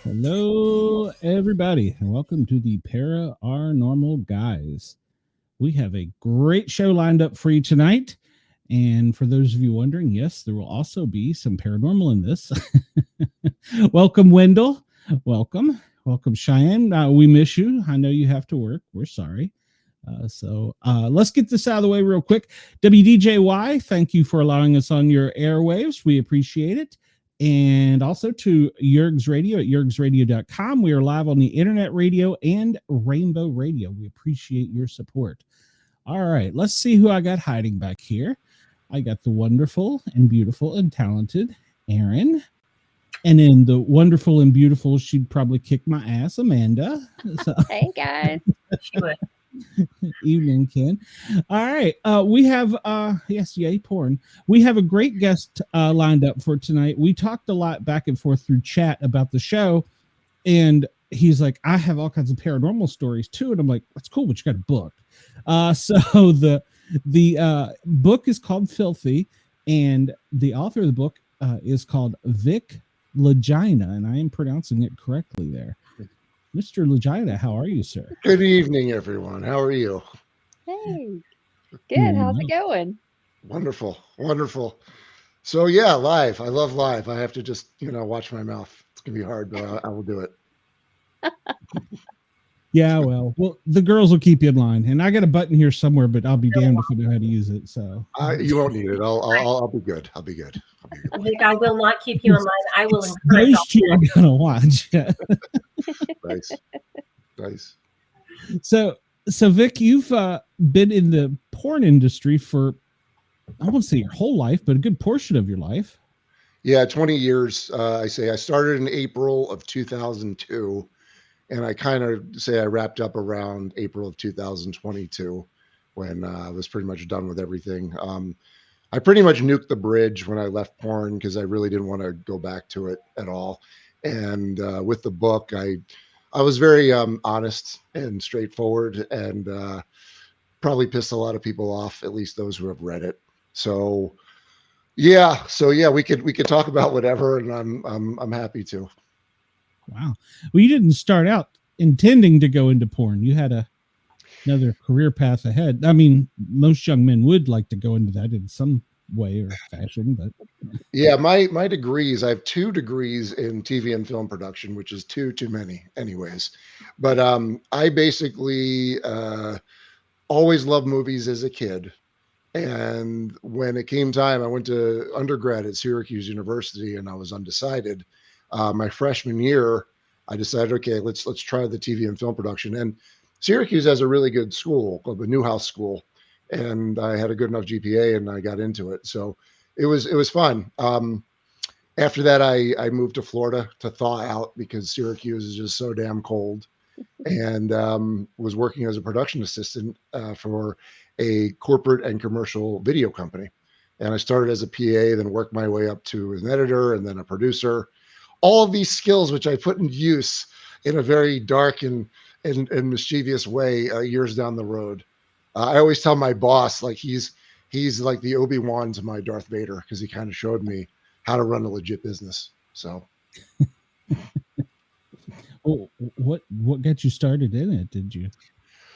Hello, everybody, and welcome to the Paranormal Guyz. We have a great show lined up for you tonight. And for those of you wondering, yes, there will also be some paranormal in this. Welcome, Wendell. Welcome. Welcome, Cheyenne. We miss you. I know you have to work. We're sorry. So let's get this out of the way real quick. WDJY, thank you for allowing us on your airwaves. We appreciate it. And also to Guyz Radio at guyzradio.com. We are live on the internet radio and Rainbow Radio. We appreciate your support. All right, let's see who I got hiding back here. I got the wonderful and beautiful and talented Aaron. And then the wonderful and beautiful, she'd probably kick my ass, Amanda. So. Hey, guys. She would. Evening, Ken. All right. We have, yes, yay, porn. We have a great guest lined up for tonight. We talked a lot back and forth through chat about the show. And he's like, I have all kinds of paranormal stories too. And I'm like, that's cool, but you got a book. So the book is called Filthy. And the author of the book is called Vic Lagina. And I am pronouncing it correctly there. Mr. Lagina, how are you, sir? Good evening, everyone. How are you? Hey, good. How's it going? Wonderful, wonderful. So yeah, live. I love live. I have to just, watch my mouth. It's gonna be hard, but I will do it. Yeah, well, the girls will keep you in line, and I got a button here somewhere, but I'll be damned if I know how to use it. So you won't need it. I'll be good. I'll be good. Vic, I will not keep you in line. I will encourage. Those two I'm gonna watch. Nice. So Vic, you've been in the porn industry for, I won't say your whole life, but a good portion of your life. Yeah, 20 years. I started in April of 2002, and I kind of say I wrapped up around April of 2022 when I was pretty much done with everything. I pretty much nuked the bridge when I left porn because I really didn't want to go back to it at all. And with the book, I was very honest and straightforward, and probably pissed a lot of people off, at least those who have read it. So yeah, we could talk about whatever, and I'm happy to. Wow. Well, you didn't start out intending to go into porn. You had another career path ahead. I mean, most young men would like to go into that in some way or fashion, but yeah, my degrees, I have 2 degrees in TV and film production, which is too many anyways. But I basically always loved movies as a kid. And when it came time, I went to undergrad at Syracuse University, and I was undecided. My freshman year, I decided, okay, let's try the TV and film production. And Syracuse has a really good school called the Newhouse School, and I had a good enough GPA, and I got into it. So it was fun. After that, I moved to Florida to thaw out because Syracuse is just so damn cold, and was working as a production assistant for a corporate and commercial video company. And I started as a PA, then worked my way up to an editor and then a producer. All of these skills, which I put in use in a very dark and mischievous way years down the road. I always tell my boss, like he's like the Obi-Wan to my Darth Vader, because he kind of showed me how to run a legit business. So what got you started in it? Did you?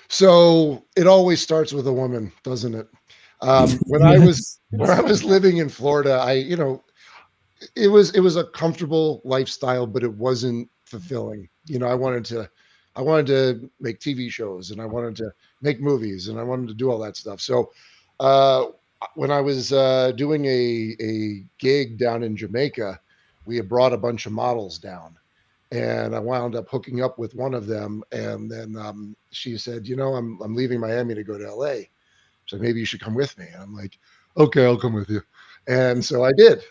So it always starts with a woman, doesn't it? When I was living in Florida, it was a comfortable lifestyle, but it wasn't fulfilling. I wanted to make TV shows, and I wanted to make movies, and I wanted to do all that stuff. So when I was doing a gig down in Jamaica, we had brought a bunch of models down, and I wound up hooking up with one of them. And then she said, I'm leaving Miami to go to LA. So maybe you should come with me. And I'm like, okay, I'll come with you. And so I did.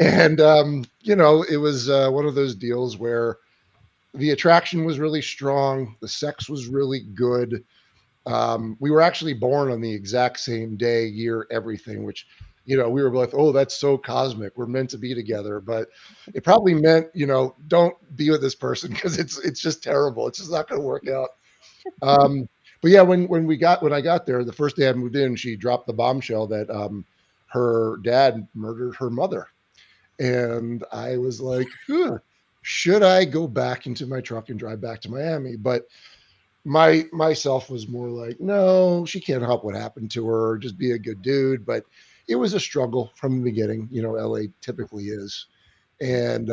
And, it was one of those deals where the attraction was really strong. The sex was really good. We were actually born on the exact same day, year, everything, which, we were like, oh, that's so cosmic. We're meant to be together. But it probably meant, don't be with this person because it's just terrible. It's just not going to work out. But yeah, when I got there, the first day I moved in, she dropped the bombshell that her dad murdered her mother. And I was like, should I go back into my truck and drive back to Miami? But myself was more like, no, she can't help what happened to her. Just be a good dude. But it was a struggle from the beginning. LA typically is. And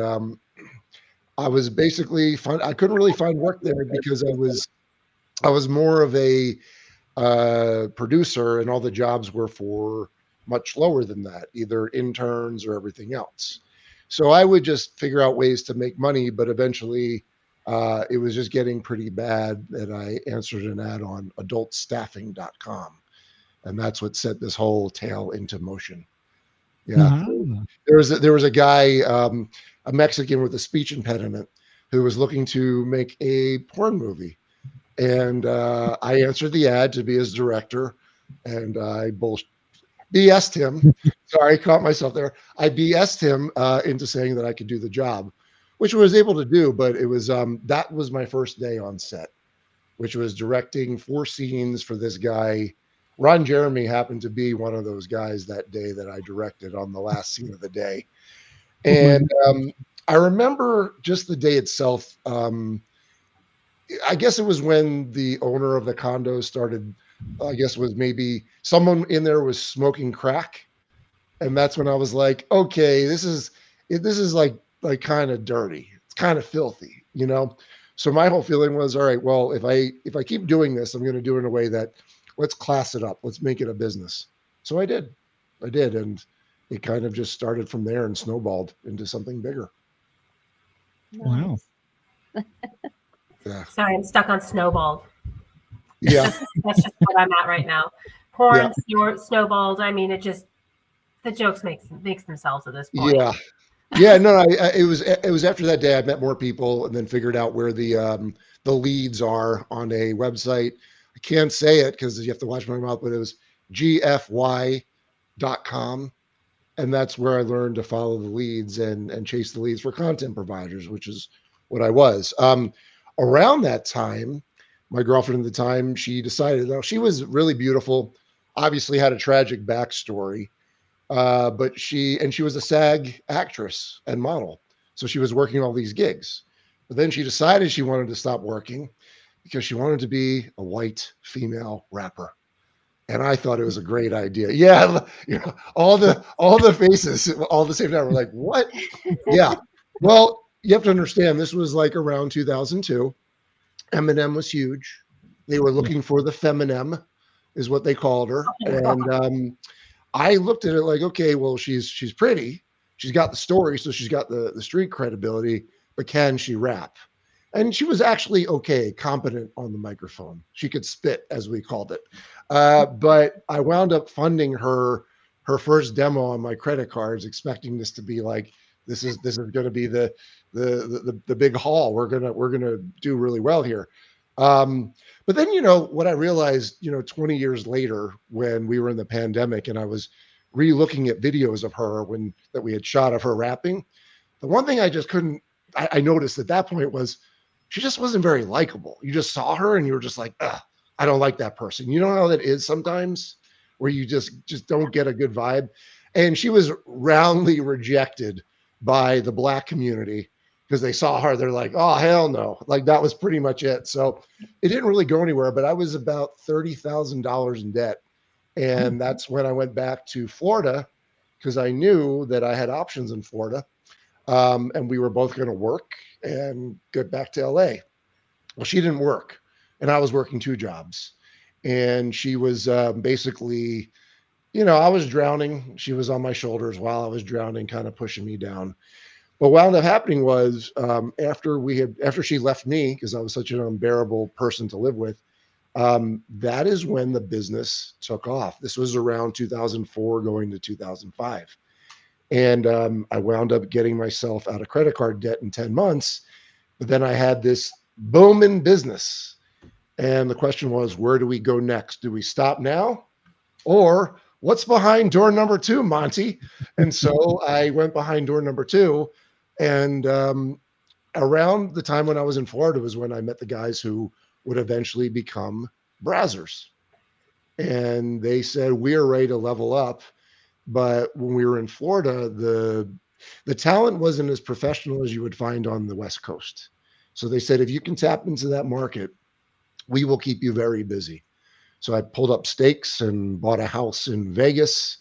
I was basically I couldn't really find work there because I was more of a producer, and all the jobs were for much lower than that, either interns or everything else. So I would just figure out ways to make money, but eventually it was just getting pretty bad that I answered an ad on adultstaffing.com. And that's what set this whole tale into motion. Yeah. There was a guy, a Mexican with a speech impediment, who was looking to make a porn movie. And I answered the ad to be his director, and I BS'd him. Sorry, caught myself there. I BS'd him into saying that I could do the job, which I was able to do. But it was that was my first day on set, which was directing 4 scenes for this guy. Ron Jeremy happened to be one of those guys that day that I directed on the last scene of the day. And I remember just the day itself. I guess it was when the owner of the condo started, I guess was maybe someone in there was smoking crack. And that's when I was like, okay, this is like kind of dirty. It's kind of filthy, So my whole feeling was, all right, well, if I keep doing this, I'm going to do it in a way that let's class it up. Let's make it a business. So I did. And it kind of just started from there and snowballed into something bigger. Wow. Yeah. Sorry, I'm stuck on snowballed. Yeah. That's just what I'm at right now. Porn, snowballed. I mean, the jokes makes themselves at this point. Yeah. Yeah, no, it was after that day I met more people and then figured out where the leads are on a website. I can't say it because you have to watch my mouth, but it was gfy.com. And that's where I learned to follow the leads and chase the leads for content providers, which is what I was. Around that time, my girlfriend at the time, she decided, she was really beautiful, obviously had a tragic backstory. But she was a SAG actress and model. So she was working all these gigs. But then she decided she wanted to stop working because she wanted to be a white female rapper. And I thought it was a great idea. Yeah, all the faces all the same time. We're like, what? Yeah. Well, you have to understand, this was like around 2002. Eminem was huge. They were looking for the feminem, is what they called her. And I looked at it like, okay, well, she's pretty. She's got the story, so she's got the street credibility, but can she rap? And she was actually okay, competent on the microphone. She could spit, as we called it. But I wound up funding her first demo on my credit cards, expecting this to be like, this is going to be the big haul. We're gonna do really well here. But then, what I realized, 20 years later, when we were in the pandemic and I was re-looking at videos of her that we had shot of her rapping, the one thing I just couldn't, I noticed at that point was she just wasn't very likable. You just saw her and you were just like, I don't like that person. You know how that is sometimes where you just don't get a good vibe. And she was roundly rejected by the Black community because they saw her. They're like, oh, hell no. Like that was pretty much it. So it didn't really go anywhere, but I was about $30,000 in debt. And that's when I went back to Florida because I knew that I had options in Florida. And we were both going to work and get back to LA. Well, she didn't work and I was working 2 jobs and she was basically, I was drowning. She was on my shoulders while I was drowning, kind of pushing me down. But what wound up happening was after she left me, because I was such an unbearable person to live with, that is when the business took off. This was around 2004 going to 2005. And I wound up getting myself out of credit card debt in 10 months. But then I had this boom in business. And the question was, where do we go next? Do we stop now? Or what's behind door number 2, Monty? And so I went behind door number 2. And around the time when I was in Florida was when I met the guys who would eventually become Brazzers. And they said, we are ready to level up. But when we were in Florida, the talent wasn't as professional as you would find on the West Coast. So they said, if you can tap into that market, we will keep you very busy. So I pulled up stakes and bought a house in Vegas,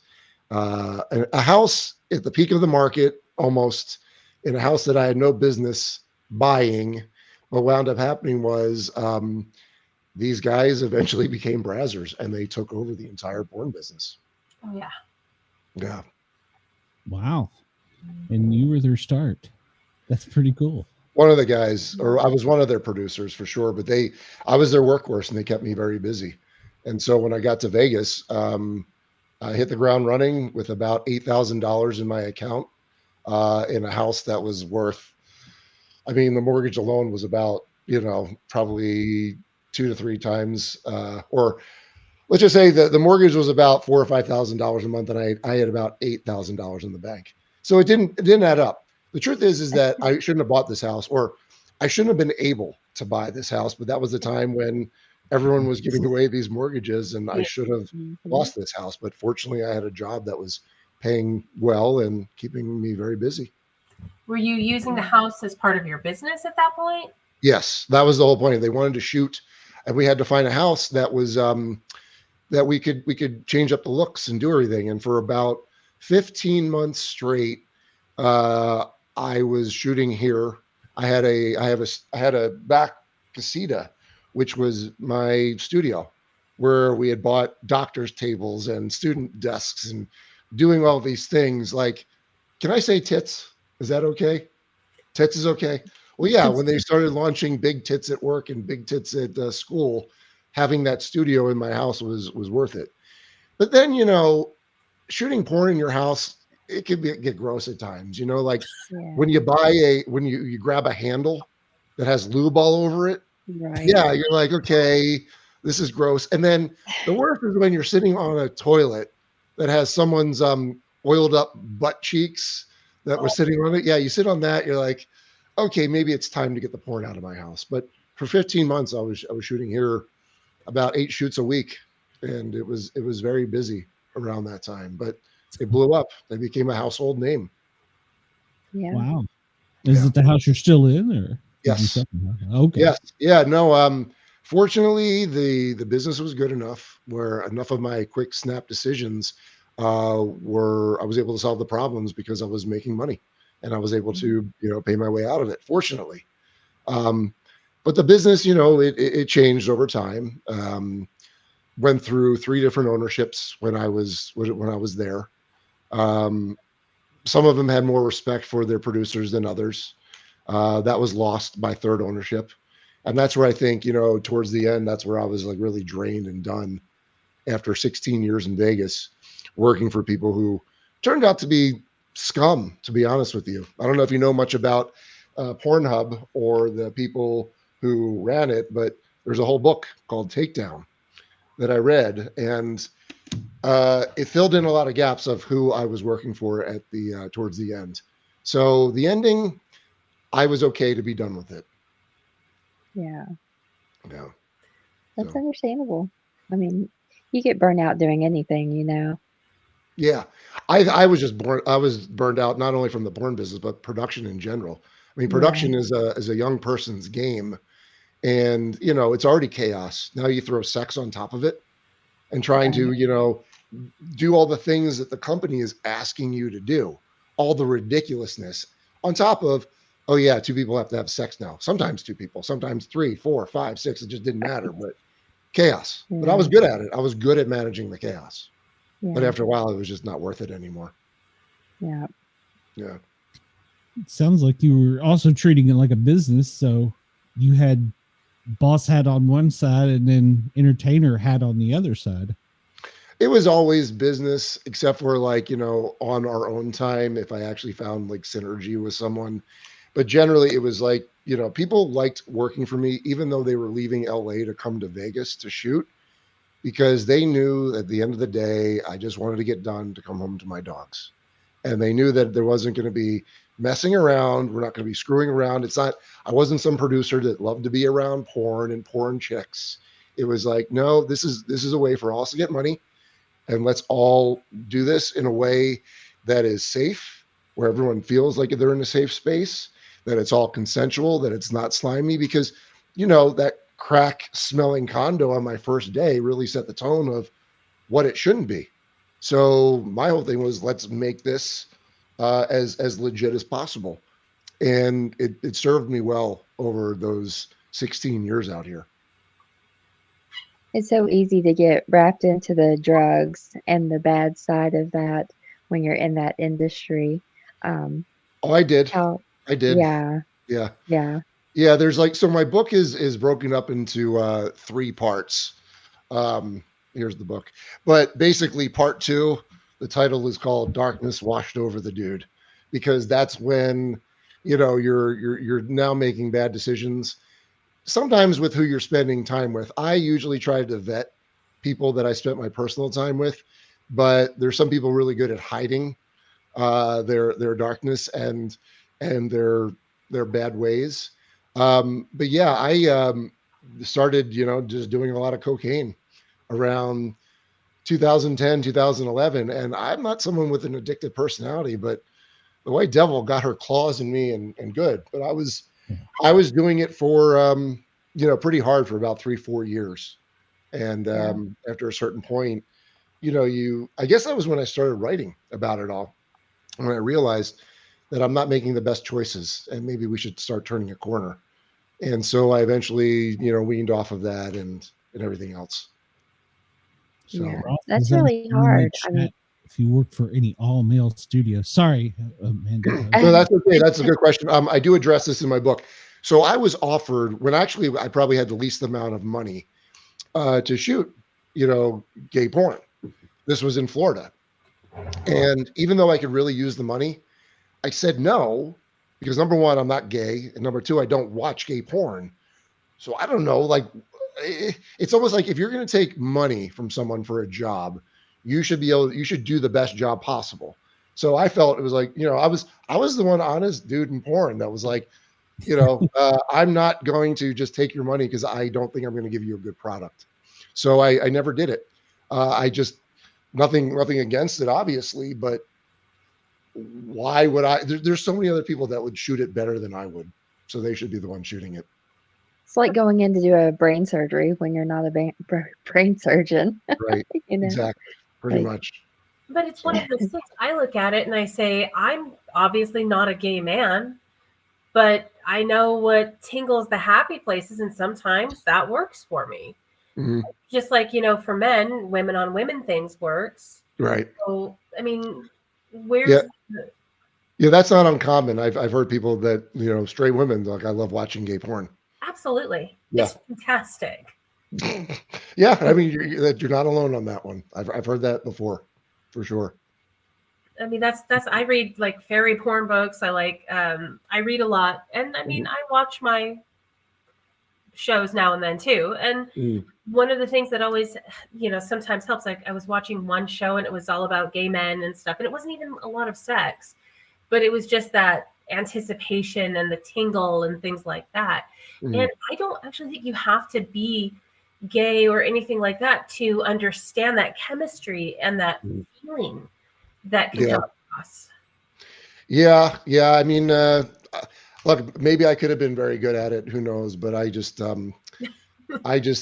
a house at the peak of the market, almost, in a house that I had no business buying. What wound up happening was these guys eventually became Brazzers, and they took over the entire porn business. Oh, yeah. Yeah. Wow. And you were their start. That's pretty cool. One of the guys, or I was one of their producers for sure, but I was their workhorse and they kept me very busy. And so when I got to Vegas, I hit the ground running with about $8,000 in my account in a house that was worth, I mean, the mortgage alone was about, probably 2 to 3 times, or let's just say that the mortgage was about $4,000 or $5,000 a month, and I had about $8,000 in the bank. So it didn't add up. The truth is that I shouldn't have bought this house, or I shouldn't have been able to buy this house. But that was the time when everyone was giving away these mortgages, and I should have lost this house. But fortunately, I had a job that was paying well and keeping me very busy. Were you using the house as part of your business at that point? Yes, that was the whole point. They wanted to shoot, and we had to find a house that was that we could change up the looks and do everything. And for about 15 months straight, I was shooting here. I had a back casita, which was my studio, where we had bought doctor's tables and student desks and doing all these things. Like, can I say tits? Is that okay? Tits is okay. Well, yeah. When they started launching Big Tits at work and Big Tits at school, having that studio in my house was worth it. But then, shooting porn in your house, it could get gross at times, like when you buy when you grab a handle that has lube all over it. Right. Yeah. You're like, okay, this is gross. And then the worst is when you're sitting on a toilet that has someone's oiled up butt cheeks that were sitting on it. Yeah. You sit on that. You're like, okay, maybe it's time to get the porn out of my house. But for 15 months, I was shooting here about 8 shoots a week. And it was very busy around that time, but it blew up. They became a household name. Yeah. Wow. Is it the house you're still in, or? Yes. Okay. Yes. Yeah. No. Fortunately, the business was good enough where enough of my quick snap decisions I was able to solve the problems because I was making money, and I was able to pay my way out of it. Fortunately, but the business, it changed over time. Went through 3 different ownerships when I was there. Some of them had more respect for their producers than others. That was lost by 3rd ownership. And that's where I think, towards the end, that's where I was like really drained and done after 16 years in Vegas, working for people who turned out to be scum, to be honest with you. I don't know if you know much about Pornhub or the people who ran it, but there's a whole book called Takedown that I read, and it filled in a lot of gaps of who I was working for at the towards the end. So the ending, I was okay to be done with it. Yeah. Yeah. That's understandable. I mean, you get burnt out doing anything, Yeah. I was just burned out not only from the porn business, but production in general. I mean, production is a young person's game, and it's already chaos. Now you throw sex on top of it and trying to, do all the things that the company is asking you to do, all the ridiculousness on top of, oh yeah, 2 people have to have sex now. Sometimes 2 people, sometimes 3, 4, 5, 6. It just didn't matter, but chaos. Yeah. But I was good at it. I was good at managing the chaos. Yeah. But after a while, it was just not worth it anymore. Yeah. Yeah. It sounds like you were also treating it like a business. So you had boss hat on one side and then entertainer hat on the other side. It was always business, except for like, on our own time, if I actually found like synergy with someone. But generally, it was like, people liked working for me, even though they were leaving LA to come to Vegas to shoot, because they knew at the end of the day, I just wanted to get done to come home to my dogs. And they knew that there wasn't going to be messing around. We're not going to be screwing around. I wasn't some producer that loved to be around porn and porn chicks. It was like, no, this is a way for us to get money, and let's all do this in a way that is safe, where everyone feels like they're in a safe space, that it's all consensual, that it's not slimy, because that crack smelling condo on my first day really set the tone of what it shouldn't be. So my whole thing was, let's make this as legit as possible, and it served me well over those 16 years out here. It's so easy to get wrapped into the drugs and the bad side of that when you're in that industry. Oh, I did. I did. Yeah. Yeah. Yeah. Yeah. There's like, so my book is broken up into 3 parts. Here's the book, but basically part 2, the title is called Darkness Washed Over the Dude, because that's when, you're now making bad decisions, sometimes with who you're spending time with. I usually try to vet people that I spent my personal time with, but there's some people really good at hiding their darkness and their bad ways. But yeah, I started, just doing a lot of cocaine around 2010, 2011. And I'm not someone with an addictive personality, but the white devil got her claws in me and good. But I was doing it for, pretty hard for about 3-4 years. And after a certain point, I guess that was when I started writing about it all. When I realized that I'm not making the best choices and maybe we should start turning a corner. And so I eventually, weaned off of that and everything else. So yeah, that's really hard. I mean, if you work for any all-male studio, sorry, Amanda. No, that's okay. That's a good question. I do address this in my book. So I was offered, when actually I probably had the least amount of money to shoot, gay porn. This was in Florida. And even though I could really use the money, I said no, because number one, I'm not gay. And number two, I don't watch gay porn. So I don't know, like, it's almost like if you're going to take money from someone for a job, you should do the best job possible. So I felt it was like, I was the one honest dude in porn that was like, I'm not going to just take your money because I don't think I'm going to give you a good product. So I never did it. I just, nothing against it, obviously, but why would I? There's so many other people that would shoot it better than I would. So they should be the one shooting it. it's like going in to do a brain surgery when you're not a brain surgeon. Right. Exactly. Pretty much. But it's one of those things. I look at it and I say, I'm obviously not a gay man, but I know what tingles the happy places, and sometimes that works for me. Mm-hmm. Just like, for men, women on women things works. Right. So, I mean, where's Yeah, that's not uncommon. I've heard people that, straight women, like, I love watching gay porn. Absolutely. Yeah. It's fantastic. Yeah, I mean, you're not alone on that one. I've heard that before, for sure. I mean, that's I read like fairy porn books. I read a lot, and I mean, I watch my shows now and then too. And one of the things that always, sometimes helps, like I was watching one show and it was all about gay men and stuff, and it wasn't even a lot of sex, but it was just that anticipation and the tingle and things like that. And I don't actually think you have to be gay or anything like that to understand that chemistry and that feeling that can come across. Yeah. I mean, look, maybe I could have been very good at it. Who knows? But I just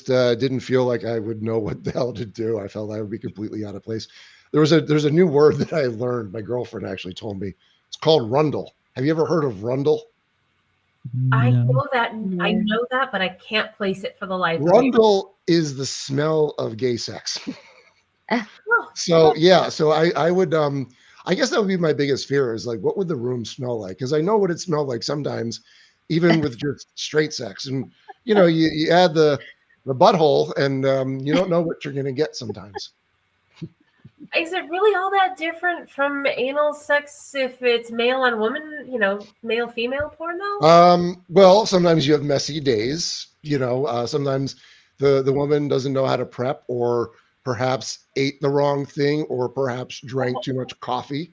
didn't feel like I would know what the hell to do. I felt I would be completely out of place. There's a new word that I learned. My girlfriend actually told me. It's called rundle. Have you ever heard of rundle? No. I know that, but I can't place it for the life of me. Rundle is the smell of gay sex. So I would, I guess that would be my biggest fear, is like, what would the room smell like? Because I know what it smelled like sometimes, even with just straight sex. And, you add the butthole and you don't know what you're going to get sometimes. Is it really all that different from anal sex if it's male on woman, male female porn though? Well, sometimes you have messy days. Sometimes the woman doesn't know how to prep, or perhaps ate the wrong thing, or perhaps drank too much coffee.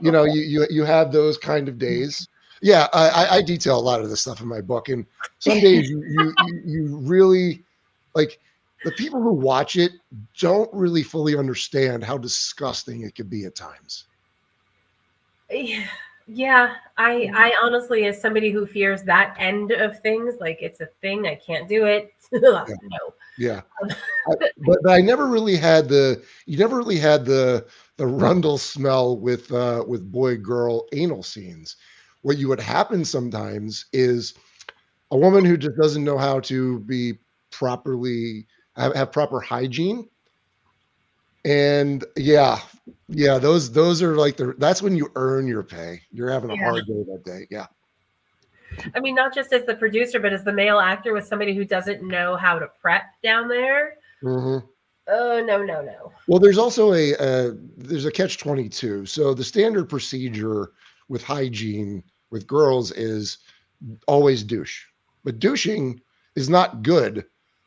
You have those kind of days. Yeah, I detail a lot of this stuff in my book, and some days you really like the people who watch it don't really fully understand how disgusting it could be at times. Yeah, I honestly, as somebody who fears that end of things, like it's a thing, I can't do it. No. Yeah. But I never really had the Rundle smell with boy girl anal scenes. What you would happen sometimes is a woman who just doesn't know how to be properly have proper hygiene. And yeah, those are like that's when you earn your pay. You're having a hard day that day. Yeah. I mean, not just as the producer, but as the male actor with somebody who doesn't know how to prep down there. Mm-hmm. Oh, no. Well, there's also there's a catch-22. So the standard procedure with hygiene with girls is always douche. But douching is not good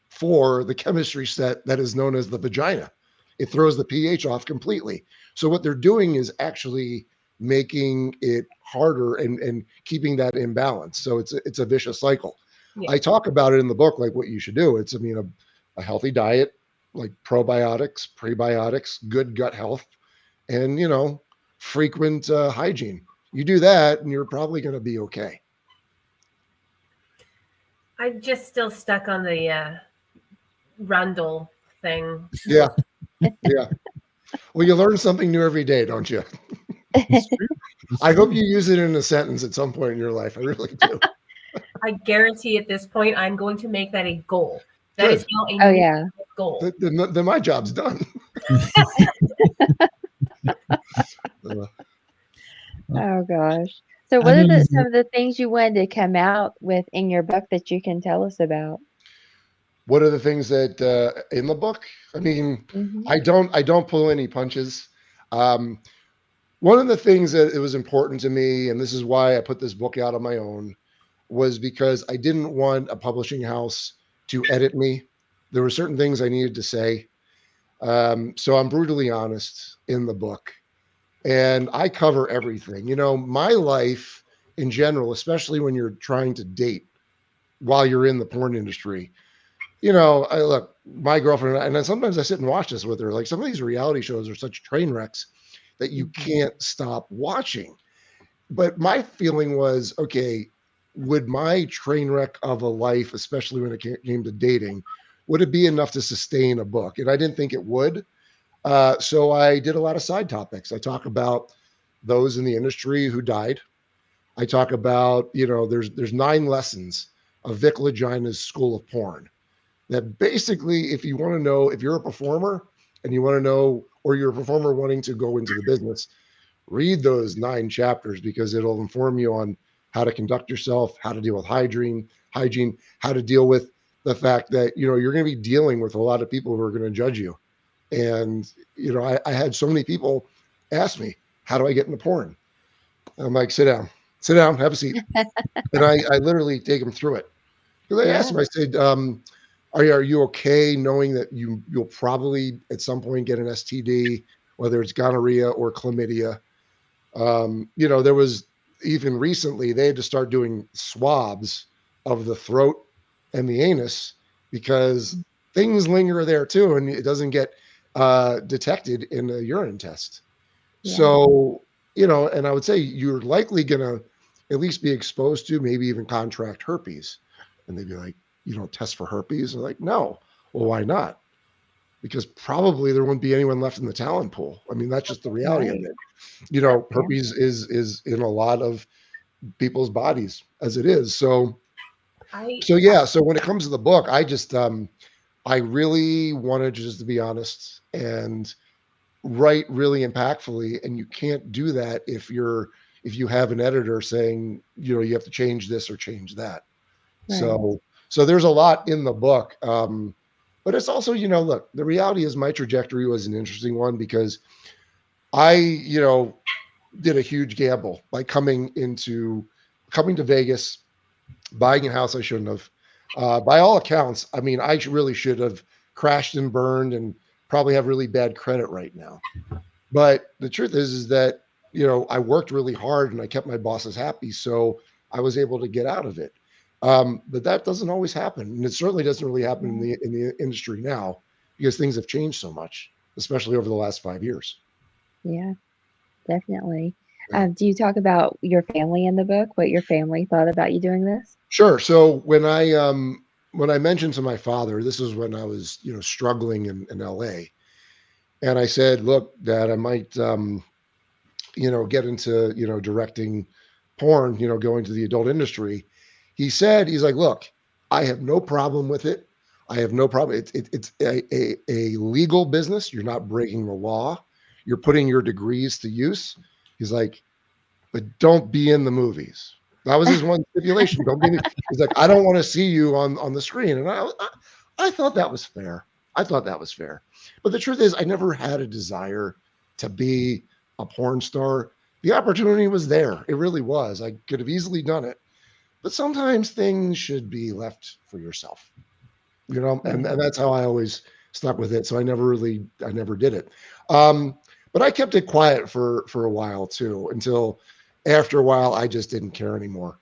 for the chemistry set that is known as the vagina. It throws the pH off completely. So what they're doing is actually making it harder and keeping that imbalance. So it's a vicious cycle. Yeah. I talk about it in the book, like what you should do. It's, a healthy diet, like probiotics, prebiotics, good gut health, and, frequent hygiene. You do that and you're probably going to be okay. I'm just still stuck on the Rundle thing. Yeah. Yeah. Well, you learn something new every day, don't you? I hope you use it in a sentence at some point in your life. I really do. I guarantee at this point, I'm going to make that a goal. That Good. is now a goal. Then my job's done. Oh, gosh. So what are some of the things you wanted to come out with in your book that you can tell us about? What are the things that in the book? I mean, I don't pull any punches. One of the things that it was important to me, and this is why I put this book out on my own, was because I didn't want a publishing house to edit me. There were certain things I needed to say. So I'm brutally honest in the book. And I cover everything. My life in general, especially when you're trying to date while you're in the porn industry, I look, my girlfriend, and sometimes I sit and watch this with her. Like, some of these reality shows are such train wrecks that you can't stop watching. But my feeling was, okay, would my train wreck of a life, especially when it came to dating, would it be enough to sustain a book? And I didn't think it would. So I did a lot of side topics. I talk about those in the industry who died. I talk about, there's 9 lessons of Vic Lagina's School of Porn. That basically, if you want to know, if you're a performer and you want to know, or you're a performer wanting to go into the business, read those 9 chapters, because it'll inform you on how to conduct yourself, how to deal with hygiene, how to deal with the fact that, you're going to be dealing with a lot of people who are going to judge you. And, I had so many people ask me, how do I get into porn? I'm like, sit down, have a seat. And I literally take them through it. Because I asked them, I said, are you okay knowing that you'll probably at some point get an STD, whether it's gonorrhea or chlamydia? There was, even recently, they had to start doing swabs of the throat and the anus because things linger there too, and it doesn't get detected in a urine test. Yeah. So, and I would say you're likely going to at least be exposed to, maybe even contract herpes. And they'd be like, you don't test for herpes? They're like, no. Well, why not? Because probably there wouldn't be anyone left in the talent pool. I mean, that's just the reality of it. Herpes is in a lot of people's bodies as it is. So when it comes to the book, I just, I really wanted just to be honest and write really impactfully. And you can't do that if you have an editor saying, you have to change this or change that. Right. So there's a lot in the book. But it's also, look, the reality is my trajectory was an interesting one because I, did a huge gamble by coming to Vegas, buying a house I shouldn't have. By all accounts, I mean, I really should have crashed and burned and probably have really bad credit right now. But the truth is that, I worked really hard and I kept my bosses happy. So I was able to get out of it. But that doesn't always happen. And it certainly doesn't really happen in the industry now because things have changed so much, especially over the last 5 years. Yeah, definitely. Yeah. Do you talk about your family in the book? What your family thought about you doing this? Sure. So when I mentioned to my father, this is when I was, struggling in LA. And I said, look, Dad, I might get into, directing porn, going to the adult industry. He's like, look, I have no problem with it. I have no problem. It's a legal business. You're not breaking the law. You're putting your degrees to use. He's like, but don't be in the movies. That was his one stipulation. Don't be. He's like, I don't want to see you on the screen. And I thought that was fair. But the truth is, I never had a desire to be a porn star. The opportunity was there. It really was. I could have easily done it. But sometimes things should be left for yourself, and that's how I always stuck with it. So I never did it. But I kept it quiet for a while too, until after a while, I just didn't care anymore.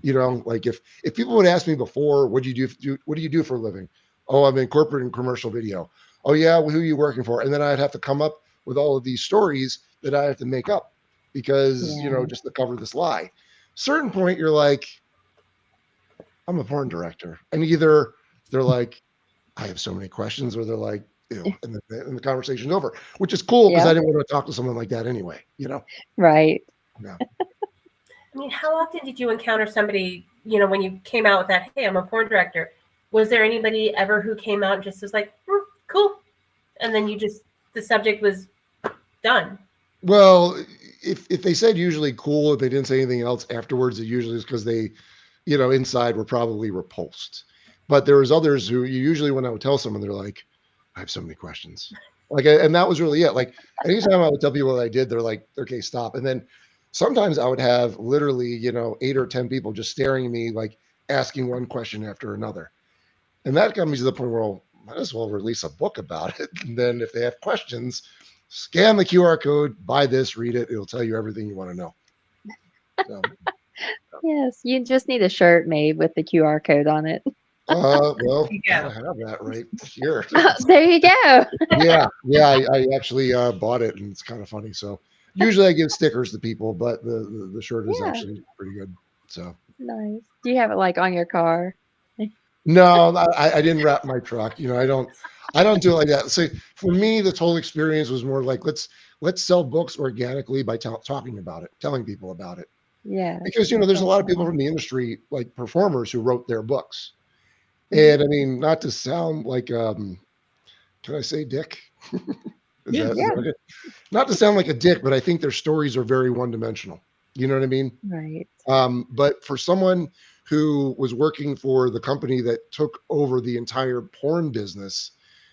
Like if people would ask me before, what do you do for a living? Oh, I'm in corporate and commercial video. Oh yeah, well, who are you working for? And then I'd have to come up with all of these stories that I have to make up because, just to cover this lie. Certain point, you're like, I'm a porn director. And either they're like, I have so many questions, or they're like, ew, and the conversation's over, which is cool because I didn't want to talk to someone like that anyway, Right. Yeah. I mean, how often did you encounter somebody, when you came out with that, hey, I'm a porn director? Was there anybody ever who came out and just was like, cool? And then the subject was done. Well, if they said usually cool, if they didn't say anything else afterwards, it usually is because they, inside were probably repulsed. But there was others who usually when I would tell someone, they're like, I have so many questions. And that was really it. Like anytime I would tell people what I did, they're like, okay, stop. And then sometimes I would have literally, 8 or 10 people just staring at me, like asking one question after another. And that got me to the point where I might as well release a book about it. And then if they have questions, scan the QR code, buy this, read it. It'll tell you everything you want to know. So, Yes, you just need a shirt made with the QR code on it. well, I have that right here. There you go. Yeah. I actually bought it, and it's kind of funny. So usually I give stickers to people, but the shirt is actually pretty good. So nice. Do you have it like on your car? No, I didn't wrap my truck. I don't do it like that. So for me, the total experience was more like let's sell books organically by talking about it, telling people about it. Yeah. Because there's a lot of people from the industry, like performers, who wrote their books. And I mean, not to sound like can I say dick? Yeah. Not to sound like a dick, but I think their stories are very one-dimensional. You know what I mean? Right. But for someone who was working for the company that took over the entire porn business,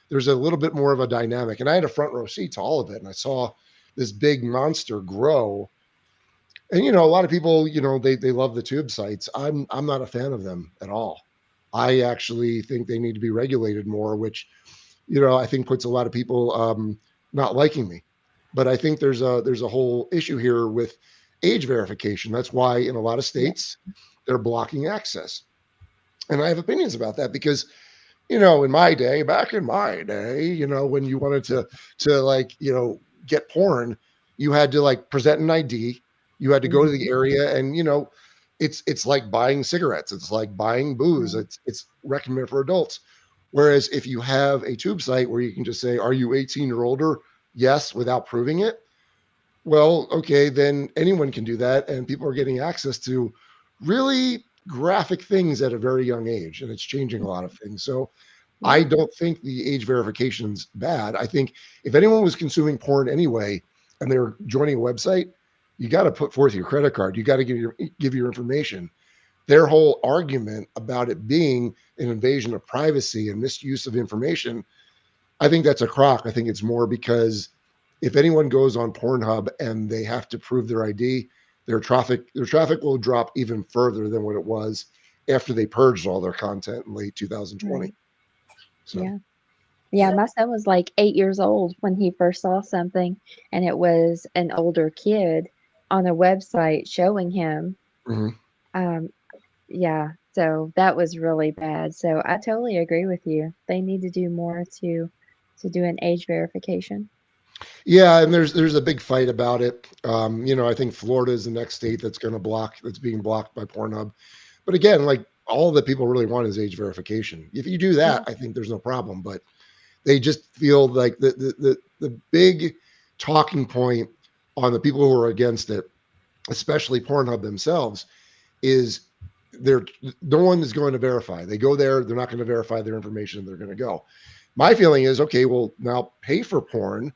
there's a little bit more of a dynamic. And I had a front row seat to all of it. And I saw this big monster grow. And, a lot of people, they love the tube sites. I'm not a fan of them at all. I actually think they need to be regulated more, which, I think puts a lot of people not liking me. But I think there's a whole issue here with age verification. That's why in a lot of states, they're blocking access. And I have opinions about that because, back in my day, when you wanted to get porn, you had to present an ID. You had to go to the area and, it's like buying cigarettes. It's like buying booze. It's recommended for adults. Whereas if you have a tube site where you can just say, are you 18 or older? Yes, without proving it. Well, okay, then anyone can do that. And people are getting access to really graphic things at a very young age. And it's changing a lot of things. So I don't think the age verification's bad. I think if anyone was consuming porn anyway, and they're joining a website, you got to put forth your credit card. You got to give your information. their whole argument about it being an invasion of privacy and misuse of information, I think that's a crock. I think it's more because if anyone goes on Pornhub and they have to prove their ID, their traffic will drop even further than what it was after they purged all their content in late 2020. Right. So Yeah. Yeah, my son was like 8 years old when he first saw something, and it was an older kid on a website showing him. mhm. Yeah, so that was really bad. So I totally agree with you. They need to do more to do an age verification. Yeah, and there's a big fight about it. I think Florida is the next state that's being blocked by Pornhub. But again, like all that people really want is age verification. If you do that, I think there's no problem. But they just feel like the big talking point on the people who are against it, especially Pornhub themselves, is no one is going to verify. They go there, they're not going to verify their information, they're going to go. My feeling is, okay, well, now pay for porn,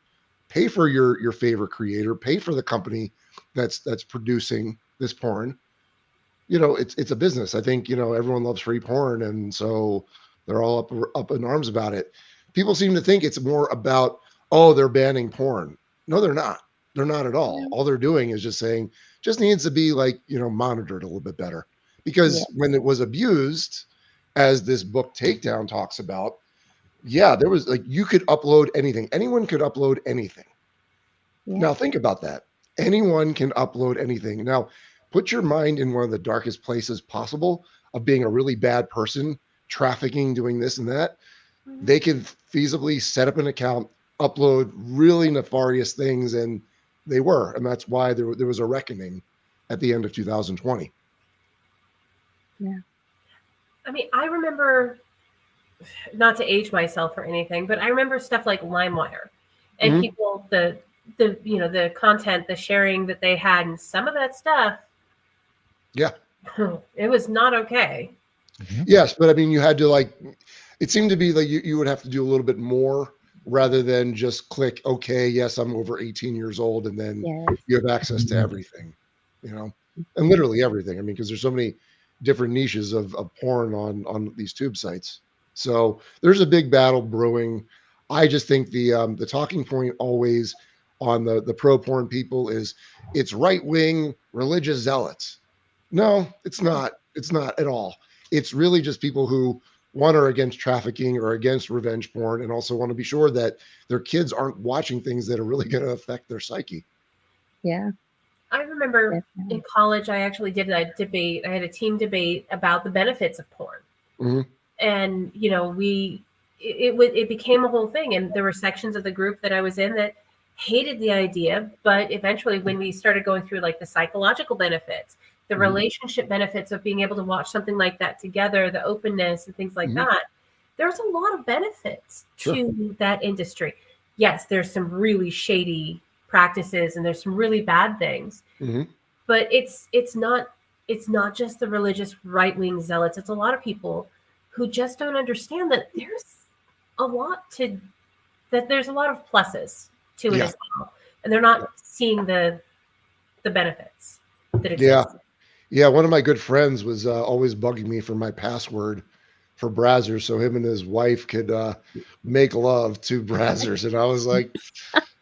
pay for your favorite creator, pay for the company that's producing this porn. It's a business. I think everyone loves free porn, and so they're all up in arms about it. People seem to think it's more about, oh, they're banning porn. No, they're not. They're not at all. Yeah. All they're doing is just saying just needs to be monitored a little bit better. Because when it was abused, as this book Takedown talks about, there was you could upload anything. Anyone could upload anything. Yeah. Now think about that. Anyone can upload anything. Now put your mind in one of the darkest places possible of being a really bad person, trafficking, doing this and that. They could feasibly set up an account, upload really nefarious things, and they were. And that's why there was a reckoning at the end of 2020. Yeah. I mean, I remember, not to age myself or anything, but I remember stuff like LimeWire and people, the content, the sharing that they had, and some of that stuff. Yeah. It was not okay. Yes, but I mean, you had to it seemed to be like you would have to do a little bit more rather than just click, okay, yes, I'm over 18 years old, and then you have access to everything, and literally everything. I mean, because there's so many different niches of porn on these tube sites. So there's a big battle brewing. I just think the talking point always on the pro porn people is it's right-wing religious zealots. No, it's not. It's not at all. It's really just people who are against trafficking or against revenge porn, and also want to be sure that their kids aren't watching things that are really going to affect their psyche. Yeah. I remember in college, I actually did a debate. I had a team debate about the benefits of porn. And, it became a whole thing. And there were sections of the group that I was in that hated the idea. But eventually when we started going through the psychological benefits, the relationship benefits of being able to watch something like that together, the openness and things like that, there's a lot of benefits to that industry. Yes, there's some really shady practices and there's some really bad things, but it's not just the religious right-wing zealots. It's a lot of people who just don't understand that there's a lot of pluses to it as well, and they're not seeing the benefits that exist. Yeah, one of my good friends was always bugging me for my password for Brazzers so him and his wife could make love to Brazzers. And I was like,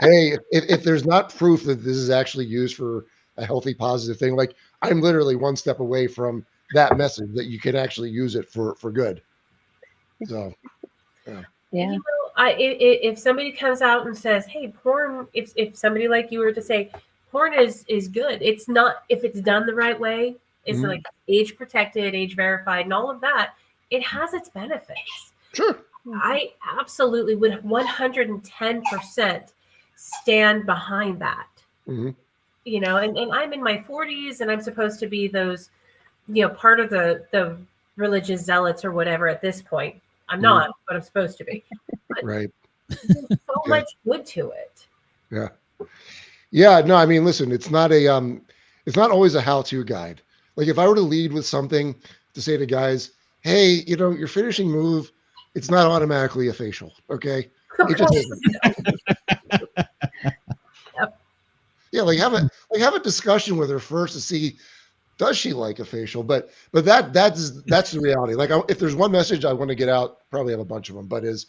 hey, if there's not proof that this is actually used for a healthy, positive thing, I'm literally one step away from that message that you can actually use it for good. So, yeah. If somebody comes out and says, hey, porn, if somebody like you were to say, porn is good. It's not, if it's done the right way, it's age protected, age verified, and all of that. It has its benefits. Sure. I absolutely would 110% stand behind that. And I'm in my 40s, and I'm supposed to be those, part of the religious zealots or whatever at this point. I'm not, but I'm supposed to be. But right. So much good to it. Yeah. Yeah. No, I mean, listen, it's not always a how-to guide. If I were to lead with something to say to guys, hey, your finishing move, it's not automatically a facial. Okay. It just isn't. Yeah. Have a discussion with her first to see, Does she like a facial? But that's the reality. Like, if there's one message I want to get out, probably have a bunch of them, but is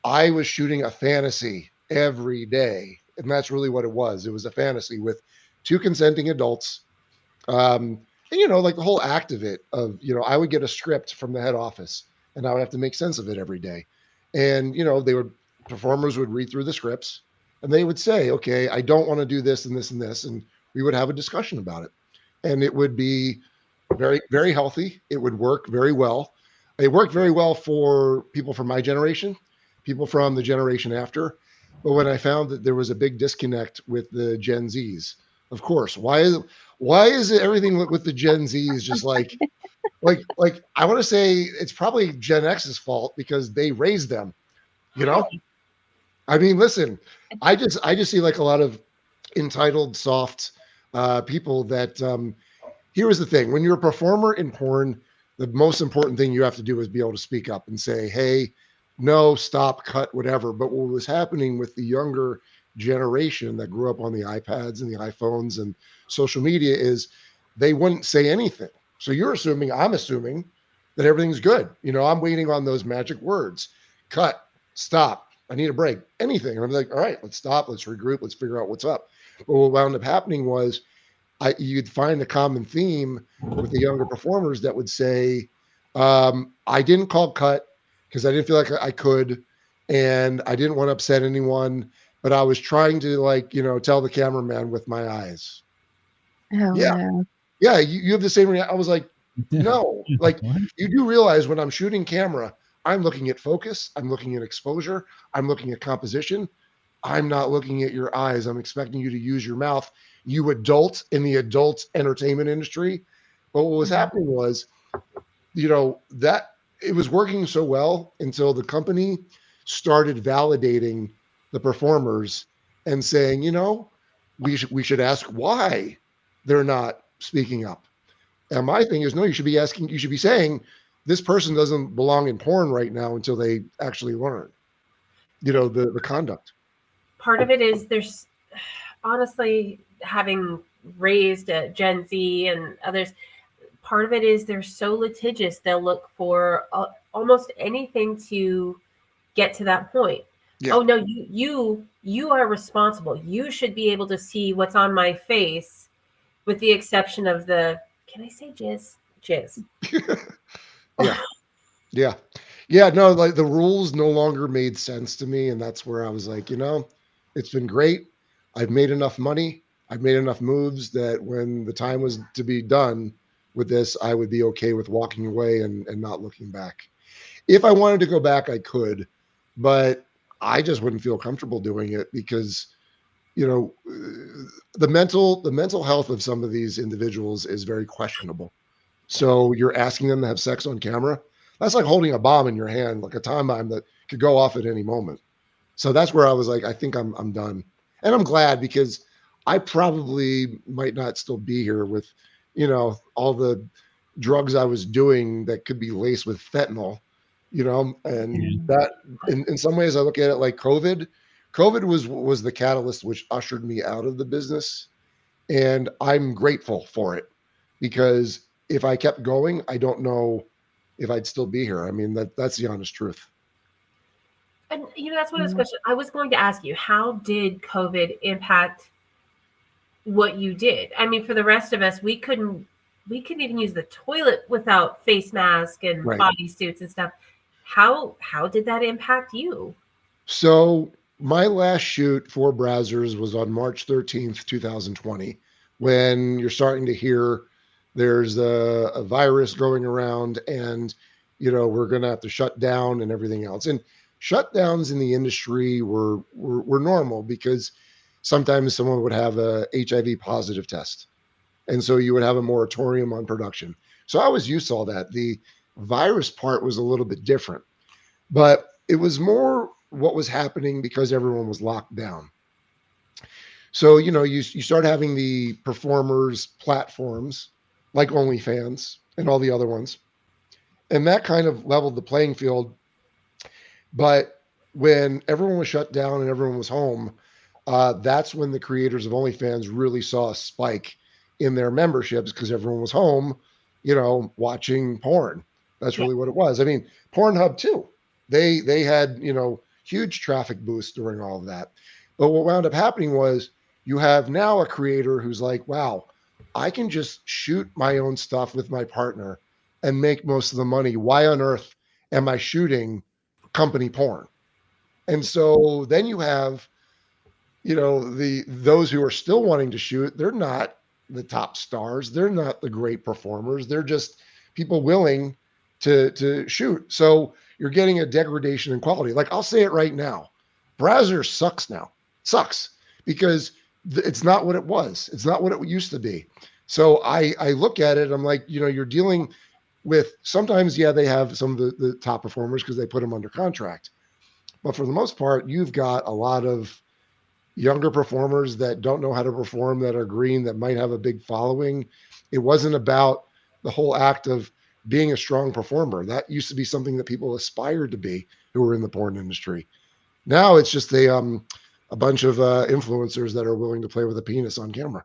I was shooting a fantasy every day, and that's really what it was. It was a fantasy with two consenting adults. And like the whole act of it, of I would get a script from the head office, and I would have to make sense of it every day. And performers would read through the scripts, and they would say, "Okay, I don't want to do this and this and this," and we would have a discussion about it, and it would be very, very healthy. It would work very well. It worked very well for people from my generation, people from the generation after. But when I found that there was a big disconnect with the Gen Zs, of course, why is it everything with the Gen Zs just like I want to say it's probably Gen X's fault because they raised them, I mean, listen, I just see like a lot of entitled, soft people that here is the thing. When you're a performer in porn, the most important thing you have to do is be able to speak up and say, hey, no, stop, cut, whatever. But what was happening with the younger generation that grew up on the iPads and the iPhones and social media is they wouldn't say anything. So I'm assuming that everything's good. I'm waiting on those magic words. Cut, stop, I need a break, anything. And I'm like, all right, let's stop, let's regroup, let's figure out what's up. But what wound up happening was you'd find a common theme with the younger performers that would say, I didn't call cut because I didn't feel like I could, and I didn't want to upset anyone, but I was trying to tell the cameraman with my eyes. Oh, yeah. no. Yeah, you have the same reaction. I was like, no, like What? you do realize when I'm shooting camera, I'm looking at focus, I'm looking at exposure, I'm looking at composition. I'm not looking at your eyes. I'm expecting you to use your mouth. You adult in the adult entertainment industry. But what was happening was, that it was working so well until the company started validating the performers and saying, we should ask why they're not speaking up. And my thing is, no, you should be saying, this person doesn't belong in porn right now until they actually learn, the conduct. Part of it is there's honestly, having raised Gen Z and others, part of it is they're so litigious. They'll look for almost anything to get to that point. Yeah. Oh no, you are responsible. You should be able to see what's on my face, with the exception of can I say jizz? Jizz. Yeah. No, like the rules no longer made sense to me, and that's where I was like, it's been great. I've made enough money. I've made enough moves that when the time was to be done with this, I would be okay with walking away and not looking back. If I wanted to go back, I could, but I just wouldn't feel comfortable doing it because, the mental health of some of these individuals is very questionable. So you're asking them to have sex on camera. That's like holding a bomb in your hand, like a time bomb that could go off at any moment. So that's where I was like, I think I'm done. And I'm glad because I probably might not still be here with, all the drugs I was doing that could be laced with fentanyl, and that in some ways I look at it like COVID was the catalyst which ushered me out of the business. And I'm grateful for it because if I kept going, I don't know if I'd still be here. I mean, that's the honest truth. And that's one of those questions I was going to ask you. How did COVID impact what you did? I mean, for the rest of us, we couldn't even use the toilet without face mask and body suits and stuff. How did that impact you? So my last shoot for Brazzers was on March 13th, 2020, when you're starting to hear there's a virus going around and, we're going to have to shut down and everything else. And shutdowns in the industry were normal because sometimes someone would have a HIV positive test. And so you would have a moratorium on production. So I was used to all that. The virus part was a little bit different, but it was more what was happening because everyone was locked down. So, you start having the performers platforms like OnlyFans and all the other ones. And that kind of leveled the playing field. But when everyone was shut down and everyone was home, that's when the creators of OnlyFans really saw a spike in their memberships because everyone was home, watching porn. That's really what it was. I mean, Pornhub too. They had, huge traffic boosts during all of that. But what wound up happening was you have now a creator who's like, wow, I can just shoot my own stuff with my partner and make most of the money. Why on earth am I shooting company porn? And so then you have, those who are still wanting to shoot, they're not the top stars. They're not the great performers. They're just people willing to shoot. So you're getting a degradation in quality. Like I'll say it right now, Browser sucks now. Sucks because it's not what it was. It's not what it used to be. So I look at it. I'm like, you're dealing with sometimes, they have some of the top performers because they put them under contract. But for the most part, you've got a lot of younger performers that don't know how to perform, that are green, that might have a big following. It wasn't about the whole act of being a strong performer. That used to be something that people aspired to be who were in the porn industry. Now it's just a bunch of influencers that are willing to play with a penis on camera.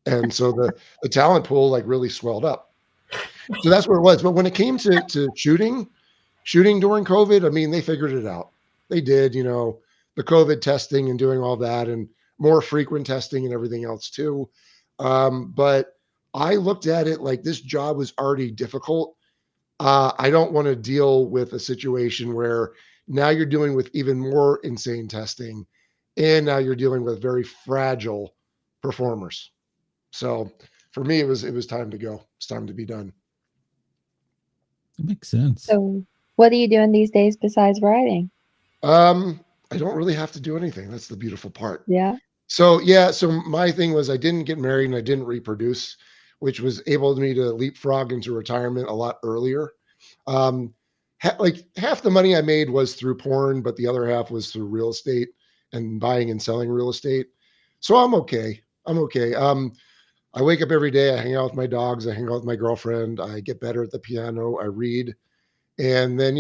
And so the talent pool like really swelled up. So that's where it was. But when it came to shooting during COVID, I mean, they figured it out. They did, the COVID testing and doing all that and more frequent testing and everything else too. But I looked at it like this job was already difficult. I don't want to deal with a situation where now you're dealing with even more insane testing and now you're dealing with very fragile performers. So for me, it was time to go. It's time to be done. That makes sense. So what are you doing these days besides writing? I don't really have to do anything. That's the beautiful part. Yeah. So my thing was I didn't get married and I didn't reproduce, which was able to me to leapfrog into retirement a lot earlier. Like half the money I made was through porn, but the other half was through real estate and buying and selling real estate. So I'm okay. I wake up every day. I hang out with my dogs. I hang out with my girlfriend. I get better at the piano. I read, and then,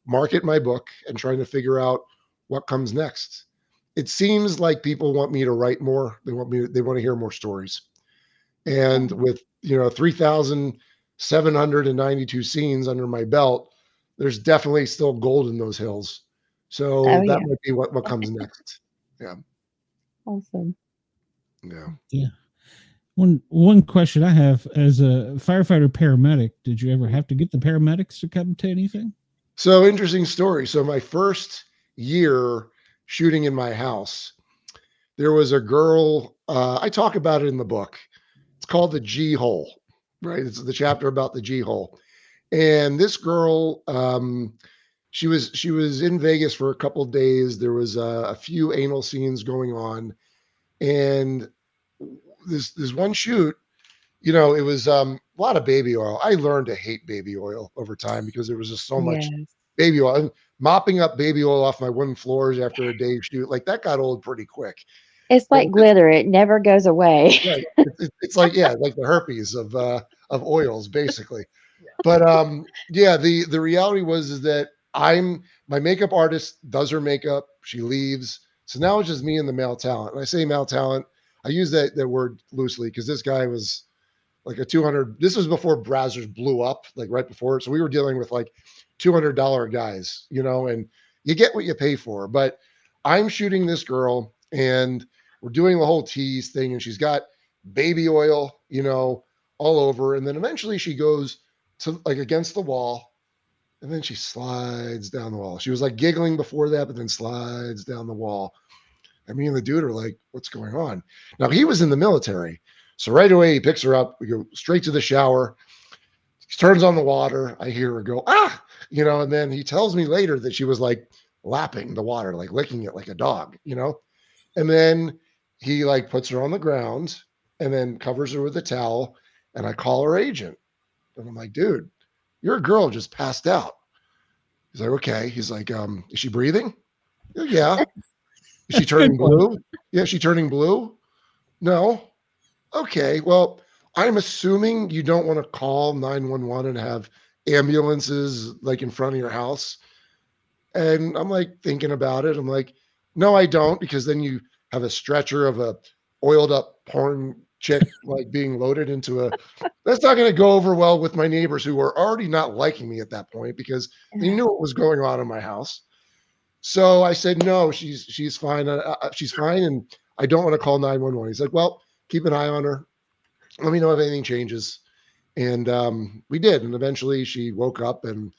market my book and trying to figure out what comes next. It seems like people want me to write more. They want to hear more stories. And with, 3,792 scenes under my belt, there's definitely still gold in those hills. So that might be what comes next. Yeah. Awesome. Yeah. One question I have as a firefighter paramedic, did you ever have to get the paramedics to come to anything? So interesting story. So my first year shooting in my house, there was a girl, I talk about it in the book. It's called the G hole, right? It's the chapter about the G hole. And this girl, she was in Vegas for a couple of days. There was a few anal scenes going on. And this one shoot, it was a lot of baby oil. I learned to hate baby oil over time because there was just so much baby oil. And mopping up baby oil off my wooden floors after a day shoot, like that got old pretty quick. It's like glitter; it never goes away. Right. It's like like the herpes of oils, basically. But the reality is that my makeup artist does her makeup. She leaves, so now it's just me and the male talent. And I say male talent, I use that word loosely because this guy was like a 200. This was before Brazzers blew up, like right before it. So we were dealing with like $200 guys, and you get what you pay for. But I'm shooting this girl and we're doing the whole tease thing, and she's got baby oil, all over. And then eventually she goes to like against the wall, and then she slides down the wall. She was like giggling before that, but then slides down the wall. And me and the dude are like, what's going on? Now he was in the military. So right away he picks her up. We go straight to the shower. He turns on the water. I hear her go, and then he tells me later that she was like lapping the water, like licking it like a dog, and then he like puts her on the ground and then covers her with a towel. And I call her agent. And I'm like, dude, your girl just passed out. He's like, okay. He's like, is she breathing? Yeah. Is she turning blue? Yeah, is she turning blue? No. Okay. Well, I'm assuming you don't want to call 911 and have ambulances like in front of your house. And I'm like thinking about it. I'm like, no, I don't, because then you have a stretcher of a oiled up porn chick like being loaded into a. That's not going to go over well with my neighbors who were already not liking me at that point because they knew what was going on in my house. So I said, no, she's fine. She's fine, and I don't want to call 911. He's like, well, keep an eye on her. Let me know if anything changes. And we did. And eventually she woke up, and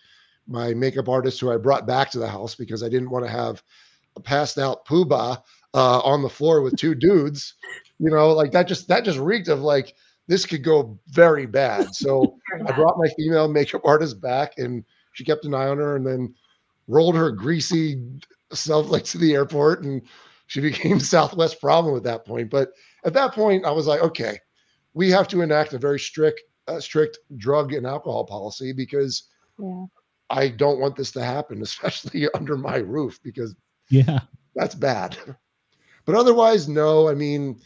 my makeup artist, who I brought back to the house because I didn't want to have a passed out poobah on the floor with two dudes, like that just reeked of like, this could go very bad. So I brought my female makeup artist back, and she kept an eye on her, and then rolled her greasy self like to the airport, and she became Southwest problem at that point. But at that point, I was like, okay, we have to enact a very strict drug and alcohol policy because I don't want this to happen, especially under my roof, because that's bad. But otherwise, no. I mean,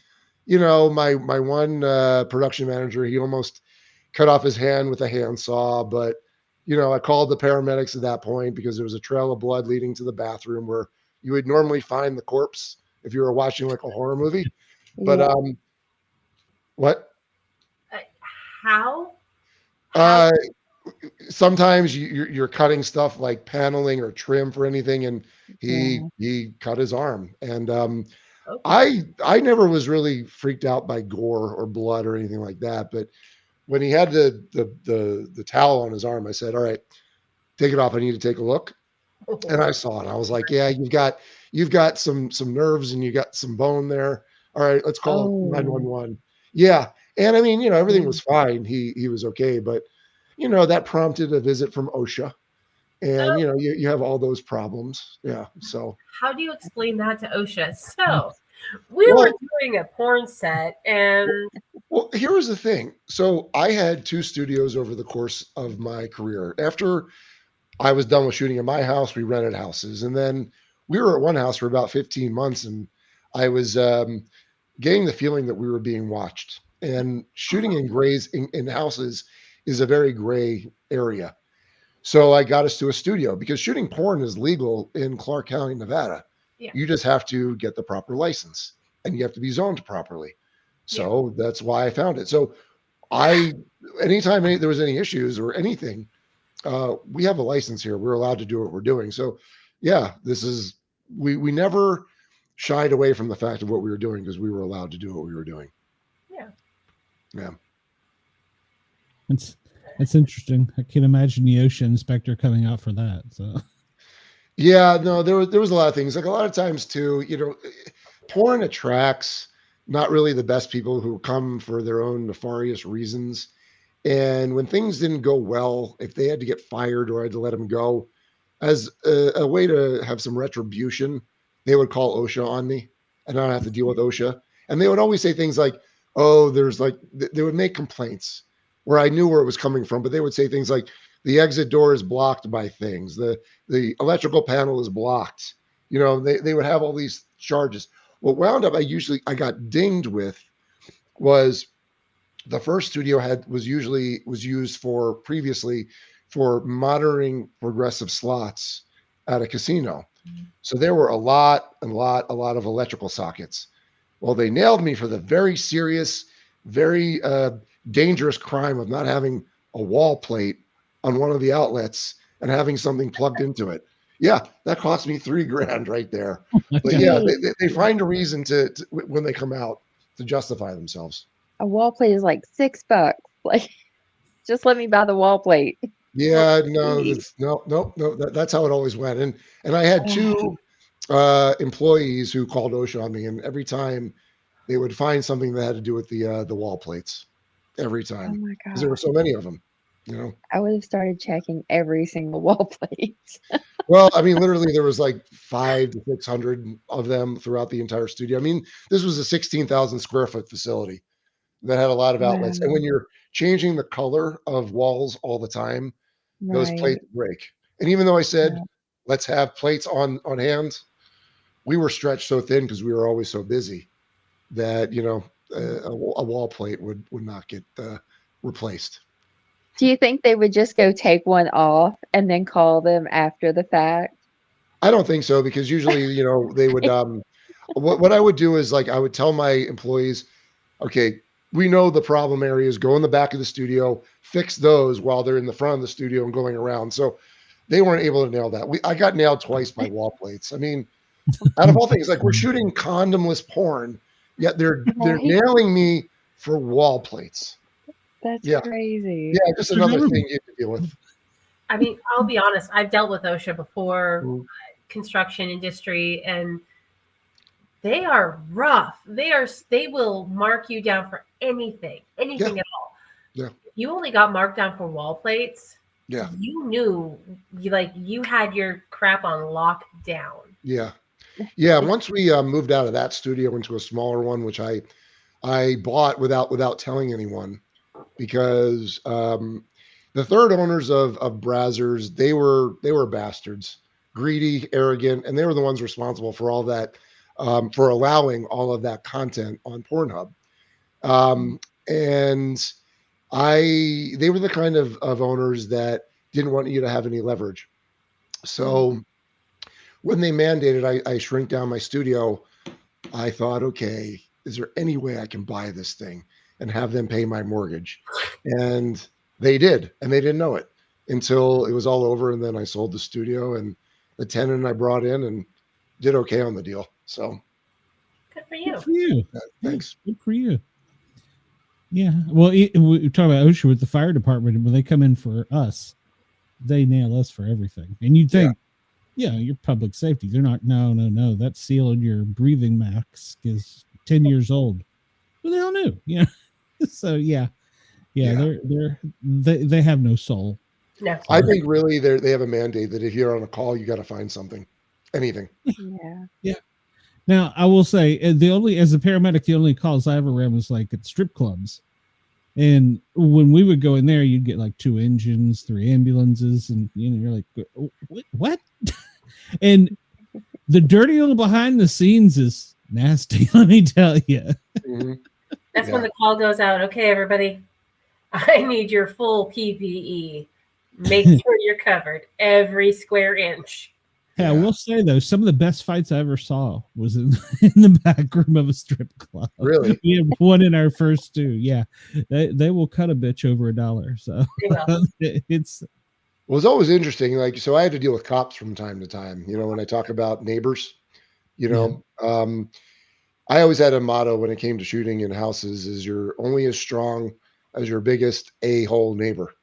my one production manager, he almost cut off his hand with a handsaw, but I called the paramedics at that point because there was a trail of blood leading to the bathroom where you would normally find the corpse if you were watching like a horror movie. But what? How? Sometimes you're cutting stuff like paneling or trim for anything, and he cut his arm. And I never was really freaked out by gore or blood or anything like that, but when he had the towel on his arm, I said, all right, take it off. I need to take a look. And I saw it. I was like, yeah, you've got some nerves and you got some bone there. All right, let's call 911. Yeah. And I mean, everything was fine. He was okay. But, that prompted a visit from OSHA. And, you have all those problems. Yeah. So how do you explain that to OSHA? So we were doing a porn set, and well, here was the thing. So I had 2 studios over the course of my career. After I was done with shooting in my house, we rented houses, and then we were at one house for about 15 months, and I was getting the feeling that we were being watched. And shooting in grays in houses is a very gray area. So I got us to a studio because shooting porn is legal in Clark County, Nevada. Yeah. You just have to get the proper license, and you have to be zoned properly. So that's why I found it. So anytime there was any issues or anything, we have a license here. We're allowed to do what we're doing. So we never shied away from the fact of what we were doing because we were allowed to do what we were doing. Yeah. It's interesting. I can imagine the OSHA inspector coming out for that. So yeah, no, there was a lot of things. Like a lot of times too, porn attracts not really the best people who come for their own nefarious reasons. And when things didn't go well, if they had to get fired or I had to let them go, as a way to have some retribution, they would call OSHA on me, and I don't have to deal with OSHA. And they would always say things like, oh, they would make complaints where I knew where it was coming from, but they would say things like, the exit door is blocked by things. The electrical panel is blocked. They would have all these charges. What wound up I got dinged with was the first studio was used previously for monitoring progressive slots at a casino. So there were a lot of electrical sockets. Well, they nailed me for the very serious, very dangerous crime of not having a wall plate on one of the outlets and having something plugged into it. Yeah, that cost me $3,000 right there. But yeah, they find a reason to when they come out to justify themselves. A wall plate is like $6. Like, just let me buy the wall plate. Yeah, no. That's how it always went. And I had 2 employees who called OSHA on me, and every time they would find something that had to do with the wall plates. Every time. Oh my god! Because there were so many of them. I would have started checking every single wall plate. Well, I mean, literally, there was like 500 to 600 of them throughout the entire studio. I mean, this was a 16,000 square foot facility that had a lot of outlets. And when you're changing the color of walls all the time, those plates break. And even though I said, let's have plates on hand, we were stretched so thin because we were always so busy that, a wall plate would not get replaced. Do you think they would just go take one off and then call them after the fact? I don't think so, because usually, they would, what I would do is like, I would tell my employees, okay, we know the problem areas, go in the back of the studio, fix those while they're in the front of the studio and going around. So they weren't able to nail that. I got nailed twice by wall plates. I mean, out of all things, like we're shooting condomless porn, yet they're Right? nailing me for wall plates. That's Yeah. crazy. Yeah, just another thing you have to deal with. I mean, I'll be honest. I've dealt with OSHA before, construction industry, and they are rough. They will mark you down for anything at all. Yeah. If you only got marked down for wall plates, Yeah. you knew you had your crap on lockdown. Yeah. Yeah. Once we moved out of that studio into a smaller one, which I bought without telling anyone, because the third owners of Brazzers, they were bastards, greedy, arrogant, and they were the ones responsible for all that, for allowing all of that content on Pornhub. And they were the kind of owners that didn't want you to have any leverage. So when they mandated I shrink down my studio, I thought, okay, is there any way I can buy this thing and have them pay my mortgage? And they did, and they didn't know it until it was all over. And then I sold the studio, and the tenant I brought in and did okay on the deal. So good for you. Good for you. Thanks. Good for you. Yeah. Well, we talk about OSHA with the fire department. When they come in for us, they nail us for everything. And you'd think, your public safety. They're not. No. That seal in your breathing mask is 10 years old. Well, they all knew. Yeah. So yeah. They have no soul. No. I think really they have a mandate that if you're on a call, you got to find something, anything. Yeah. Now I will say as a paramedic, the only calls I ever ran was like at strip clubs, and when we would go in there, you'd get like 2 engines, 3 ambulances, and you're like, what? And the dirty little behind the scenes is nasty. Let me tell you. Mm-hmm. That's when the call goes out. Okay, everybody, I need your full PPE. Make sure you're covered every square inch. Yeah, I will say though, some of the best fights I ever saw was in the back room of a strip club. Really? We had one in our first 2. Yeah, they will cut a bitch over $1. So it's. Well, it's always interesting. Like, so I had to deal with cops from time to time. When I talk about neighbors, I always had a motto when it came to shooting in houses: is you're only as strong as your biggest a-hole neighbor.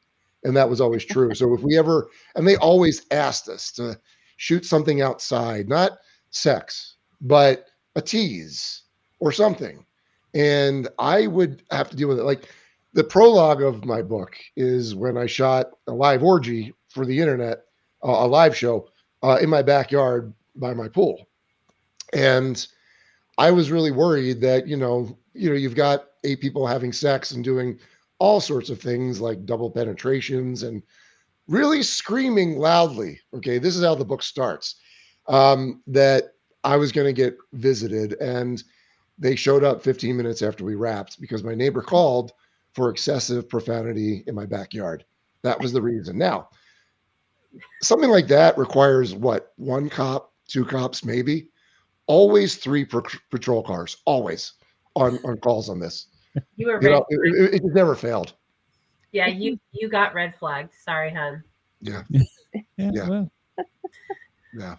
And that was always true. So if we ever, and they always asked us to shoot something outside, not sex, but a tease or something. And I would have to deal with it. Like the prologue of my book is when I shot a live orgy for the internet, a live show in my backyard by my pool. And I was really worried that, you've got 8 people having sex and doing all sorts of things like double penetrations and really screaming loudly. Okay, this is how the book starts. That I was going to get visited, and they showed up 15 minutes after we wrapped because my neighbor called for excessive profanity in my backyard. That was the reason. Now, something like that requires what? 1 cop, 2 cops, maybe. Always 3 patrol cars, always on calls on this. You were it never failed. Yeah, you got red flagged. Sorry, hon. Yeah. Well. Yeah.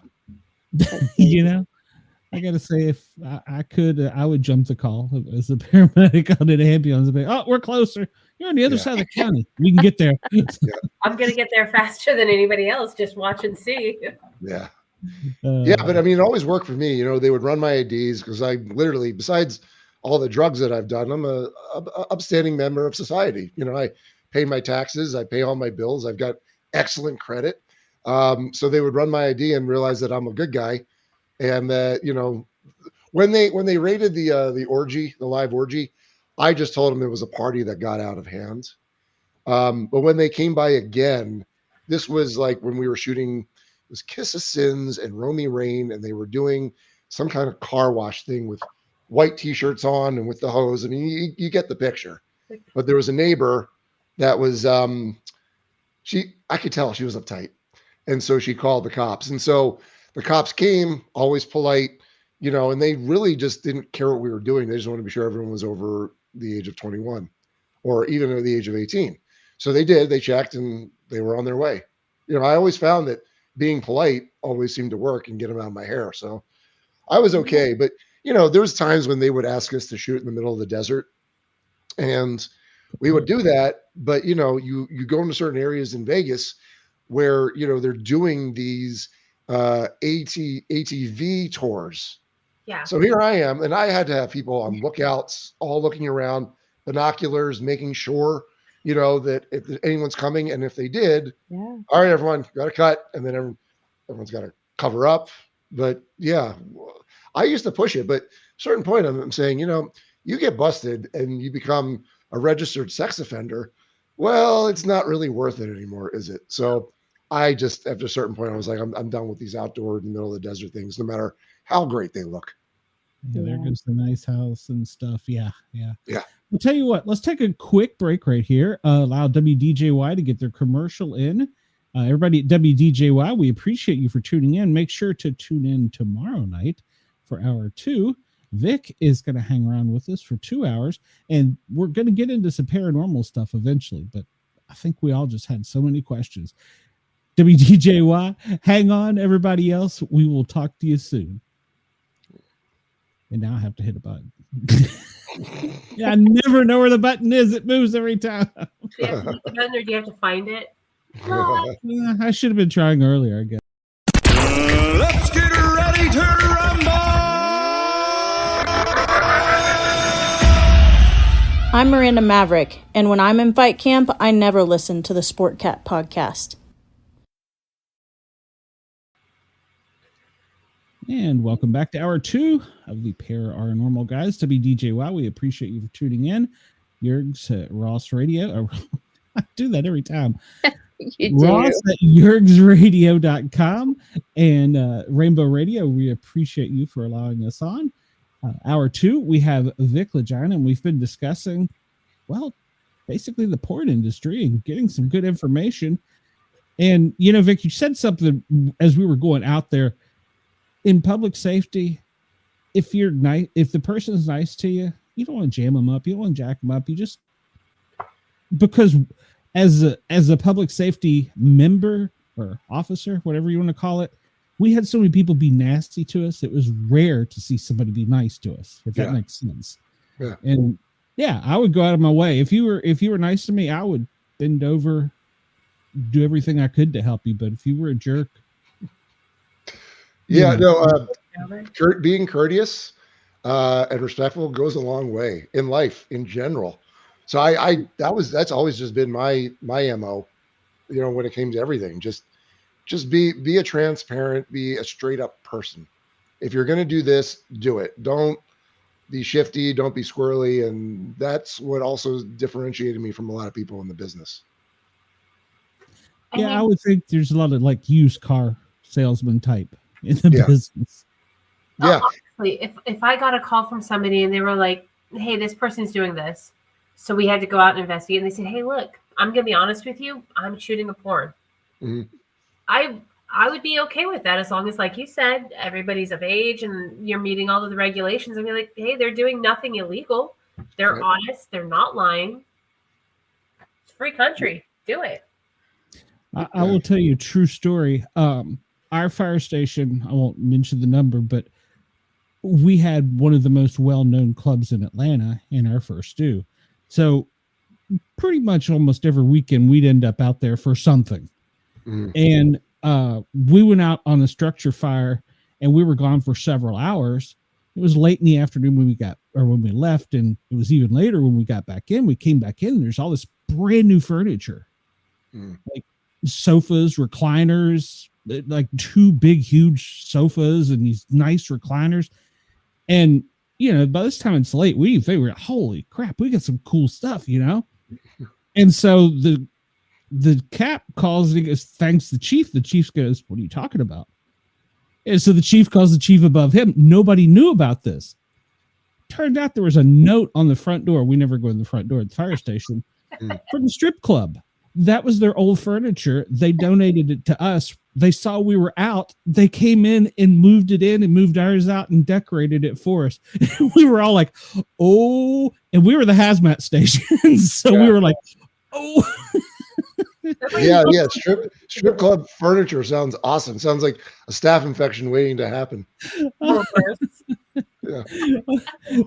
I gotta say, if I could, I would jump the call as a paramedic on an ambulance. Oh, we're closer. You're on the other side of the county. We can get there. I'm gonna get there faster than anybody else. Just watch and see. Yeah. But I mean, it always worked for me. They would run my IDs because I literally, besides all the drugs that I've done, I'm a upstanding member of society. I pay my taxes, I pay all my bills, I've got excellent credit. So they would run my ID and realize that I'm a good guy, and that when they raided the orgy, the live orgy, I just told them it was a party that got out of hand. But when they came by again, this was like when we were shooting. It was Kiss of Sins and Romy Rain, and they were doing some kind of car wash thing with white t-shirts on and with the hose. I mean, you get the picture. But there was a neighbor that was I could tell she was uptight, and so she called the cops. And so the cops came, always polite, and they really just didn't care what we were doing. They just wanted to be sure everyone was over the age of 21 or even at the age of 18. So they checked and they were on their way. I always found that being polite always seemed to work and get them out of my hair. So I was okay. But, there was times when they would ask us to shoot in the middle of the desert, and we would do that. But, you go into certain areas in Vegas where, they're doing these ATV tours. Yeah. So here I am, and I had to have people on lookouts, all looking around, binoculars, making sure, that if anyone's coming, and if they did, all right, everyone, got to cut, and then everyone's got to cover up. But yeah, I used to push it, but at a certain point, I'm saying, you get busted and you become a registered sex offender. Well, it's not really worth it anymore, is it? So I just, after a certain point, I was like, I'm done with these outdoor in the middle of the desert things, no matter how great they look. Yeah, there goes the nice house and stuff. Yeah. I'll tell you what, let's take a quick break right here. Allow WDJY to get their commercial in. Everybody at WDJY, we appreciate you for tuning in. Make sure to tune in tomorrow night for hour 2. Vic is going to hang around with us for 2 hours, and we're going to get into some paranormal stuff eventually, but I think we all just had so many questions. WDJY, hang on, everybody else. We will talk to you soon. And now I have to hit a button. Yeah, I never know where the button is. It moves every time. Do you have to hit the button, or do you have to find it? Yeah, I should have been trying earlier, I guess. Let's get ready to rumble! I'm Miranda Maverick, and when I'm in fight camp, I never listen to the Sport Cat podcast. And welcome back to hour 2 of the Paranormal Guys, WDJY. We appreciate you for tuning in. Jurg's at Ross Radio. I do that every time. Ross at jurgsradio.com and Rainbow Radio. We appreciate you for allowing us on. Hour 2, we have Vic Lagina, and we've been discussing, well, basically the porn industry and getting some good information. And, Vic, you said something as we were going out there. In public safety, if the person is nice to you, you don't want to jam them up. You don't want to jack them up. You just, because as a public safety member or officer, whatever you want to call it, we had so many people be nasty to us. It was rare to see somebody be nice to us, if that makes sense. Yeah. And yeah, I would go out of my way. If you were nice to me, I would bend over, do everything I could to help you. But if you were a jerk, being courteous and respectful goes a long way in life in general. So that's always just been my MO, when it came to everything. Just be a transparent, be a straight up person. If you're going to do this, do it. Don't be shifty, don't be squirrely. And that's what also differentiated me from a lot of people in the business. Yeah, I would think there's a lot of used car salesman type in the business. Yeah. Honestly, if I got a call from somebody and they were like, hey, this person's doing this, so we had to go out and investigate, and they said, hey, look, I'm gonna be honest with you, I'm shooting a porn. Mm-hmm. I would be okay with that, as long as, like you said, everybody's of age and you're meeting all of the regulations. I'd be like, hey, they're doing nothing illegal, they're honest, they're not lying. It's a free country, do it. I will tell you a true story. Our fire station, I won't mention the number, but we had one of the most well-known clubs in Atlanta in our first due. So pretty much almost every weekend we'd end up out there for something. And we went out on a structure fire, and we were gone for several hours. It was late in the afternoon when we left, and it was even later when we got back in. We came back in, and there's all this brand new furniture, like sofas, recliners, like 2 big, huge sofas and these nice recliners. And, by this time it's late, we figure, holy crap, we got some cool stuff, And so the cap calls and he goes, thanks the chief. The chief goes, what are you talking about? And so the chief calls the chief above him. Nobody knew about this. Turned out there was a note on the front door. We never go in the front door at the fire station from the strip club. That was their old furniture. They donated it to us they saw we were out. They came in and moved it in and moved ours out and decorated it for us. We were all like, oh, and we were the hazmat station. So we were like, oh. Yeah. Strip club furniture sounds awesome. Sounds like a staph infection waiting to happen. Yeah.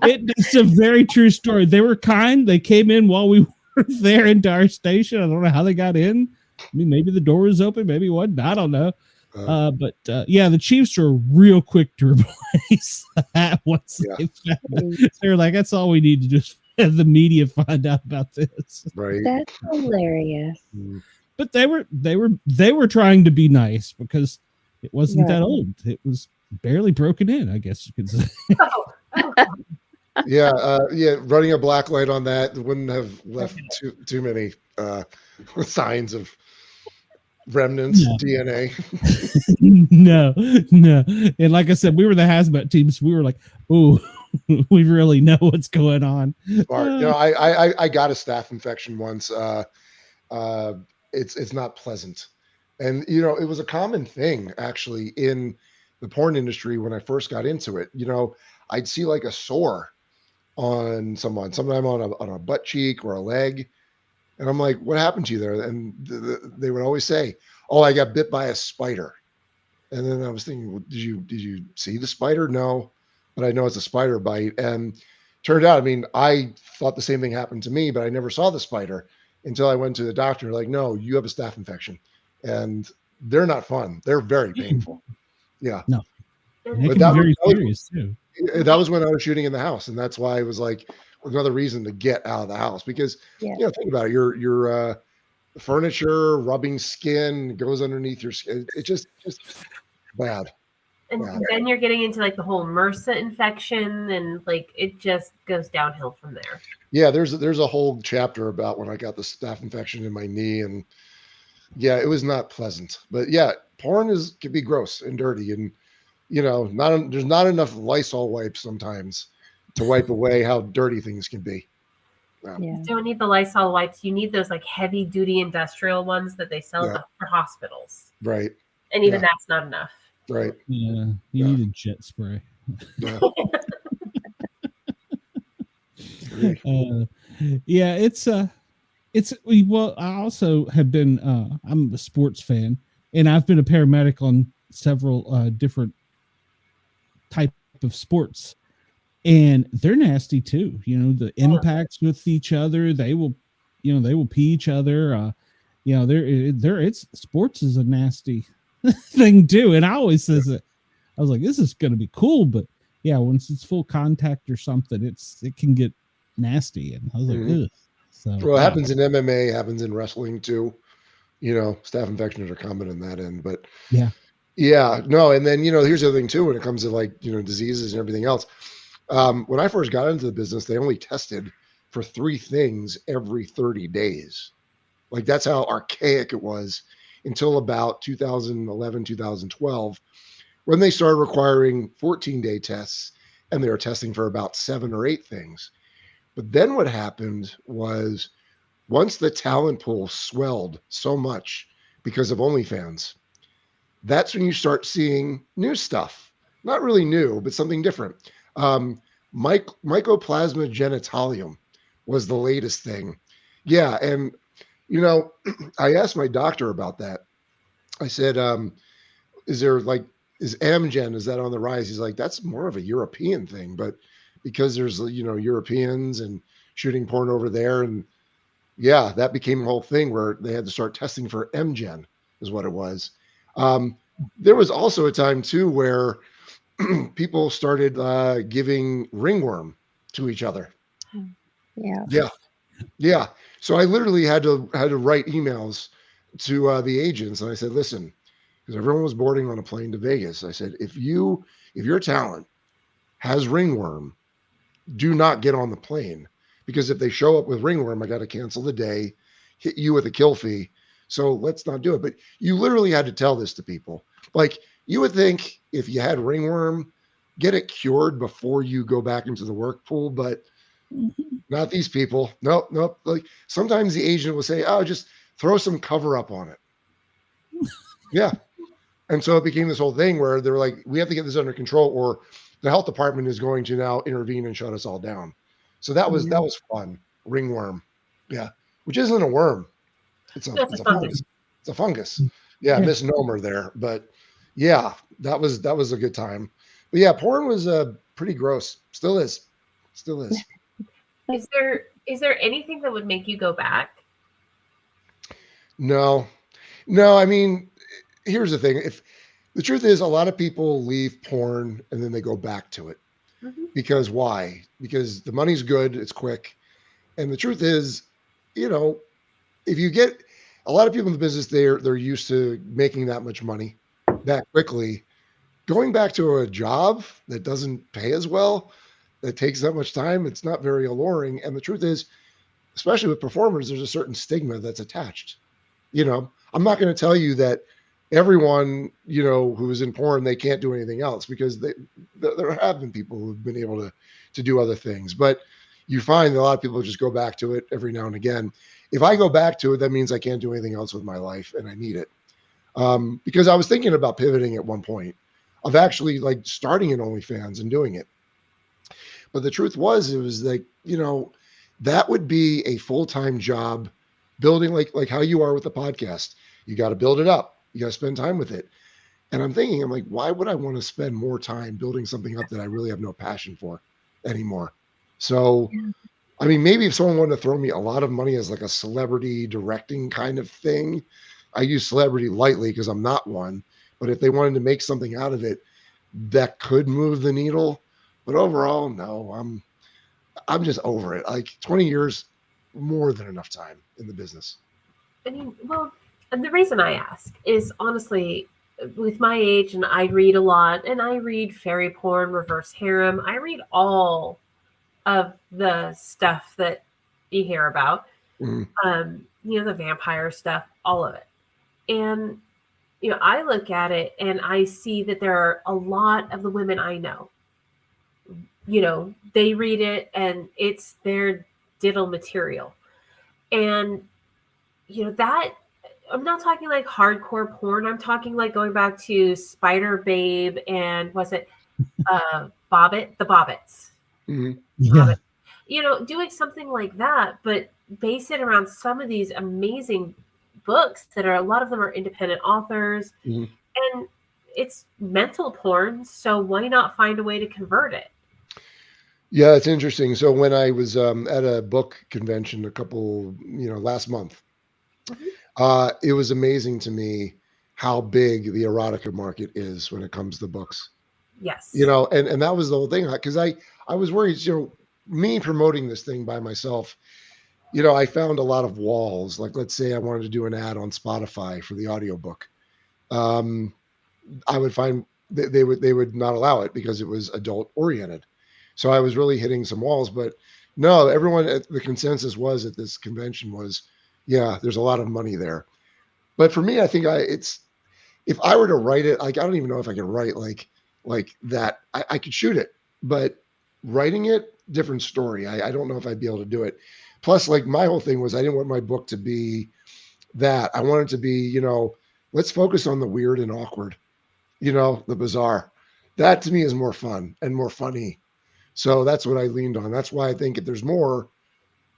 It's a very true story. They were kind. They came in while we were there into our station. I don't know how they got in. I mean, maybe the door was open, maybe it wasn't. I don't know. But the Chiefs are real quick to replace that once they found it. They're like, that's all we need to just have the media find out about this. Right. That's hilarious. But they were trying to be nice because it wasn't that old. It was barely broken in, I guess you could say. Running a black light on that wouldn't have left too many signs of remnants, DNA. No. And like I said, we were the hazmat team, so we were like, oh, we really know what's going on. Smart. I got a staph infection once. It's not pleasant. And it was a common thing actually in the porn industry when I first got into it. I'd see like a sore on someone, sometime on a butt cheek or a leg. And I'm like, what happened to you there? And they would always say, oh, I got bit by a spider. And then I was thinking, well, did you see the spider? No, but I know it's a spider bite. And turned out, I thought the same thing happened to me, but I never saw the spider until I went to the doctor. Like, no, you have a staph infection. And they're not fun. They're very painful. Yeah. No. But that was serious too. That was when I was shooting in the house. And that's why it was like another reason to get out of the house because, think about it. Your furniture, rubbing skin goes underneath your skin. It's just bad. And then you're getting into like the whole MRSA infection and like it just goes downhill from there. Yeah, there's a whole chapter about when I got the staph infection in my knee and it was not pleasant. But porn can be gross and dirty and there's not enough Lysol wipes sometimes to wipe away how dirty things can be. You don't need the Lysol wipes. You need those like heavy duty industrial ones that they sell for hospitals. Right. And even that's not enough. Right. Yeah. You need a jet spray. Yeah. Well, I also have been, I'm a sports fan and I've been a paramedic on several different type of sports and they're nasty too. The impacts with each other, they will pee each other. Sports is a nasty thing too. And I always says it, I was like, this is going to be cool, but once it's full contact or something, it can get nasty. And I was like, ugh. So, well, it happens in MMA, happens in wrestling too. Staph infections are common in that end, but no. And then, here's the other thing too, when it comes to like, diseases and everything else. When I first got into the business, they only tested for 3 things every 30 days. Like that's how archaic it was until about 2011, 2012, when they started requiring 14-day tests and they were testing for about 7 or 8 things. But then what happened was once the talent pool swelled so much because of OnlyFans, that's when you start seeing new stuff. Not really new, but something different. Mycoplasma genitalium was the latest thing. Yeah. And, I asked my doctor about that. I said, is Amgen, is that on the rise? He's like, that's more of a European thing, but because there's, Europeans and shooting porn over there. And that became a whole thing where they had to start testing for MGen is what it was. There was also a time too, where people started giving ringworm to each other. Yeah. So I literally had to write emails to the agents. And I said, listen, because everyone was boarding on a plane to Vegas. I said, if your talent has ringworm, do not get on the plane, because if they show up with ringworm, I got to cancel the day, hit you with a kill fee. So let's not do it. But you literally had to tell this to people. Like you would think if you had ringworm, get it cured before you go back into the work pool, but not these people. Nope. Like sometimes the agent will say, oh, just throw some cover up on it. Yeah. And so it became this whole thing where they were like, we have to get this under control, or the health department is going to now intervene and shut us all down. So that was fun. Ringworm. Yeah. Which isn't a worm. It's a fungus. It's a fungus. Yeah, misnomer there. But yeah, that was a good time. But yeah, porn was pretty gross. Still is. Is there anything that would make you go back? No. I mean, here's the thing. If the truth is, a lot of people leave porn and then they go back to it. Because why? Because the money's good, it's quick. And the truth is, if you get a lot of people in the business, they're used to making that much money that quickly. Going back to a job that doesn't pay as well, that takes that much time, it's not very alluring. And the truth is, especially with performers, there's a certain stigma that's attached. I'm not going to tell you that everyone, who is in porn, they can't do anything else, because there have been people who've been able to do other things. But you find that a lot of people just go back to it every now and again. If I go back to it, that means I can't do anything else with my life, and I need it. Because I was thinking about pivoting at one point of actually like starting an OnlyFans and doing it. But the truth was, it was like, that would be a full-time job, building like how you are with the podcast. You got to build it up. You got to spend time with it. And I'm like, why would I want to spend more time building something up that I really have no passion for anymore? So, I mean, maybe if someone wanted to throw me a lot of money as like a celebrity directing kind of thing, I use celebrity lightly because I'm not one. But if they wanted to make something out of it, that could move the needle. But overall, no, I'm just over it. Like 20 years, more than enough time in the business. I mean, well, and the reason I ask is honestly, with my age, and I read a lot, and I read fairy porn, reverse harem. I read all of the stuff that you hear about, the vampire stuff, all of it. And, I look at it and I see that there are a lot of the women I know, they read it and it's their diddle material. And, that, I'm not talking like hardcore porn. I'm talking like going back to Spider Babe and was it the Bobbits. Yeah. Doing something like that, but base it around some of these amazing books that a lot of them are independent authors, and it's mental porn. So why not find a way to convert it? Yeah, it's interesting. So when I was at a book convention last month, it was amazing to me how big the erotica market is when it comes to books. Yes. And that was the whole thing, because I was worried, me promoting this thing by myself, I found a lot of walls. Like, let's say I wanted to do an ad on Spotify for the audiobook. I would find they would not allow it because it was adult oriented. So I was really hitting some walls, but no, the consensus was at this convention was, yeah, there's a lot of money there. But for me, I think if I were to write it, like, I don't even know if I could write like that. I could shoot it, but writing it, different story. I don't know if I'd be able to do it. Plus, like, my whole thing was I didn't want my book to be that. I wanted it to be, let's focus on the weird and awkward, the bizarre. That to me is more fun and more funny. So that's what I leaned on. That's why I think if there's more,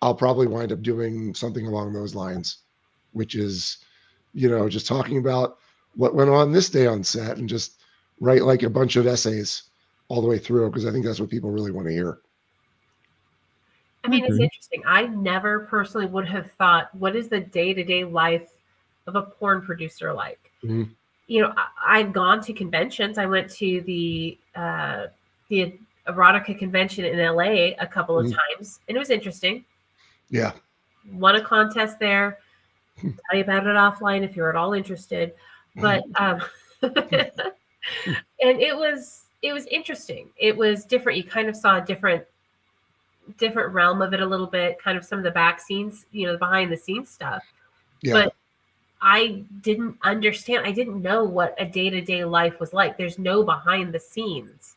I'll probably wind up doing something along those lines, which is, just talking about what went on this day on set and just write like a bunch of essays all the way through, because I think that's what people really want to hear. I mean, it's interesting. I never personally would have thought, what is the day-to-day life of a porn producer like? I've gone to conventions. I went to the erotica convention in LA a couple of times, and it was interesting. Yeah. Won a contest there. Tell you about it offline if you're at all interested. But and it was interesting. It was different. You kind of saw a different realm of it a little bit, kind of some of the back scenes, the behind the scenes stuff. Yeah. But I didn't understand. I didn't know what a day-to-day life was like. There's no behind the scenes,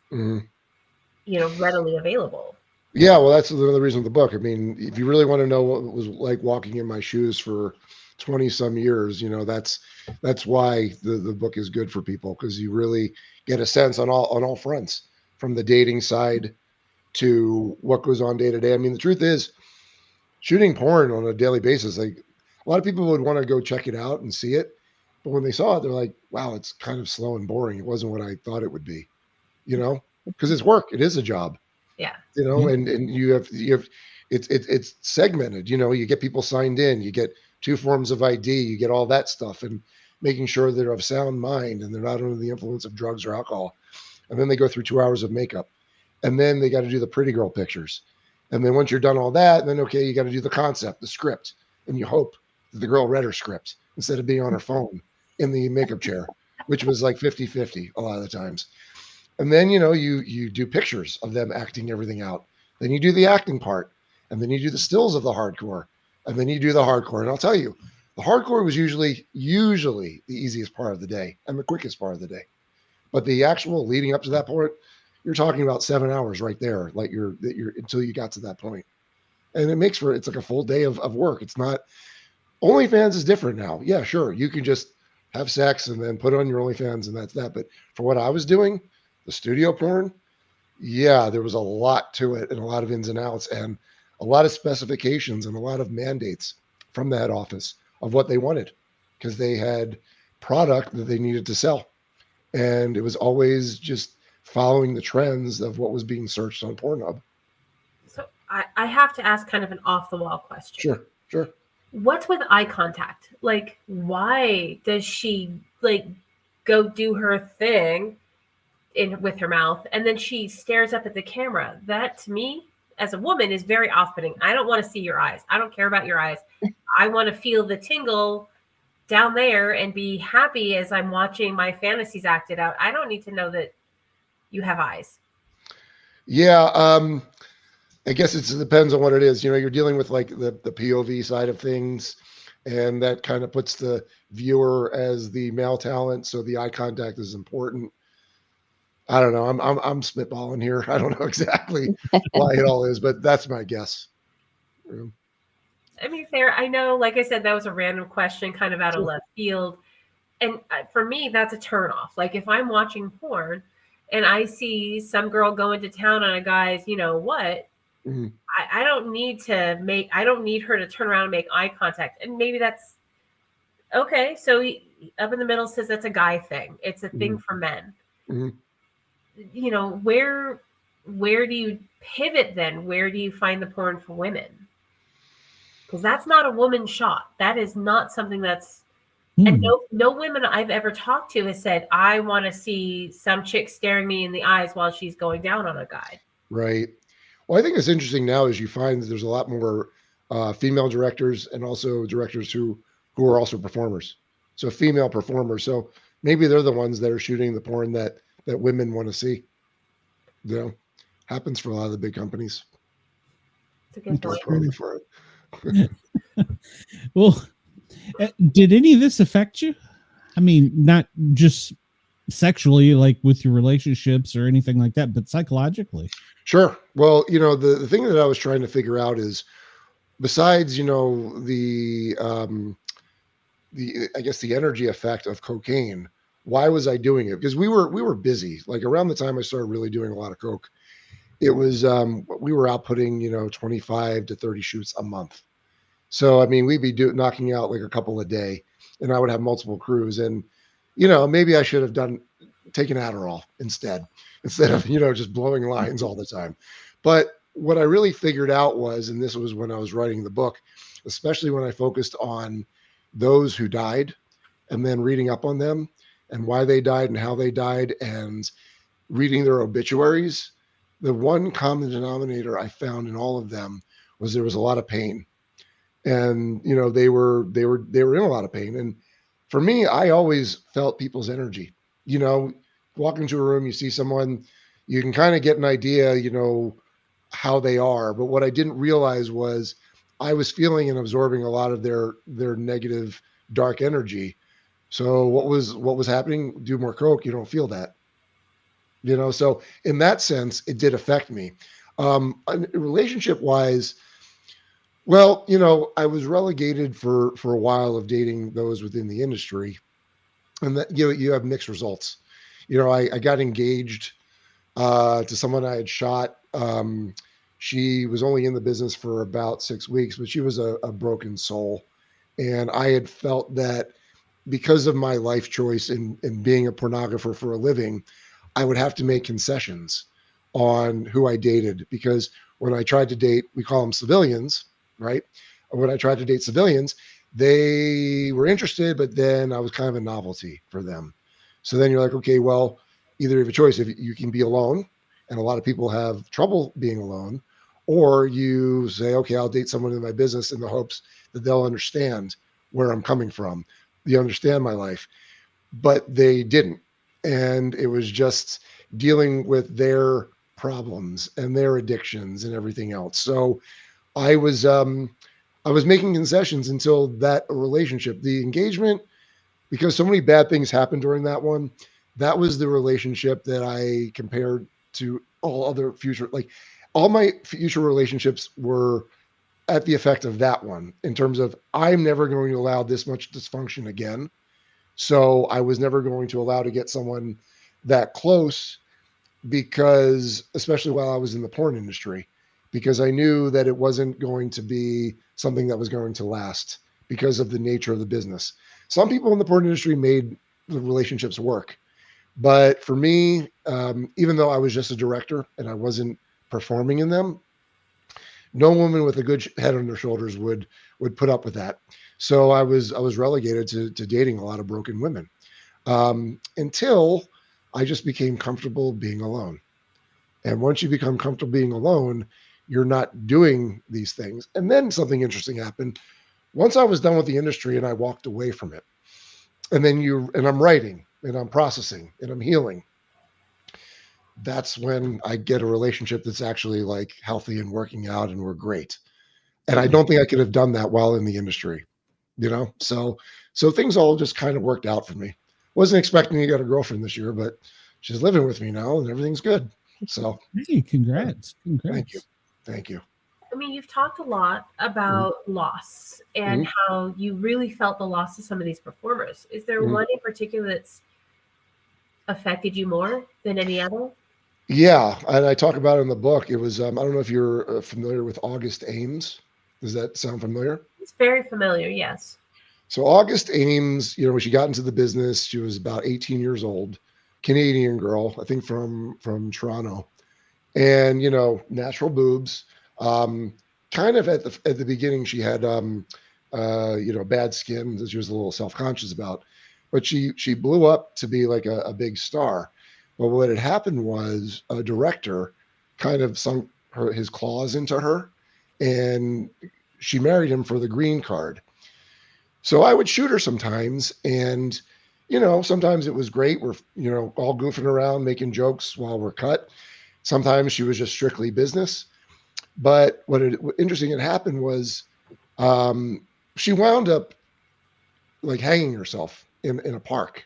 readily available. Yeah, well, that's the reason of the book. I mean, if you really want to know what it was like walking in my shoes for 20 some years, that's why the book is good for people, because you really get a sense on all fronts, from the dating side to what goes on day to day. I mean, the truth is, shooting porn on a daily basis, like, a lot of people would want to go check it out and see it, but when they saw it, they're like, wow, it's kind of slow and boring. It wasn't what I thought it would be, because it's work. It is a job. Yeah. And you have it's segmented. You get people signed in, you get 2 forms of ID, you get all that stuff, and making sure they're of sound mind and they're not under the influence of drugs or alcohol. And then they go through 2 hours of makeup, and then they got to do the pretty girl pictures. And then once you're done all that, then okay, you got to do the concept, the script, and you hope that the girl read her script instead of being on her phone in the makeup chair, which was like 50-50 a lot of the times. And then, you do pictures of them acting everything out. Then you do the acting part, and then you do the stills of the hardcore, and then you do the hardcore. And I'll tell you, the hardcore was usually the easiest part of the day and the quickest part of the day. But the actual leading up to that point, you're talking about 7 hours right there, like you're until you got to that point. And it's like a full day of work. It's not, OnlyFans is different now. Yeah, sure. You can just have sex and then put on your OnlyFans and that's that. But for what I was doing, the studio porn, yeah, there was a lot to it and a lot of ins and outs and a lot of specifications and a lot of mandates from the head office of what they wanted, because they had product that they needed to sell. And it was always just following the trends of what was being searched on Pornhub. So I have to ask kind of an off the wall question. Sure. What's with eye contact? Like, why does she like go do her thing with her mouth and then she stares up at the camera? That to me as a woman is very off-putting. I don't want to see your eyes. I don't care about your eyes. I want to feel the tingle down there and be happy as I'm watching my fantasies acted out. I don't need to know that you have eyes. Yeah. I guess it depends on what it is. You're dealing with like the POV side of things, and that kind of puts the viewer as the male talent. So the eye contact is important. I don't know. I'm spitballing here. I don't know exactly why it all is, but that's my guess. I mean, fair. I know, like I said, that was a random question kind of out of left field. And for me, that's a turnoff. Like if I'm watching porn and I see some girl going to town on a guy's, mm-hmm. I don't need her to turn around and make eye contact. And maybe that's okay. So he, up in the middle, says that's a guy thing. It's a thing for men. Mm-hmm. Where do you pivot then? Where do you find the porn for women? Because that's not a woman shot. That is not something that's, and no women I've ever talked to has said, I want to see some chick staring me in the eyes while she's going down on a guy. Right. Well, I think it's interesting now as you find that there's a lot more female directors and also directors who are also performers. So female performers. So maybe they're the ones that are shooting the porn that women want to see. Happens for a lot of the big companies. It's a good point. For it. Well, did any of this affect you? I mean, not just sexually, like with your relationships or anything like that, but psychologically. Sure. Well, the thing that I was trying to figure out is, besides, the I guess the energy effect of cocaine, why was I doing it? Because we were busy. Like around the time I started really doing a lot of coke, it was we were outputting 25 to 30 shoots a month. So I mean, we'd be knocking out like a couple a day, and I would have multiple crews. And maybe I should have taken Adderall instead of just blowing lines all the time. But what I really figured out was, and this was when I was writing the book, especially when I focused on those who died, and then reading up on them and why they died and how they died, and reading their obituaries, the one common denominator I found in all of them was there was a lot of pain. And they were in a lot of pain. And for me, I always felt people's energy. Walk into a room, you see someone, you can kind of get an idea, how they are. But what I didn't realize was I was feeling and absorbing a lot of their negative, dark energy. So what was happening? Do more coke, you don't feel that. So in that sense, it did affect me. Relationship wise, Well, you know, I was relegated for a while of dating those within the industry, and that you have mixed results. You know, I got engaged to someone I had shot. She was only in the business for about 6 weeks, but she was a broken soul, and I had felt that because of my life choice in being a pornographer for a living, I would have to make concessions on who I dated because when I tried to date, we call them civilians, right? When I tried to date civilians, they were interested, but then I was kind of a novelty for them. So then you're like, okay, well, either you have a choice if you can be alone, and a lot of people have trouble being alone, or you say, okay, I'll date someone in my business in the hopes that they'll understand where I'm coming from. They understand my life, but they didn't. And it was just dealing with their problems and their addictions and everything else. So I was I was making concessions until that relationship, the engagement, because so many bad things happened during that one. That was the relationship that I compared to all other future, like all my future relationships were at the effect of that one in terms of I'm never going to allow this much dysfunction again. So I was never going to allow to get someone that close because, especially while I was in the porn industry, because I knew that it wasn't going to be something that was going to last because of the nature of the business. Some people in the porn industry made the relationships work. But for me, even though I was just a director and I wasn't performing in them, no woman with a good head on her shoulders would put up with that. So I was relegated to dating a lot of broken women until I just became comfortable being alone. And once you become comfortable being alone, you're not doing these things. And then something interesting happened. Once I was done with the industry and I walked away from it, and I'm writing and I'm processing and I'm healing. That's when I get a relationship that's actually like healthy and working out and we're great. And I don't think I could have done that while in the industry, you know? So things all just kind of worked out for me. Wasn't expecting to get a girlfriend this year, but she's living with me now and everything's good. So Hey, congrats. thank you. Thank you. I mean, you've talked a lot about loss and how you really felt the loss of some of these performers. Is there one in particular that's affected you more than any other? Yeah, and I talk about it in the book. It was I don't know if you're familiar with August Ames. Does that sound familiar? It's very familiar, yes. So August Ames, you know, when she got into the business, she was about 18 years old, Canadian girl, I think from Toronto, and you know, natural boobs. Kind of at the beginning, she had you know, bad skin that she was a little self conscious about, but she blew up to be like a big star. But what had happened was a director kind of sunk his claws into her, and she married him for the green card. So I would shoot her sometimes, and you know, sometimes it was great. We're you know all goofing around, making jokes while we're cut. Sometimes she was just strictly business. But what interesting had happened was she wound up like hanging herself in a park,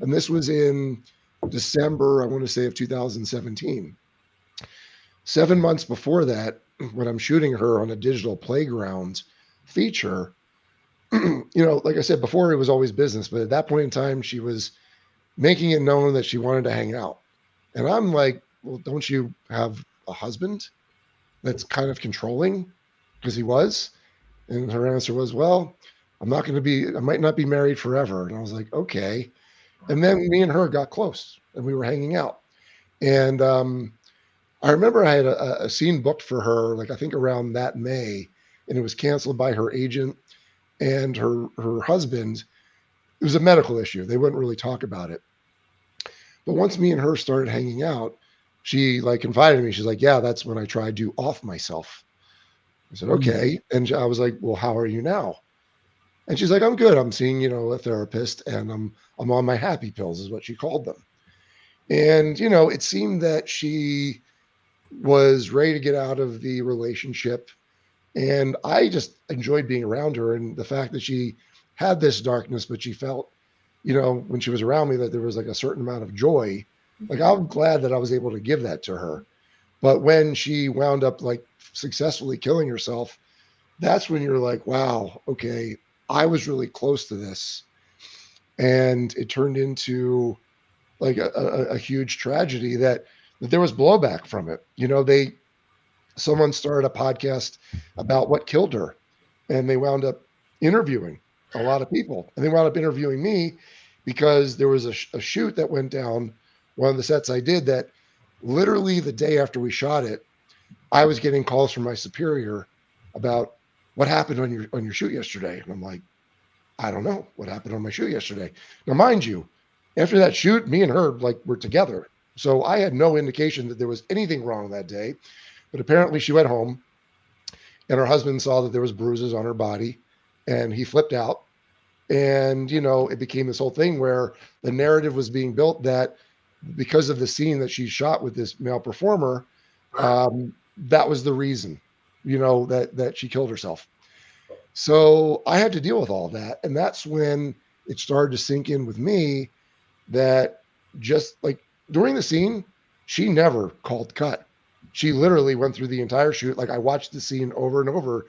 and this was in December, I want to say, of 2017. 7 months before that, when I'm shooting her on a digital playground feature, you know, like I said before, it was always business, but at that point in time, she was making it known that she wanted to hang out. And I'm like, well, don't you have a husband that's kind of controlling? Because he was. And her answer was, well, I might not be married forever. And I was like, okay. And then me and her got close and we were hanging out. And I remember I had a scene booked for her, like I think around that May, and it was canceled by her agent and her husband. It was a medical issue. They wouldn't really talk about it. But once me and her started hanging out, she like confided in me. She's like, yeah, that's when I tried to off myself. I said, okay. And I was like, well, how are you now? And she's like, I'm good. I'm seeing, you know, a therapist and I'm on my happy pills is what she called them. And, you know, it seemed that she was ready to get out of the relationship. And I just enjoyed being around her and the fact that she had this darkness, but she felt, you know, when she was around me that there was like a certain amount of joy. Like I'm glad that I was able to give that to her. But when she wound up like successfully killing herself, that's when you're like, wow, okay, I was really close to this. And it turned into like a huge tragedy that there was blowback from it. Someone started a podcast about what killed her, and they wound up interviewing a lot of people, and they wound up interviewing me because there was a shoot that went down, one of the sets I did, that literally the day after we shot it, I was getting calls from my superior about what happened on your shoot yesterday, and I'm like, I don't know what happened on my shoot yesterday. Now, mind you, after that shoot, me and her were together, so I had no indication that there was anything wrong that day. But apparently, she went home, and her husband saw that there was bruises on her body, and he flipped out. And it became this whole thing where the narrative was being built that because of the scene that she shot with this male performer, that was the reason, that she killed herself. So I had to deal with all that. And that's when it started to sink in with me that just like during the scene, she never called cut. She literally went through the entire shoot. Like I watched the scene over and over.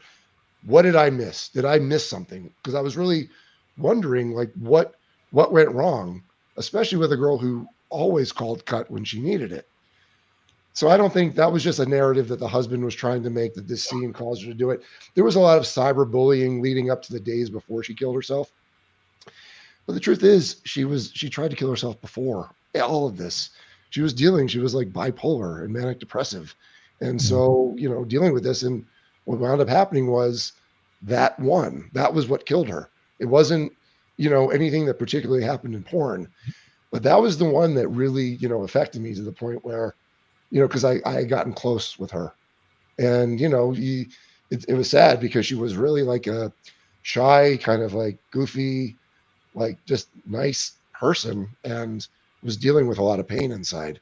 What did I miss? Did I miss something? Because I was really wondering like what went wrong, especially with a girl who always called cut when she needed it. So I don't think that was just a narrative that the husband was trying to make, that this scene caused her to do it. There was a lot of cyberbullying leading up to the days before she killed herself. But the truth is, she tried to kill herself before all of this. She was like bipolar and manic depressive. And so, dealing with this, and what wound up happening was that was what killed her. It wasn't, anything that particularly happened in porn, but that was the one that really, affected me to the point where, because I had gotten close with her, and it was sad because she was really like a shy, kind of like goofy, like just nice person, and was dealing with a lot of pain inside.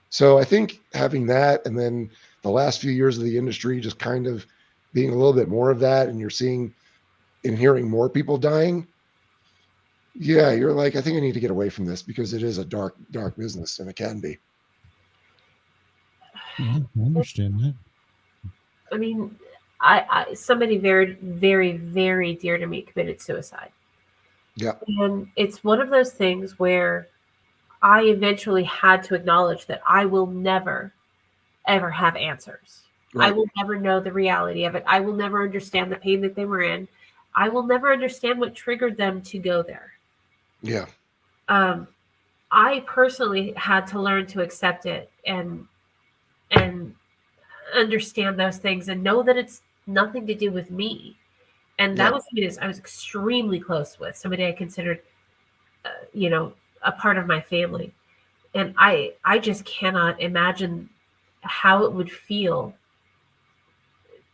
So I think having that, and then the last few years of the industry just kind of being a little bit more of that, and you're seeing and hearing more people dying. Yeah, you're like, I think I need to get away from this because it is a dark business, and it can be. Yeah, I understand that. I mean, I somebody very, very, very dear to me committed suicide. Yeah. And it's one of those things where I eventually had to acknowledge that I will never, ever have answers. Right. I will never know the reality of it. I will never understand the pain that they were in. I will never understand what triggered them to go there. Yeah. I personally had to learn to accept it and understand those things and know that it's nothing to do with me. And that was somebody I was extremely close with, somebody I considered, a part of my family. And I just cannot imagine how it would feel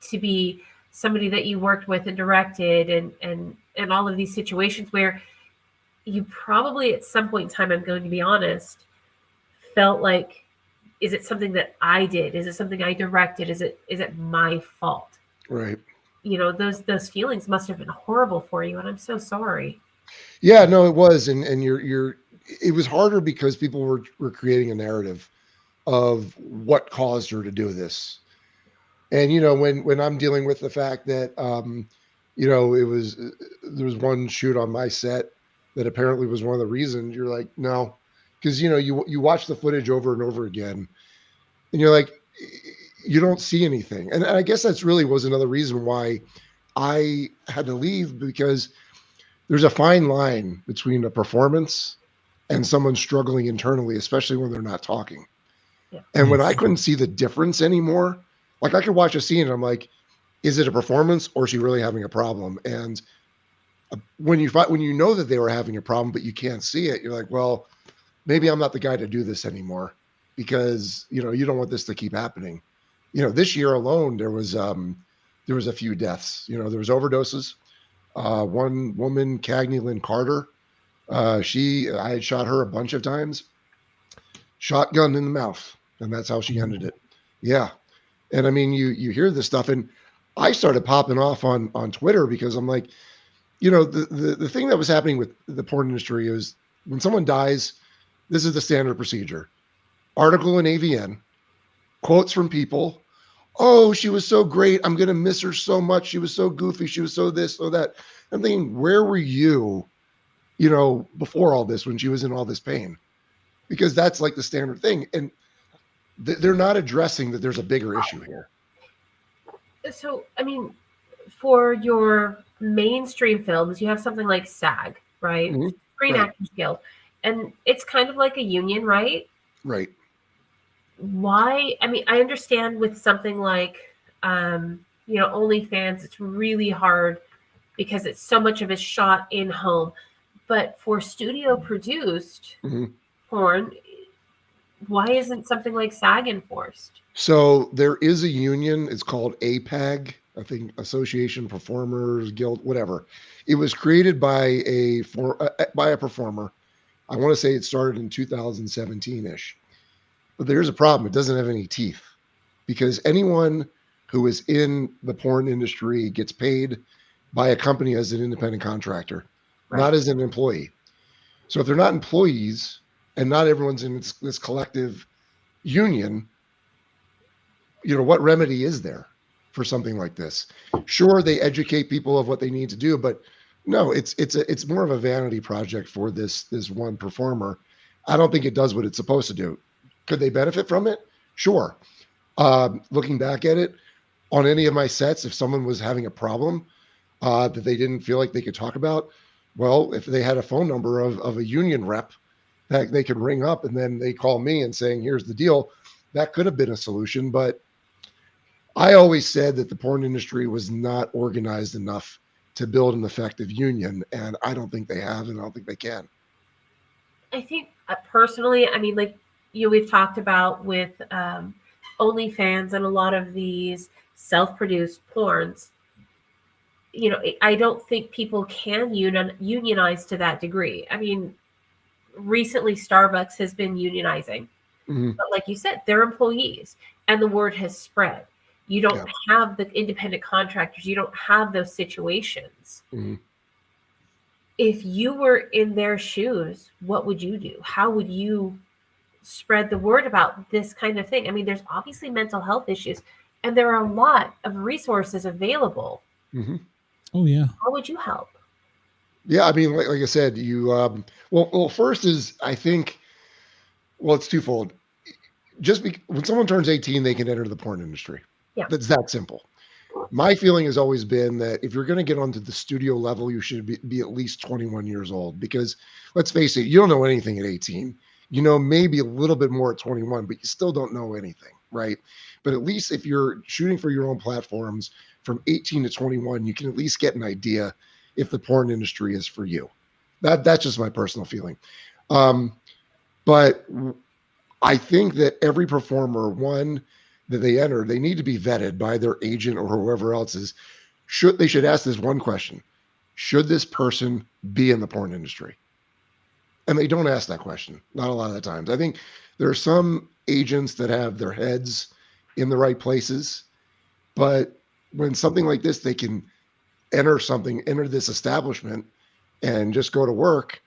to be somebody that you worked with and directed and all of these situations where you probably at some point in time, I'm going to be honest, felt like, is it something that I did? Is it something I directed? Is it my fault? Right. Those feelings must have been horrible for you, and I'm so sorry. Yeah, no, it was, and it was harder because people were creating a narrative of what caused her to do this. And when I'm dealing with the fact that there was one shoot on my set that apparently was one of the reasons, you're like, no, because you watch the footage over and over again, and you're like, you don't see anything. And I guess that's really was another reason why I had to leave, because there's a fine line between a performance and someone struggling internally, especially when they're not talking. Yeah. And when I couldn't see the difference anymore, like I could watch a scene and I'm like, is it a performance or is she really having a problem? And when you know that they were having a problem, but you can't see it, you're like, well, maybe I'm not the guy to do this anymore, because, you don't want this to keep happening. This year alone, there was a few deaths. There was overdoses. One woman, Cagney Lynn Carter, I had shot her a bunch of times, shotgun in the mouth, and that's how she ended it. Yeah. And I mean, you hear this stuff, and I started popping off on Twitter because I'm like, the thing that was happening with the porn industry is when someone dies, this is the standard procedure: article in AVN, quotes from people, Oh, she was so great. I'm going to miss her so much. She was so goofy. She was so this, so that. I'm thinking, where were you, before all this when she was in all this pain? Because that's like the standard thing. And they're not addressing that there's a bigger issue here. So, I mean, for your mainstream films, you have something like SAG, right? Mhm. Screen Right. Actors Guild. And it's kind of like a union, right? Right. Why? I mean, I understand with something like, OnlyFans, it's really hard because it's so much of it shot in home. But for studio produced Mhm. porn, why isn't something like SAG enforced? So there is a union. It's called APAG, I think, Association Performers Guild, whatever. It was created by by a performer. I want to say it started in 2017-ish. But there's a problem. It doesn't have any teeth because anyone who is in the porn industry gets paid by a company as an independent contractor, not Right. as an employee. So if they're not employees and not everyone's in this collective union, what remedy is there for something like this? Sure, they educate people of what they need to do, but no, it's more of a vanity project for this one performer. I don't think it does what it's supposed to do. Could they benefit from it? Sure. Looking back at it, on any of my sets, if someone was having a problem that they didn't feel like they could talk about, well, if they had a phone number of a union rep that they could ring up and then they call me and saying, here's the deal, that could have been a solution. But I always said that the porn industry was not organized enough to build an effective union, and I don't think they have, and I don't think they can. I think personally, I mean, like we've talked about with OnlyFans and a lot of these self-produced porns. I don't think people can unionize to that degree. I mean, recently Starbucks has been unionizing, but like you said, they're employees, and the word has spread. You don't have the independent contractors. You don't have those situations. Mm-hmm. If you were in their shoes, what would you do? How would you spread the word about this kind of thing? I mean, there's obviously mental health issues, and there are a lot of resources available. Mm-hmm. Oh, yeah. How would you help? Yeah, I mean, like I said, you well, first is I think, well, it's twofold. When someone turns 18, they can enter the porn industry. Yeah. That's that simple. My feeling has always been that if you're going to get onto the studio level, you should be at least 21 years old, because let's face it, you don't know anything at 18. You know, maybe a little bit more at 21, but you still don't know anything, right? But at least if you're shooting for your own platforms from 18 to 21, you can at least get an idea if the porn industry is for you. That's just my personal feeling. But I think that every performer, one, that they enter, they need to be vetted by their agent or whoever else is. They should ask this one question: should this person be in the porn industry? And they don't ask that question, not a lot of the times. I think there are some agents that have their heads in the right places, but when something like this, they can enter this establishment and just go to work.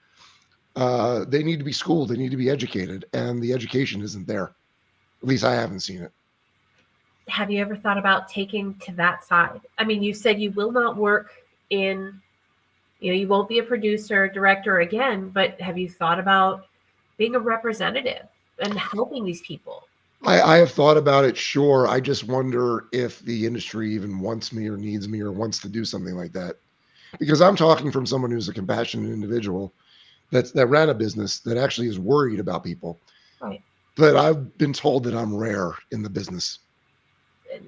They need to be schooled, they need to be educated, and the education isn't there. At least I haven't seen it. Have you ever thought about taking to that side? I mean, you said you will not work in, you won't be a producer, director again, but have you thought about being a representative and helping these people? I have thought about it, sure. I just wonder if the industry even wants me or needs me or wants to do something like that. Because I'm talking from someone who's a compassionate individual that ran a business that actually is worried about people. Right. But I've been told that I'm rare in the business.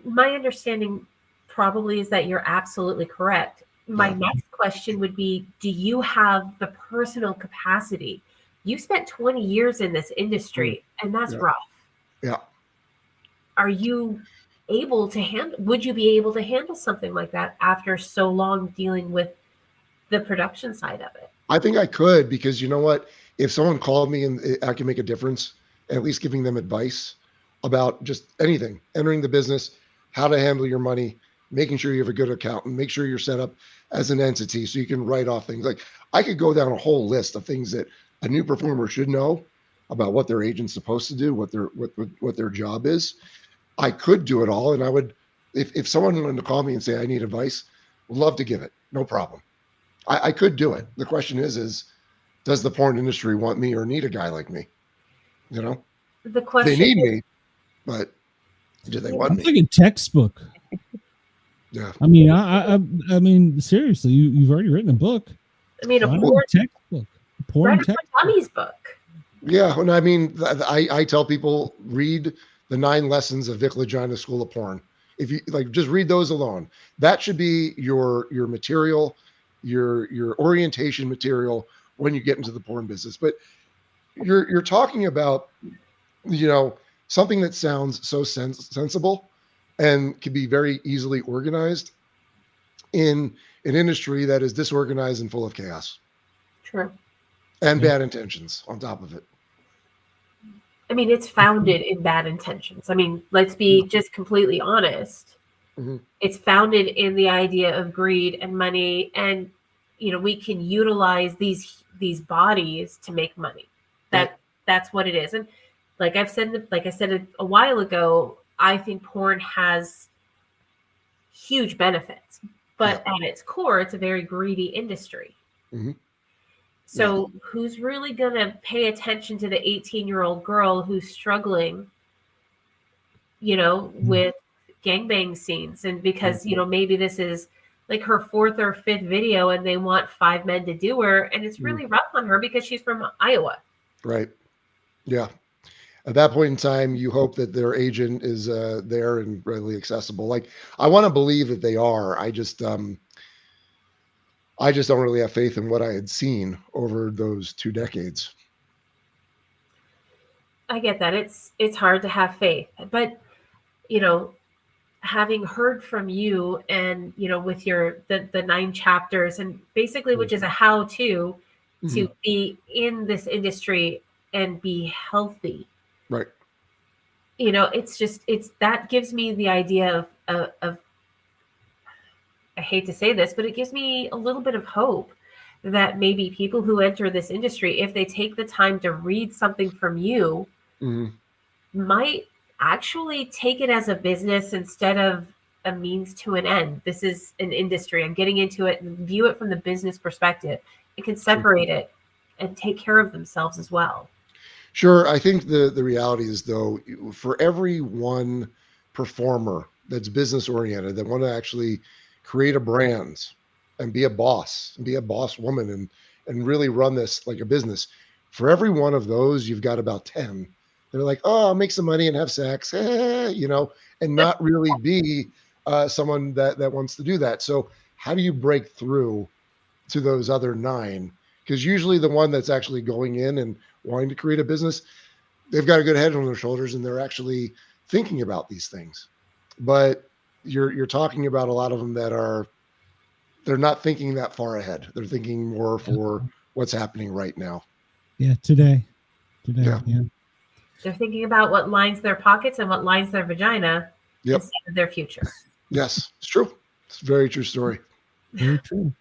My understanding probably is that you're absolutely correct. My next question would be, do you have the personal capacity? You spent 20 years in this industry, and that's rough. Yeah. Are you able to would you be able to handle something like that after so long dealing with the production side of it? I think I could, because you know what? If someone called me and I can make a difference, at least giving them advice about just anything, entering the business, how to handle your money, making sure you have a good accountant, make sure you're set up as an entity so you can write off things. Like, I could go down a whole list of things that a new performer should know about what their agent's supposed to do, what their job is. I could do it all, and I would, if someone wanted to call me and say I need advice, would love to give it, no problem. I could do it. The question is does the porn industry want me or need a guy like me? You know, The question they need me, but do they want It's me? like a textbook. Yeah. I mean, I mean, seriously, you've already written a book. I mean, a Why not porn, textbook. Porn write a textbook. dummies book. Yeah, and I mean, I tell people read the 9 lessons of Vic Lagina School of Porn. If you like, just read those alone. That should be your material, your orientation material when you get into the porn business. But you're talking about, something that sounds so sensible and can be very easily organized in an industry that is disorganized and full of chaos True. and bad intentions on top of it. I mean, it's founded in bad intentions. I mean, let's be just completely honest. Mhm. It's founded in the idea of greed and money, and we can utilize these bodies to make money. That's what it is. And like I said a while ago, I think porn has huge benefits, but at its core, it's a very greedy industry. Mm-hmm. So who's really going to pay attention to the 18-year-old girl who's struggling, with gangbang scenes? And because, maybe this is like her 4th or 5th video and they want 5 men to do her. And it's really rough on her because she's from Iowa. Right. Yeah. At that point in time, you hope that their agent is there and readily accessible. Like, I want to believe that they are. I just don't really have faith in what I had seen over those 2 decades. I get that. It's hard to have faith, but having heard from you and with your the 9 chapters and basically which is a how-to to be in this industry and be healthy. Right. It's that gives me the idea of I hate to say this, but it gives me a little bit of hope that maybe people who enter this industry, if they take the time to read something from you, might actually take it as a business instead of a means to an end. This is an industry. I'm getting into it and view it from the business perspective. It can separate it and take care of themselves as well. Sure. I think the reality is, though, for every one performer that's business oriented, that want to actually create a brand and be a boss woman and really run this like a business, for every one of those, you've got about 10. They're like, oh, I'll make some money and have sex, and not really be someone that wants to do that. So how do you break through to those other 9? Because usually the one that's actually going in and wanting to create a business, they've got a good head on their shoulders and they're actually thinking about these things. But you're talking about a lot of them they're not thinking that far ahead. They're thinking more for what's happening right now. Yeah, today. Yeah. They're thinking about what lines their pockets and what lines their vagina instead of their future. Yes, it's true. It's a very true story. Very true.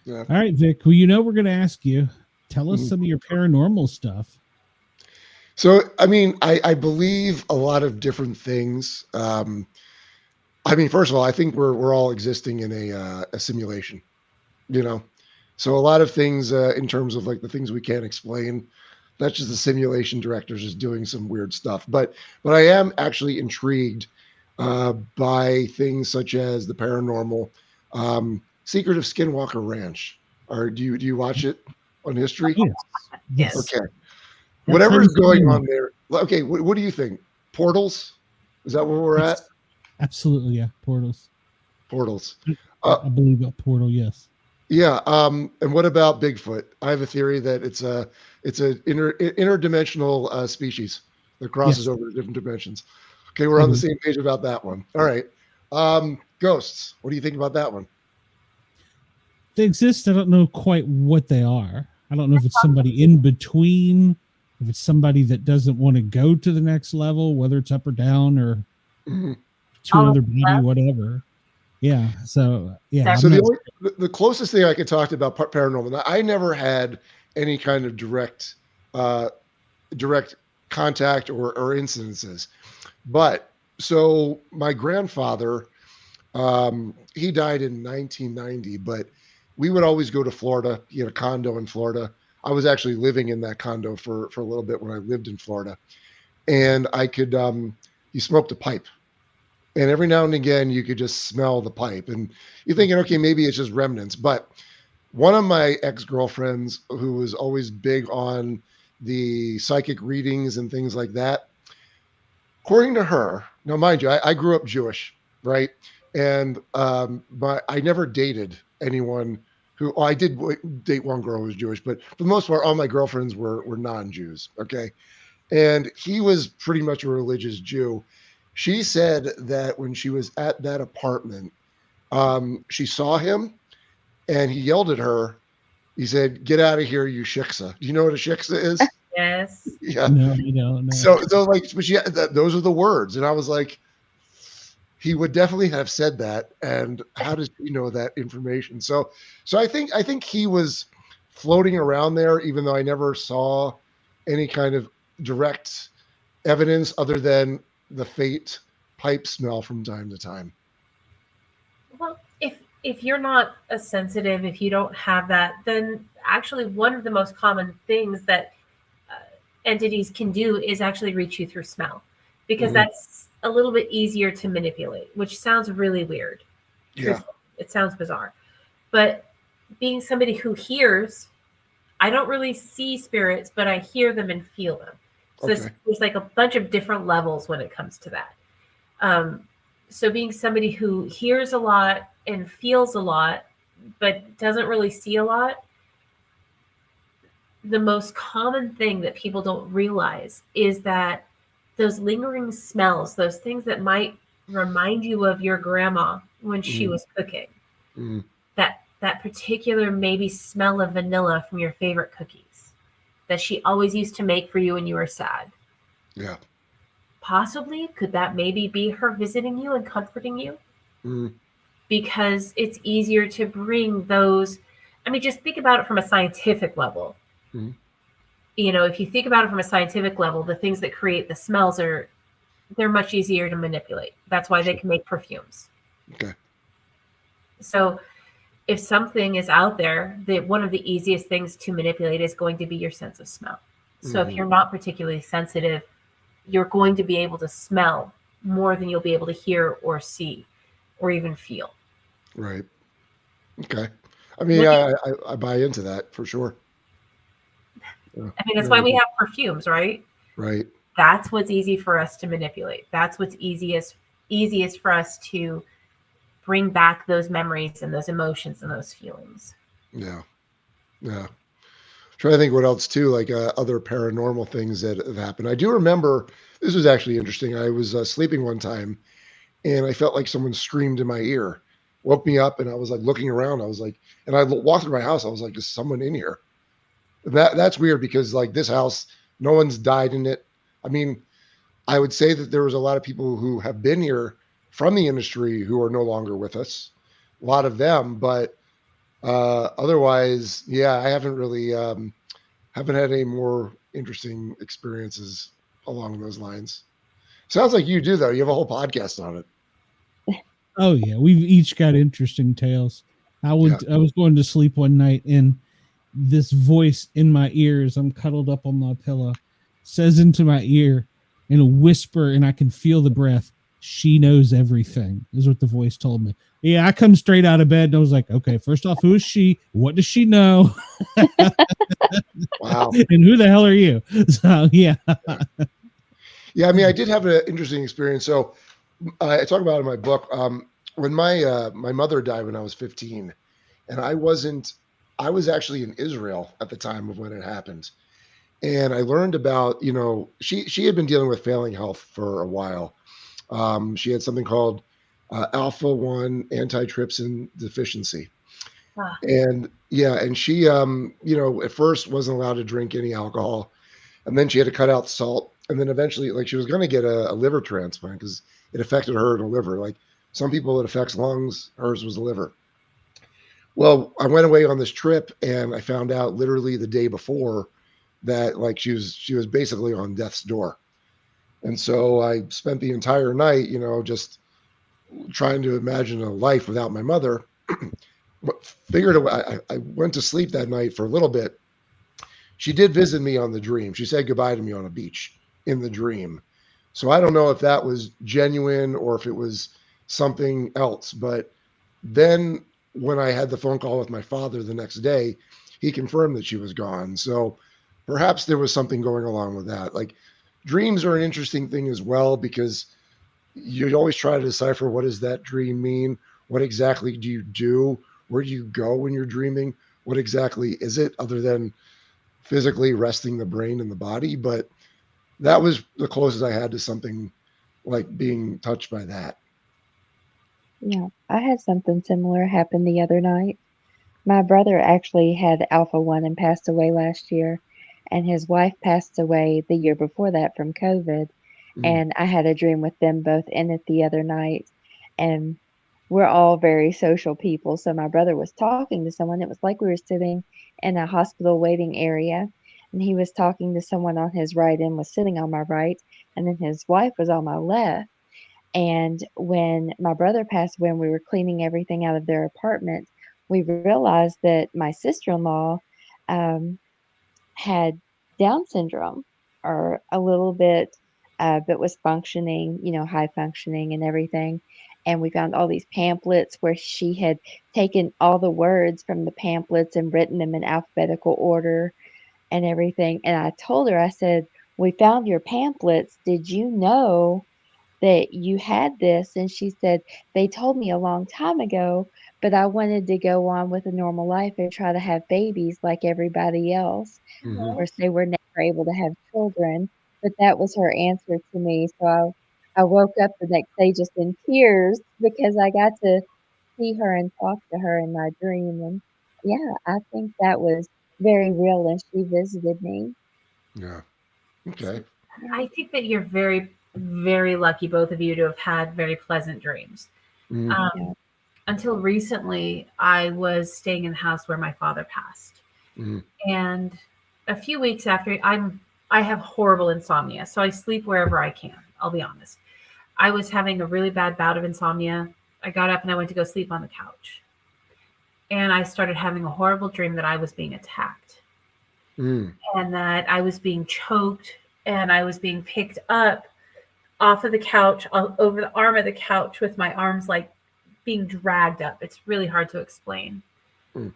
Yeah. All right, Vic. Well, we're going to ask you. Tell us some of your paranormal stuff. So, I mean, I believe a lot of different things. I mean, first of all, I think we're all existing in a simulation, So a lot of things in terms of like the things we can't explain, that's just the simulation directors just doing some weird stuff. But I am actually intrigued by things such as the paranormal, Secret of Skinwalker Ranch. Or do you watch it on History? Yes. Okay. Whatever's going on there. Okay. What do you think? Portals? Is that where we're at? Absolutely. Yeah. Portals. I believe a portal. Yes. Yeah. And what about Bigfoot? I have a theory that it's a interdimensional species that crosses over to different dimensions. Okay. We're on the same page about that one. All right. Ghosts. What do you think about that one? They exist. I don't know quite what they are. I don't know if it's somebody in between, if it's somebody that doesn't want to go to the next level, whether it's up or down or to another body, whatever. Yeah. So, yeah. So the closest thing I could talk to about paranormal, I never had any kind of direct contact or incidences, but So my grandfather, he died in 1990, but we would always go to Florida. He had a condo in Florida. I was actually living in that condo for a little bit when I lived in Florida, and I could he smoked a pipe, and every now and again you could just smell the pipe, and you're thinking, okay, maybe it's just remnants. But one of my ex-girlfriends, who was always big on the psychic readings and things like that, according to her, now mind you, I grew up Jewish, right? And but I never dated anyone who, oh, I did date one girl who was Jewish, but for the most part, all my girlfriends were non-Jews. Okay, and he was pretty much a religious Jew. She said that when she was at that apartment, she saw him and he yelled at her. He said, "Get out of here, you shiksa." Do you know what a shiksa is? Yes. Yeah. No, you don't know. So like, but yeah, those are the words, and I was like, he would definitely have said that. And how does he know that information? So I think he was floating around there, even though I never saw any kind of direct evidence other than the faint pipe smell from time to time. Well, if you're not a sensitive, if you don't have that, then actually one of the most common things that entities can do is actually reach you through smell, because that's a little bit easier to manipulate, which sounds really weird. Yeah. It sounds bizarre. But being somebody who hears, I don't really see spirits, but I hear them and feel them. So there's like a bunch of different levels when it comes to that. So being somebody who hears a lot and feels a lot, but doesn't really see a lot, the most common thing that people don't realize is that those lingering smells, those things that might remind you of your grandma when she was cooking, that particular maybe smell of vanilla from your favorite cookies that she always used to make for you when you were sad. Yeah. Possibly, could that maybe be her visiting you and comforting you? Because it's easier to bring those. I mean, just think about it from a scientific level. You know, if you think about it from a scientific level, the things that create the smells they're much easier to manipulate. That's why they can make perfumes. Okay. So if something is out there, one of the easiest things to manipulate is going to be your sense of smell. So if you're not particularly sensitive, you're going to be able to smell more than you'll be able to hear or see or even feel. Right. Okay. I mean, I buy into that for sure. I mean, that's why we have perfumes, right? Right. That's what's easy for us to manipulate. That's what's easiest for us to bring back those memories and those emotions and those feelings. Yeah. Yeah. Trying to think what else too, like other paranormal things that have happened. I do remember, this was actually interesting. I was sleeping one time and I felt like someone screamed in my ear, woke me up, and I was like looking around. I was like, and I walked through my house. I was like, is someone in here? That's weird because like this house, no one's died in it. I mean, I would say that there was a lot of people who have been here from the industry who are no longer with us, a lot of them, but otherwise, yeah, I haven't really haven't had any more interesting experiences along those lines. Sounds like you do though. You have a whole podcast on it. Oh yeah, we've each got interesting tales. I was going to sleep one night and this voice in my ears, I'm cuddled up on my pillow, says into my ear in a whisper, and I can feel the breath, "She knows everything," is what the voice told me. Yeah, I come straight out of bed and I was like, okay, first off, who is she? What does she know? Wow. And who the hell are you? So yeah. Yeah, I mean, I did have an interesting experience. So I talk about it in my book. When my mother died when I was 15, and I was actually in Israel at the time of when it happened. And I learned about, she had been dealing with failing health for a while. She had something called alpha-1 antitrypsin deficiency. And yeah, and she, at first wasn't allowed to drink any alcohol. And then she had to cut out salt. And then eventually, like, she was going to get a liver transplant because it affected her in the liver. Like some people, it affects lungs. Hers was the liver. Well, I went away on this trip and I found out literally the day before that, like, she was basically on death's door. And so I spent the entire night, just trying to imagine a life without my mother. But figured I went to sleep that night for a little bit. She did visit me on the dream. She said goodbye to me on a beach in the dream. So I don't know if that was genuine or if it was something else. But then when I had the phone call with my father the next day, he confirmed that she was gone. So perhaps there was something going along with that. Like dreams are an interesting thing as well, because you always try to decipher, what does that dream mean? What exactly do you do? Where do you go when you're dreaming? What exactly is it, other than physically resting the brain and the body? But that was the closest I had to something like being touched by that. Yeah, I had something similar happen the other night. My brother actually had Alpha 1 and passed away last year, and his wife passed away the year before that from COVID. And I had a dream with them both in it the other night. And we're all very social people. So my brother was talking to someone. It was like we were sitting in a hospital waiting area. And he was talking to someone on his right and was sitting on my right. And then his wife was on my left. And when my brother passed away and we were cleaning everything out of their apartment, we realized that my sister-in-law had Down syndrome, or a little bit, but was functioning, high functioning and everything. And we found all these pamphlets where she had taken all the words from the pamphlets and written them in alphabetical order and everything. And I told her, I said, "We found your pamphlets. Did you know that you had this?" And she said, "They told me a long time ago, but I wanted to go on with a normal life and try to have babies like everybody else." Of course, they were never able to have children, but that was her answer to me. So I woke up the next day just in tears because I got to see her and talk to her in my dream. And yeah, I think that was very real, and she visited me. Yeah. Okay. I think that you're very, very lucky, both of you, to have had very pleasant dreams. Mhm. Until recently, I was staying in the house where my father passed. Mhm. And a few weeks after, I have horrible insomnia, so I sleep wherever I can. I'll be honest. I was having a really bad bout of insomnia. I got up and I went to go sleep on the couch. And I started having a horrible dream that I was being attacked Mm. and that I was being choked and I was being picked up off of the couch, over the arm of the couch, with my arms like being dragged up. It's really hard to explain. Mm.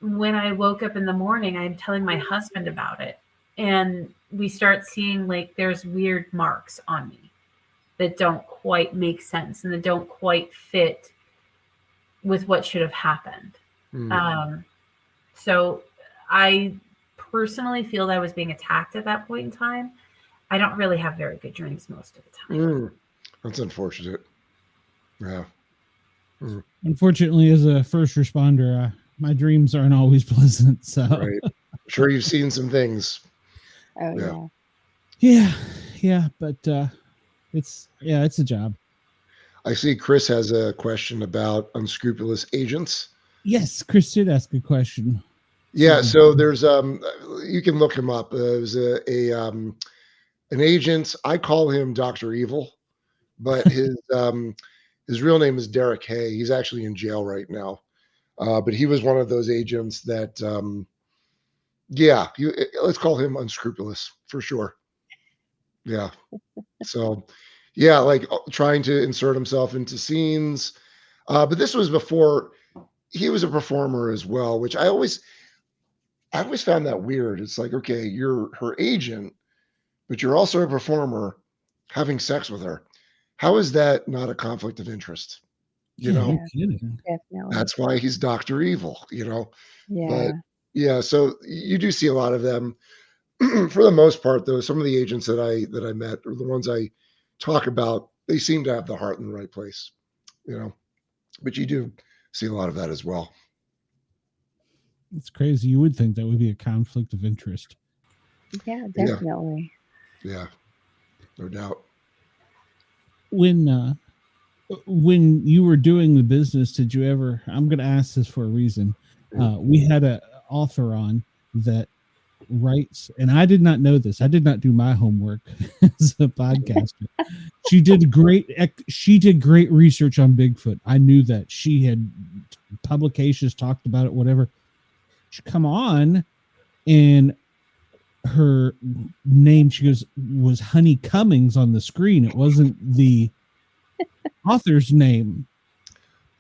When I woke up in the morning, I'm telling my husband about it. And we start seeing like there's weird marks on me that don't quite make sense and that don't quite fit with what should have happened. Mm. So I personally feel that I was being attacked at that point in time. I don't really have very good dreams most of the time. Mm. That's unfortunate. Yeah. Mm. Unfortunately, as a first responder, my dreams aren't always pleasant. So, Right. I'm sure you've seen some things. Oh, yeah. yeah, but it's a job. I see Chris has a question about unscrupulous agents. Yes, Chris did ask a question. Yeah, so there's you can look him up. It was an agent. I call him Dr. Evil, but his real name is Derek Hay. He's actually in jail right now. But he was one of those agents that let's call him unscrupulous for sure. Yeah. So yeah, like trying to insert himself into scenes. But this was before he was a performer as well, which I always found that weird. It's like, okay, you're her agent, but you're also a performer having sex with her. How is that not a conflict of interest? You know, no kidding. Definitely. that's why he's Dr. Evil, Yeah. But yeah, so you do see a lot of them. For the most part, though, some of the agents that I met, or the ones I talk about, they seem to have the heart in the right place, But you do see a lot of that as well. It's crazy. You would think that would be a conflict of interest. Yeah, definitely. Yeah, no doubt. When you were doing the business, did you ever? I'm going to ask this for a reason. We had an author on that writes, and I did not know this. I did not do my homework as a podcaster. She did great research on Bigfoot. I knew that she had publications talked about it, whatever. She come on, and her name, she goes, was Honey Cummings on the screen. It wasn't the author's name.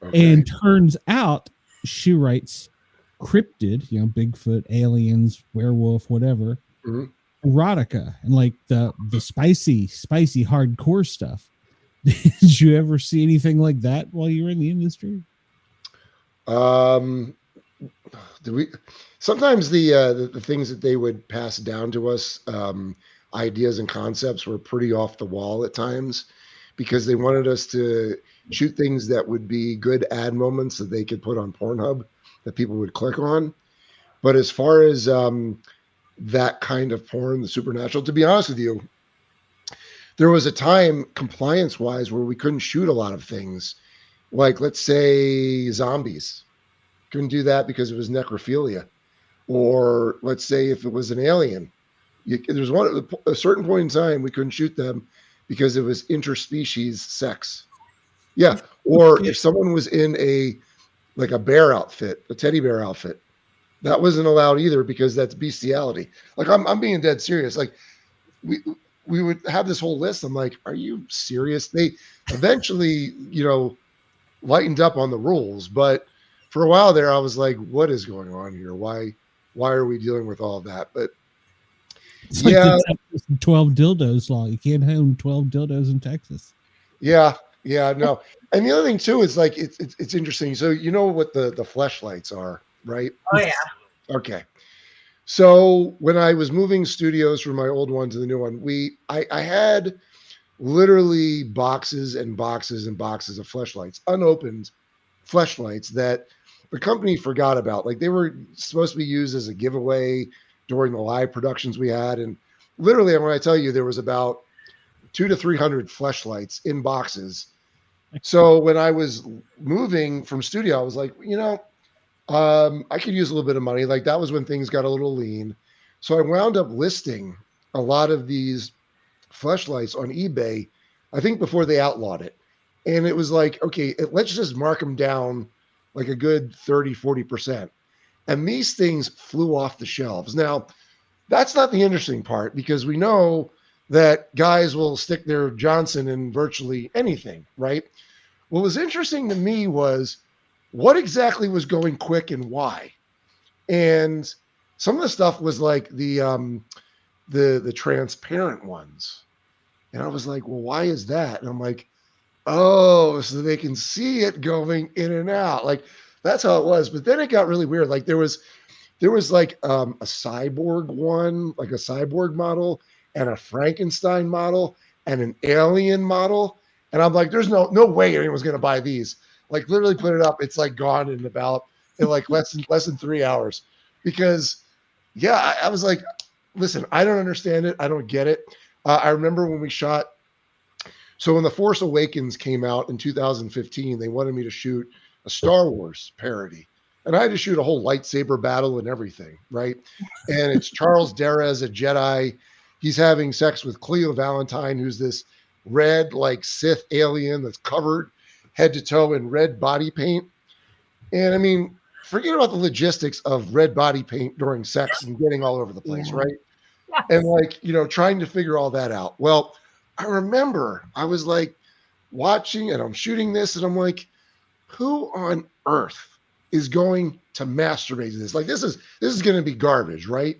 Okay. And turns out she writes cryptid, Bigfoot, aliens, werewolf, whatever, erotica, and like the spicy hardcore stuff. Did you ever see anything like that while you were in the industry? Sometimes the things that they would pass down to us, ideas and concepts, were pretty off the wall at times, because they wanted us to shoot things that would be good ad moments that they could put on Pornhub that people would click on. But as far as that kind of porn, the supernatural, to be honest with you, there was a time, compliance-wise, where we couldn't shoot a lot of things. Like, let's say, zombies. Couldn't do that because it was necrophilia. Or let's say if it was an alien. There's a certain point in time we couldn't shoot them because it was interspecies sex. Yeah. Or if someone was in a bear outfit, a teddy bear outfit, that wasn't allowed either, because that's bestiality. Like, I'm being dead serious. Like, we would have this whole list. I'm like, are you serious? They eventually, lightened up on the rules, but for a while there, I was like, what is going on here? Why are we dealing with all of that? But it's like the 12 dildos law. You can't own 12 dildos in Texas. Yeah, no. And the other thing too is, like, it's interesting. So you know what the fleshlights are, right? Oh yeah. Okay. So when I was moving studios from my old one to the new one, I had literally boxes and boxes and boxes of fleshlights, unopened fleshlights that the company forgot about. Like, they were supposed to be used as a giveaway during the live productions we had. And literally, when I tell you, there was about 200 to 300 fleshlights in boxes. So when I was moving from studio, I was like, I could use a little bit of money. Like, that was when things got a little lean. So I wound up listing a lot of these fleshlights on eBay, I think before they outlawed it. And it was like, okay, let's just mark them down like a good 30, 40%. And these things flew off the shelves. Now, that's not the interesting part, because we know that guys will stick their Johnson in virtually anything, right? What was interesting to me was what exactly was going quick and why. And some of the stuff was like the transparent ones. And I was like, well, why is that? And I'm like, oh, so they can see it going in and out. Like, that's how it was. But then it got really weird. Like, there was like a cyborg one, like a cyborg model, and a Frankenstein model, and an alien model. And I'm like, there's no way anyone's going to buy these. Like, literally put it up. It's like gone in like less than 3 hours. Because, yeah, I was like, listen, I don't understand it. I don't get it. I remember when we shot. So when The Force Awakens came out in 2015, they wanted me to shoot a Star Wars parody. And I had to shoot a whole lightsaber battle and everything, right? And it's Charles Dara as a Jedi. He's having sex with Cleo Valentine, who's this red, like, Sith alien that's covered head to toe in red body paint. And I mean, forget about the logistics of red body paint during sex and getting all over the place, right? Yes. And, like, trying to figure all that out. Well, I remember I was like watching, and I'm shooting this, and I'm like, who on earth is going to masturbate to this? Like, this is going to be garbage, right?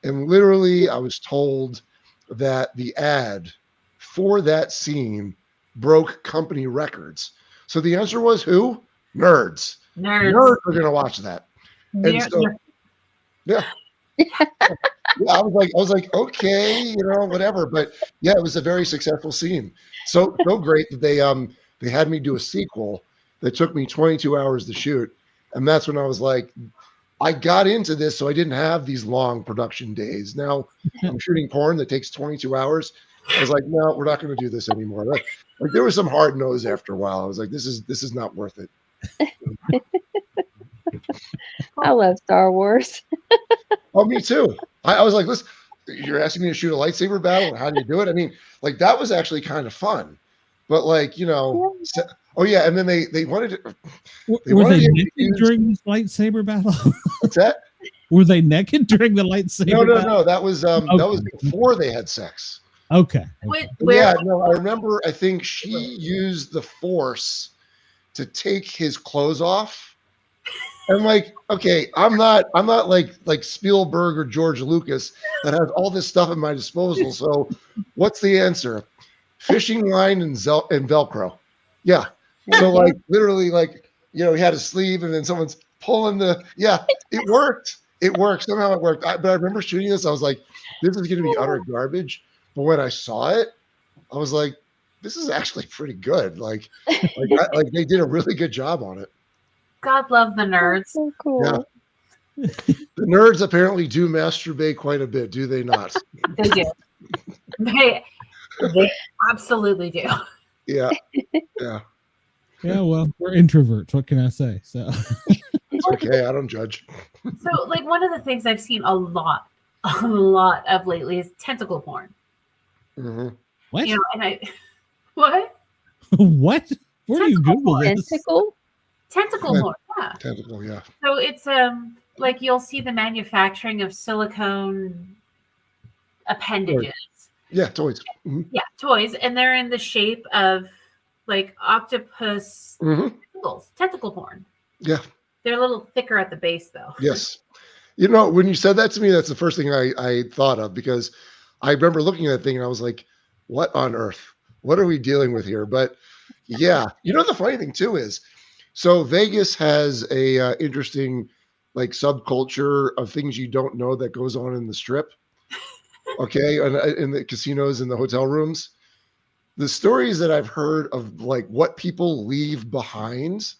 And literally, I was told that the ad for that scene broke company records. So the answer was who? Nerds. Nerds are going to watch that. And so, yeah. I was like, okay, whatever. But yeah, it was a very successful scene. So great that they had me do a sequel that took me 22 hours to shoot. And that's when I was like, I got into this so I didn't have these long production days. Now I'm shooting porn that takes 22 hours. I was like, no, we're not going to do this anymore. Like, there was some hard nose after a while. I was like, this is not worth it. I love Star Wars. Oh, me too. I was like, listen, you're asking me to shoot a lightsaber battle, and how do you do it? I mean, like that was actually kind of fun, but like oh yeah, and then they wanted to Were they him to naked use during this lightsaber battle? what's that? Were they naked during the lightsaber battle? No. That was before they had sex. Okay. Yeah, no, I remember. I think she used the Force to take his clothes off. I'm like, okay, I'm not like Spielberg or George Lucas that has all this stuff at my disposal. So, what's the answer? Fishing line and Velcro. Yeah. So like literally like he had a sleeve and then someone's pulling the it worked. It worked. Somehow it worked. But I remember shooting this. I was like, this is going to be utter garbage. But when I saw it, I was like, this is actually pretty good. Like they did a really good job on it. God love the nerds. So cool. Yeah. The nerds apparently do masturbate quite a bit, do they not? They do. They absolutely do. Yeah. Yeah. Yeah, well, we're introverts. What can I say? So it's okay. I don't judge. So, like, one of the things I've seen a lot of lately is tentacle porn. Mm-hmm. What? And what? What? Where do you Google this? Tentacle porn, yeah. Tentacle, yeah. So it's like you'll see the manufacturing of silicone appendages. Yeah, toys. Mm-hmm. Yeah, toys, and they're in the shape of like octopus tentacle porn. Yeah. They're a little thicker at the base, though. Yes. When you said that to me, that's the first thing I thought of, because I remember looking at that thing and I was like, what on earth? What are we dealing with here? But yeah, the funny thing too is, so Vegas has a interesting like subculture of things you don't know that goes on in the strip. Okay. And in the casinos and the hotel rooms, the stories that I've heard of like what people leave behind.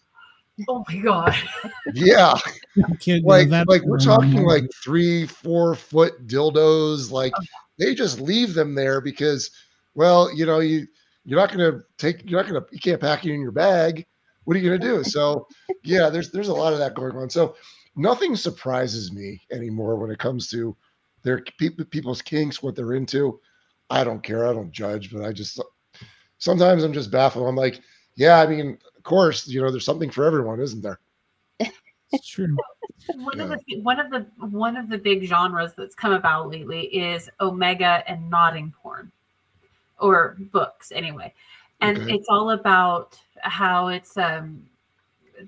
Oh my God. Yeah. Like we're talking like 3-4 foot dildos. Like they just leave them there because, well, you can't pack it in your bag. What are you going to do? So yeah, there's a lot of that going on. So nothing surprises me anymore when it comes to their people's kinks, what they're into. I don't care. I don't judge, but sometimes I'm just baffled. I'm like, yeah, I mean, of course, there's something for everyone, isn't there? It's true. One of the big genres that's come about lately is omega and nodding porn, or books anyway. And it's all about how it's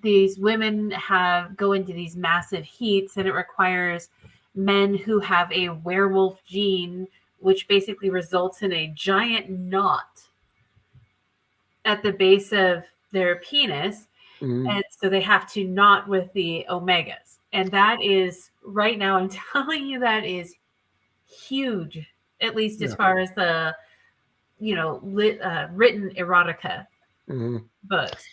these women go into these massive heats, and it requires men who have a werewolf gene, which basically results in a giant knot at the base of their penis. And so they have to knot with the omegas. And that is, right now, I'm telling you, that is huge, at least as far as the, written erotica books.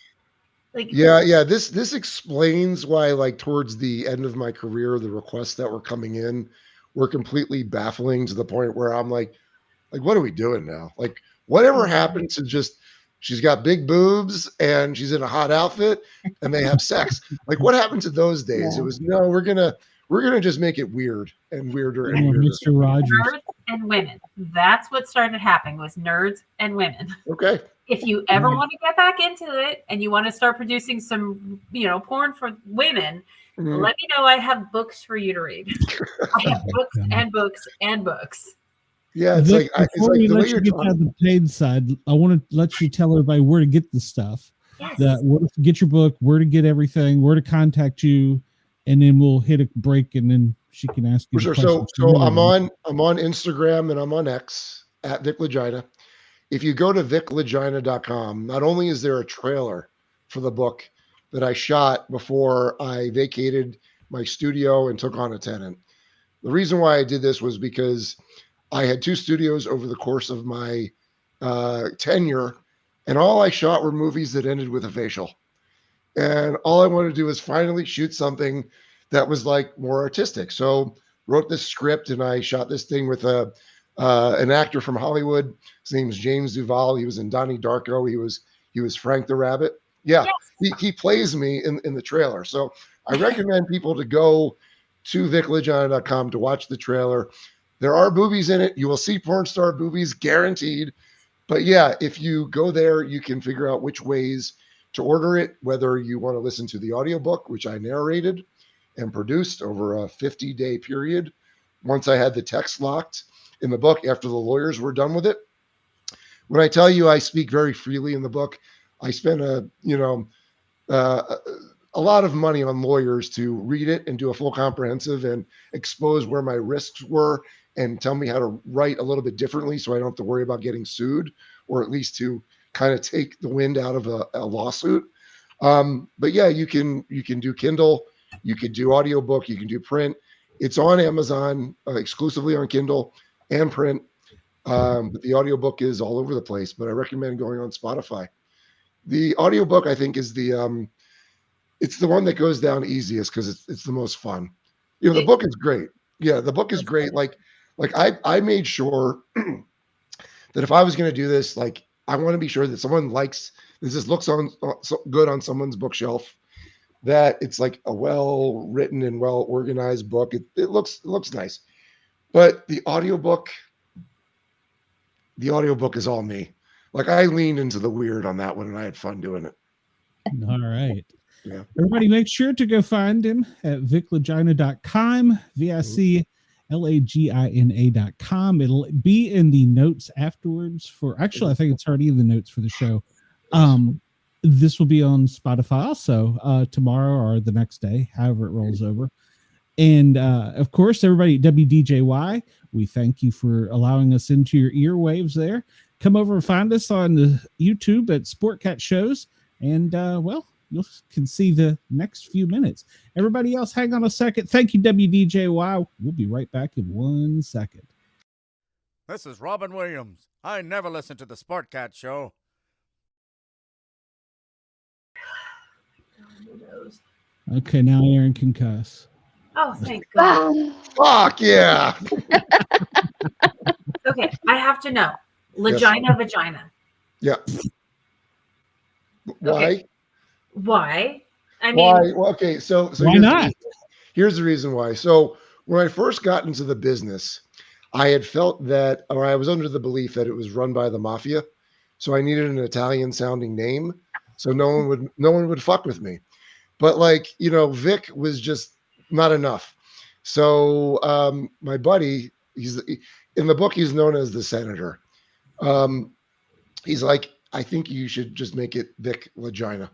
Like, yeah. This explains why, like, towards the end of my career, the requests that were coming in were completely baffling, to the point where I'm like, what are we doing now? Like, whatever happened to just, she's got big boobs and she's in a hot outfit and they have sex. Like, what happened to those days? Yeah. It was, no, we're gonna just make it weird and weirder and weirder. Mr. Rogers. Nerds and women. That's what started happening, was nerds and women. Okay. If you ever want to get back into it and you want to start producing some, porn for women, let me know. I have books for you to read. I have books and books and books. Yeah, it's Vic, like before we let you get to the paid side, I want to let you tell everybody where to get the stuff. Yes. Where to get your book, where to get everything, where to contact you, and then we'll hit a break, and then she can ask you. For sure. So I'm on Instagram and I'm on X at Vic Lagina. If you go to viclagina.com, not only is there a trailer for the book that I shot before I vacated my studio and took on a tenant. The reason why I did this was because I had 2 studios over the course of my tenure, and all I shot were movies that ended with a facial. And all I wanted to do was finally shoot something that was like more artistic. So wrote this script, and I shot this thing with an actor from Hollywood. His name's James Duval. He was in Donnie Darko. He was Frank the Rabbit. Yeah, yes. He plays me in the trailer. So I recommend people to go to viclagina.com to watch the trailer. There are boobies in it. You will see porn star boobies, guaranteed. But yeah, if you go there, you can figure out which ways to order it, whether you want to listen to the audiobook, which I narrated and produced over a 50-day period. Once I had the text locked in the book after the lawyers were done with it. When I tell you I speak very freely in the book, I spent a lot of money on lawyers to read it and do a full comprehensive and expose where my risks were and tell me how to write a little bit differently so I don't have to worry about getting sued, or at least to kind of take the wind out of a lawsuit. But yeah, you can do Kindle, you could do audiobook, you can do print. It's on Amazon, exclusively on Kindle and print. But the audiobook is all over the place, but I recommend going on Spotify. The audiobook, I think, is it's the one that goes down easiest because it's the most fun. The book is great. Yeah, the book is great. Like I made sure that if I was going to do this, like I want to be sure that someone likes this looks on so good on someone's bookshelf, that it's like a well written and well organized book. It looks nice. But the audiobook is all me. Like I leaned into the weird on that one and I had fun doing it. All right. Yeah. Everybody make sure to go find him at viclagina.com, VICLAGINA.com. It'll be in the notes afterwards I think it's already in the notes for the show. This will be on Spotify also tomorrow or the next day, however it rolls over. And of course, everybody at WDJY, we thank you for allowing us into your earwaves there. Come over and find us on the YouTube at Sportcat Shows. And you can see the next few minutes. Everybody else, hang on a second. Thank you, WDJY. We'll be right back in 1 second. This is Robin Williams. I never listen to the Sportcat Show. Okay, now Aaron can cuss. Oh, thank God. Fuck yeah. Okay, I have to know. Lagina, vagina. Yeah. Why? Okay. Why? I mean, why? Well, okay, so why not? Here's the reason why. So when I first got into the business, I had felt that, or I was under the belief that it was run by the mafia. So I needed an Italian sounding name so no one would fuck with me. But Vic was just not enough. So my buddy, in the book, he's known as the Senator. He's like, I think you should just make it Vic Lagina.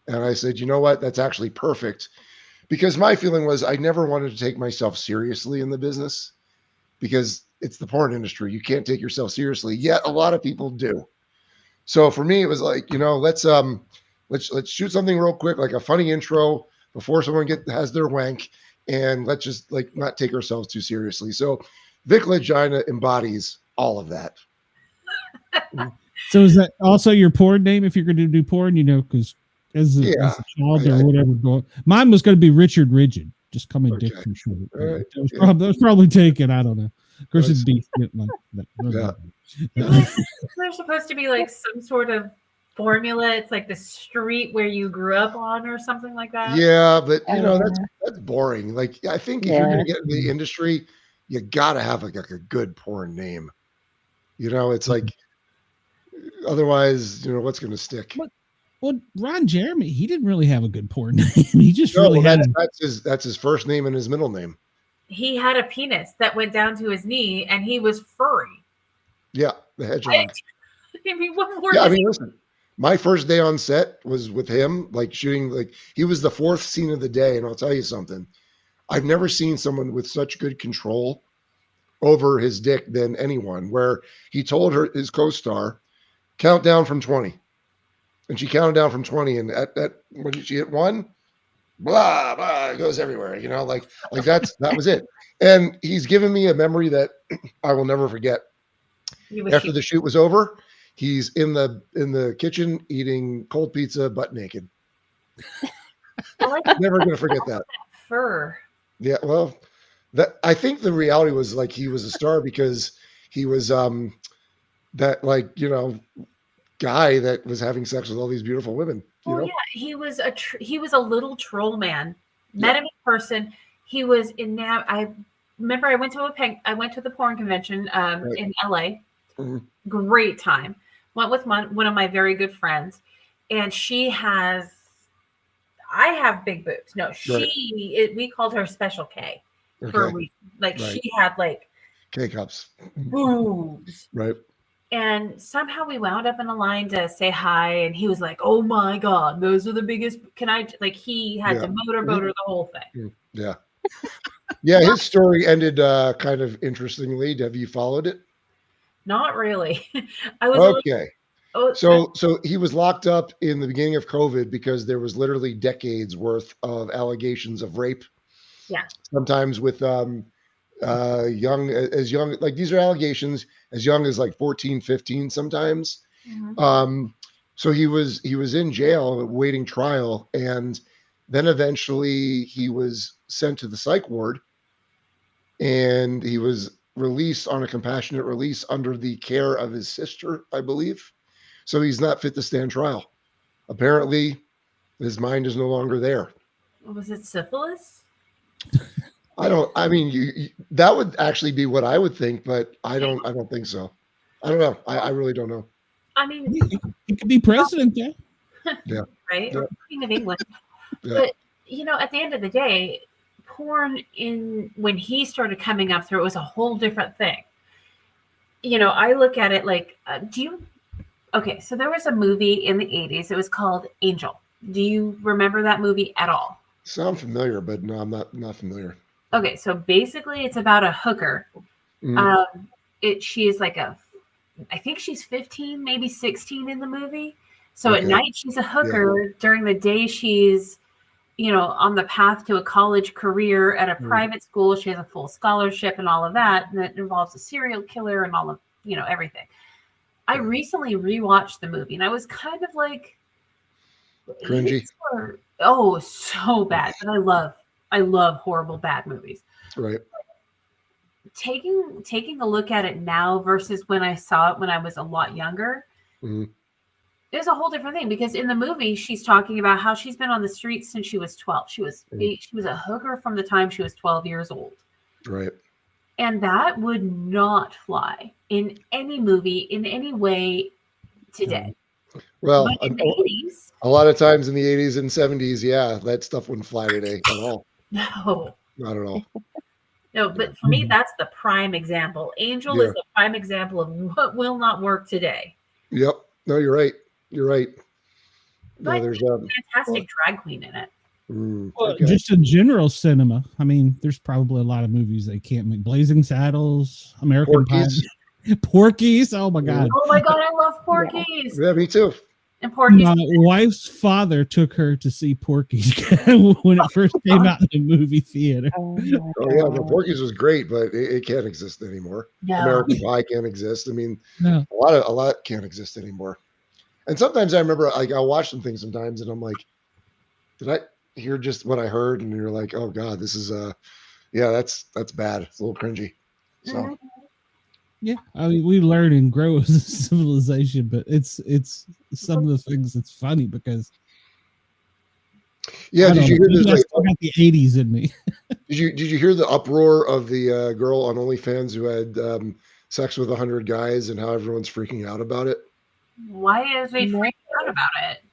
And I said, you know what? That's actually perfect. Because my feeling was I never wanted to take myself seriously in the business because it's the porn industry. You can't take yourself seriously, yet a lot of people do. So for me, it was like, let's shoot something real quick, like a funny intro before someone has their wank, and let's just not take ourselves too seriously. So Vic Lagina embodies all of that. So is that also your porn name if you're going to do porn? Because as a child or whatever, mine was going to be Richard Rigid. Just call me Dick for short. Right. That was probably taken. I don't know. Of course, it'd be like that. There's supposed to be some sort of formula. It's like the street where you grew up on or something like that. Yeah, but that's boring. I think if you're going to get in the industry, you got to have a good porn name. It's like otherwise, what's going to stick? Well, Ron Jeremy, he didn't really have a good porn name. He just that's his first name and his middle name. He had a penis that went down to his knee, and he was furry. Yeah, the hedgehog. I mean, what more? Listen. My first day on set was with him, shooting. He was the fourth scene of the day, and I'll tell you something. I've never seen someone with such good control over his dick than anyone. Where he told his co-star, count down from 20. And she counted down from 20, and when she hit 1, blah blah, it goes everywhere. That was it. And he's given me a memory that I will never forget. After the shoot was over, he's in the kitchen eating cold pizza, butt naked. Never gonna forget that. Fur. Yeah, well, I think the reality was he was a star because he was guy that was having sex with all these beautiful women. Yeah, he was a little troll man. Met him in person. he was in now. I remember I went to the porn convention in LA. Mm-hmm. Great time. Went with one of my very good friends, and I have big boobs. No, we called her Special K for a reason. Like she had like K cups, boobs, right? And somehow we wound up in a line to say hi, and he was like, "Oh my God, those are the biggest." Can I like? He had to motorboat her the whole thing. Yeah, yeah. His story ended kind of interestingly. Have you followed it? Not really. I was okay. So he was locked up in the beginning of COVID because there was literally decades worth of allegations of rape. Yeah. Sometimes with young, like these are allegations as young as like 14, 15 sometimes. Mm-hmm. So he was in jail waiting trial, and then eventually he was sent to the psych ward, and he was released on a compassionate release under the care of his sister, I believe. So he's not fit to stand trial. Apparently, his mind is no longer there. Was it syphilis? I mean, you that would actually be what I would think, but I don't think so. I don't know. I really don't know. I mean, he could be president, yeah. Yeah. Right? Yeah. Or King of England. Yeah. But, at the end of the day, porn when he started coming up through, it was a whole different thing. I look at it like, okay, so there was a movie in the 80s. It was called Angel. Do you remember that movie at all? Sound familiar, but no, I'm not familiar. Okay, so basically it's about a hooker. Mm-hmm. She is like I think she's 15, maybe 16 in the movie. So at night she's a hooker. Yeah. During the day she's, on the path to a college career at a private school. She has a full scholarship and all of that. And it involves a serial killer and all of, everything. I recently rewatched the movie and I was kind of like cringy. So bad. But I love horrible bad movies. Right. Taking a look at it now versus when I saw it when I was a lot younger, there's a whole different thing, because in the movie she's talking about how she's been on the streets since she was 12. She was a hooker from the time she was 12 years old. Right. And that would not fly in any movie in any way today. Well, in the 80s, a lot of times in the 80s and 70s, yeah, that stuff wouldn't fly today at all. No. Not at all. No, but for me, that's the prime example. Angel is the prime example of what will not work today. Yep. No, you're right. You're right. But there's a fantastic drag queen in it. Just in general cinema. I mean, there's probably a lot of movies they can't make. Blazing Saddles, American Pie, Porky's. Oh my God. Oh my God, I love Porky's. Yeah, me too. And Porky's. My wife's father took her to see Porky's when it first came out in the movie theater. Oh yeah, the Porky's was great, but it can't exist anymore. No. American Pie can't exist. I mean, a lot can't exist anymore. And sometimes I remember, like, I'll watch some things sometimes, and I'm like, did I hear just what I heard? And you're like, oh God, this is that's bad. It's a little cringy. So. Yeah, I mean, we learn and grow as a civilization, but it's some of the things that's funny because. Yeah, did you hear this? I still got the 80s in me. Did you hear the uproar of the girl on OnlyFans who had sex with 100 guys and how everyone's freaking out about it? Why is they freaking out about it?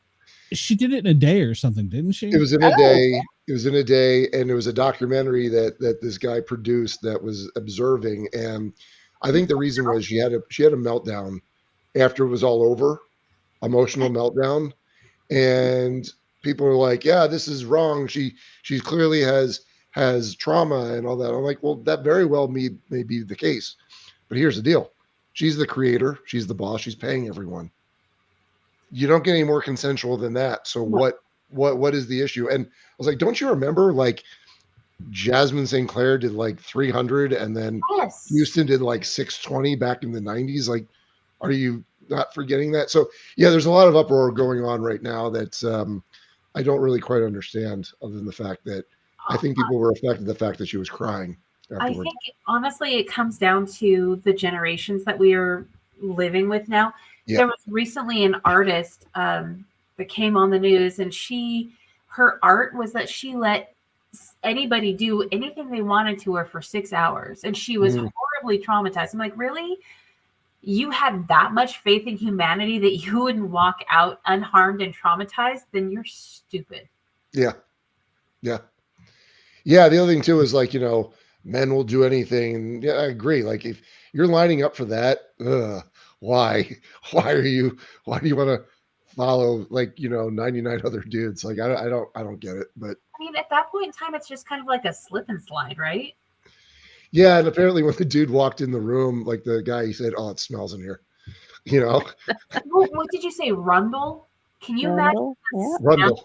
She did it in a day or something, didn't she? It was in a day. It was in a day, and it was a documentary that this guy produced that was observing. And I think the reason was she had a meltdown after it was all over, emotional meltdown, and people were like, "Yeah, this is wrong. She clearly has trauma and all that." I'm like, "Well, that very well may be the case, but here's the deal: she's the creator, she's the boss, she's paying everyone. You don't get any more consensual than that. So what is the issue?" And I was like, "Don't you remember, like, Jasmine St. Clair did like 300, and then Houston did like 620 back in the 90s? Like, are you not forgetting that?" So yeah, there's a lot of uproar going on right now that's I don't really quite understand, other than the fact that I think people were affected the fact that she was crying afterwards. I think honestly it comes down to the generations that we are living with now. Yeah. There was recently an artist that came on the news, and her art was that she let anybody do anything they wanted to her for 6 hours, and she was horribly traumatized. I'm like, really? You had that much faith in humanity that you wouldn't walk out unharmed and traumatized? Then you're stupid. Yeah. Yeah. Yeah. The other thing too is like, men will do anything. Yeah, I agree. Like if you're lining up for that, why? Why do you want to follow 99 other dudes? Like I don't get it. But I mean, at that point in time, it's just kind of like a slip and slide, right? yeah, and apparently when the dude walked in the room, like the guy, he said, "Oh, it smells in here." What did you say, Rundle? Can you imagine Rundle.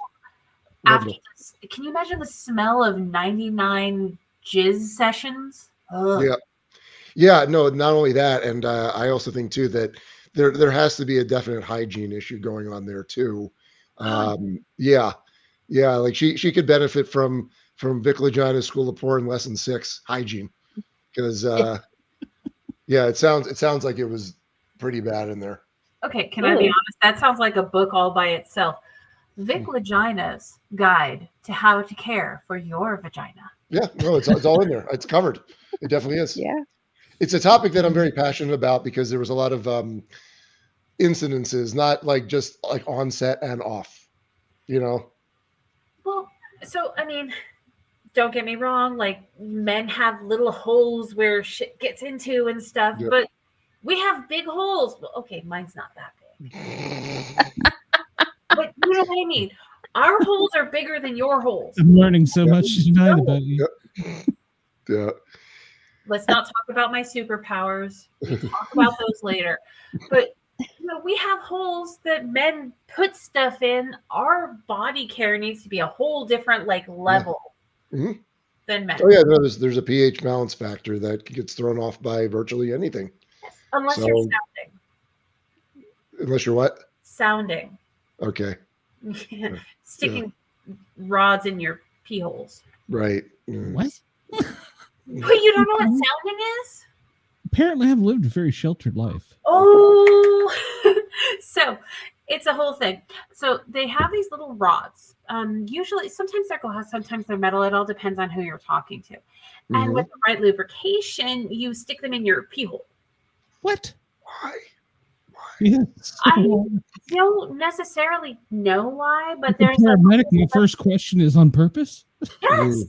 Can you imagine the smell of 99 jizz sessions? Ugh. Yeah. Yeah, no, not only that, and I also think too that there has to be a definite hygiene issue going on there too. Yeah, like she could benefit from Vic Lagina's School of Porn Lesson 6 hygiene, because yeah, it sounds like it was pretty bad in there. Okay, can I be honest? That sounds like a book all by itself. Vic Lagina's Guide to How to Care for Your Vagina. Yeah, no, it's all in there. It's covered. It definitely is. Yeah. It's a topic that I'm very passionate about because there was a lot of incidences, not like just like on set and off, Well, so I mean, don't get me wrong, like men have little holes where shit gets into and stuff, but we have big holes. Well, okay, mine's not that big. But you know what I mean? Our holes are bigger than your holes. I'm learning so much tonight about you. Yeah. Let's not talk about my superpowers. We'll talk about those later. But we have holes that men put stuff in. Our body care needs to be a whole different level than men. Oh yeah, no, there's a pH balance factor that gets thrown off by virtually anything. Unless you're sounding. Unless you're what? Sounding. Okay. Sticking rods in your pee holes. Right. What? But you don't know what sounding is? Apparently, I've lived a very sheltered life. Oh, so it's a whole thing. So they have these little rods. Usually, sometimes they're glass, sometimes they're metal. It all depends on who you're talking to. And with the right lubrication, you stick them in your pee hole. What? Why? Yes. I don't necessarily know why, but there's paramedic. My first question is on purpose. Yes.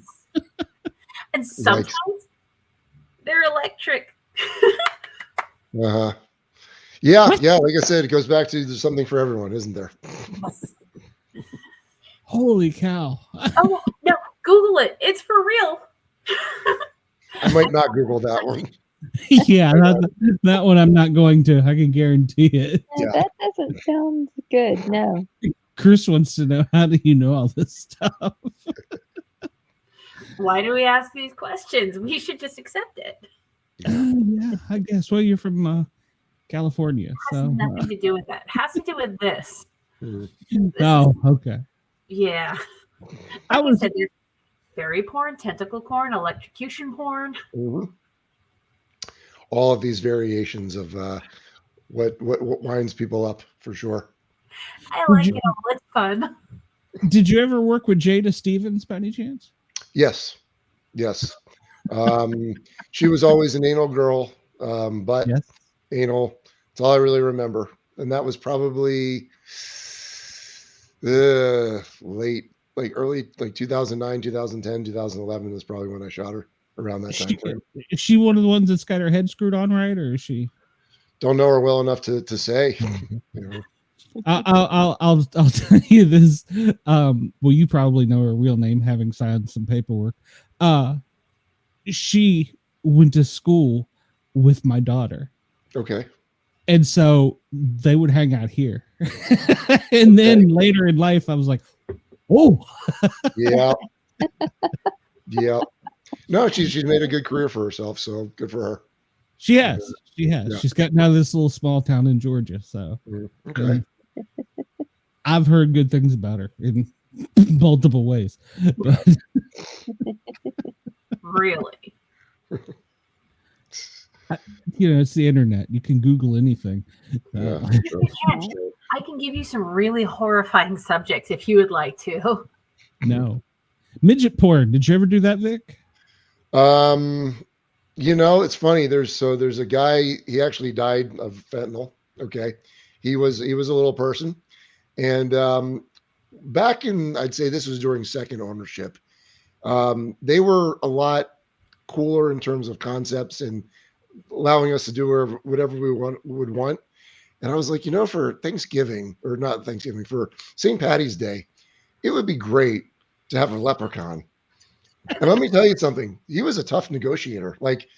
And sometimes they're electric. Yeah. Like I said, it goes back to there's something for everyone, isn't there? Holy cow! Oh no! Google it. It's for real. I might not Google that one. Yeah, that one I'm not going to. I can guarantee it. Yeah. That doesn't sound good. No. Chris wants to know, how do you know all this stuff? Why do we ask these questions? We should just accept it. Yeah, I guess. Well, you're from California, Has nothing to do with that. It has to do with this. Oh, okay. Yeah. I was said, there's fairy porn, tentacle porn, electrocution porn. All of these variations of what winds people up for sure. I like it all. It's fun. Did you ever work with Jada Stevens by any chance? Yes. She was always an anal girl, but anal. That's all I really remember. And that was probably late, early, 2009, 2010, 2011 is probably when I shot her, around that time frame. Is she one of the ones that's got her head screwed on right, or is she? Don't know her well enough to say. I'll tell you this. Well, you probably know her real name, having signed some paperwork. She went to school with my daughter. Okay. And so they would hang out here. And then later in life, I was like, oh. Yeah. No, she's made a good career for herself, so good for her. She has. Yeah. She's gotten out of this little small town in Georgia. So okay. I've heard good things about her in multiple ways. But really? It's the internet. You can Google anything. I can give you some really horrifying subjects if you would like to. No. midget porn. Did you ever do that, Vic? It's funny. There's a guy. He actually died of fentanyl. Okay, he was a little person, and back in, I'd say this was during second ownership. They were a lot cooler in terms of concepts and allowing us to do whatever we would want. And I was like, for Thanksgiving, or not Thanksgiving, for St. Patty's Day, it would be great to have a leprechaun. And let me tell you something. He was a tough negotiator. Like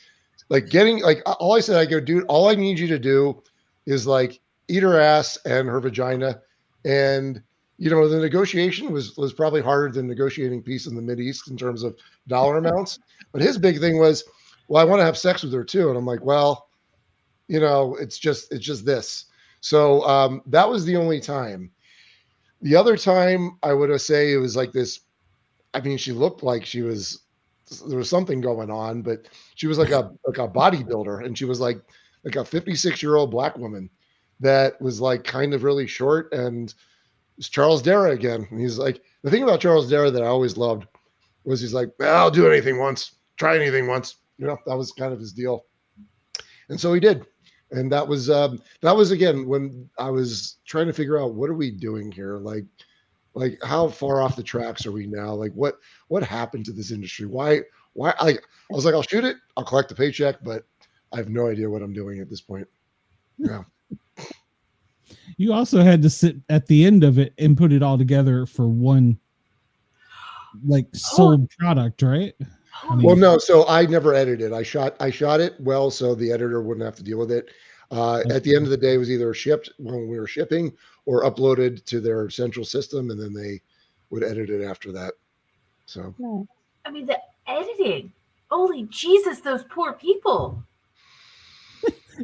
getting, like, all I said, I go, dude, all I need you to do is like eat her ass and her vagina. And, the negotiation was probably harder than negotiating peace in the Mideast in terms of dollar amounts. But his big thing was, well, I want to have sex with her too. And I'm like, well, it's just this. So that was the only time. The other time I would say it was like this. I mean, she looked like there was something going on, but she was like a bodybuilder, and she was like a 56-year-old black woman that was like kind of really short, and it's Charles Dara again. And he's like, the thing about Charles Dara that I always loved was he's like, I'll do anything once, try anything once. That was kind of his deal. And so he did. And that was again, when I was trying to figure out, what are we doing here? Like how far off the tracks are we now? Like what happened to this industry? Why I was like, I'll shoot it, I'll collect the paycheck, but I have no idea what I'm doing at this point. Yeah. You also had to sit at the end of it and put it all together for one sold product, right? Well, no. So I never edited. I shot it well, so the editor wouldn't have to deal with it. At the end of the day, it was either shipped when we were shipping or uploaded to their central system, and then they would edit it after that. So, I mean, the editing. Holy Jesus, those poor people.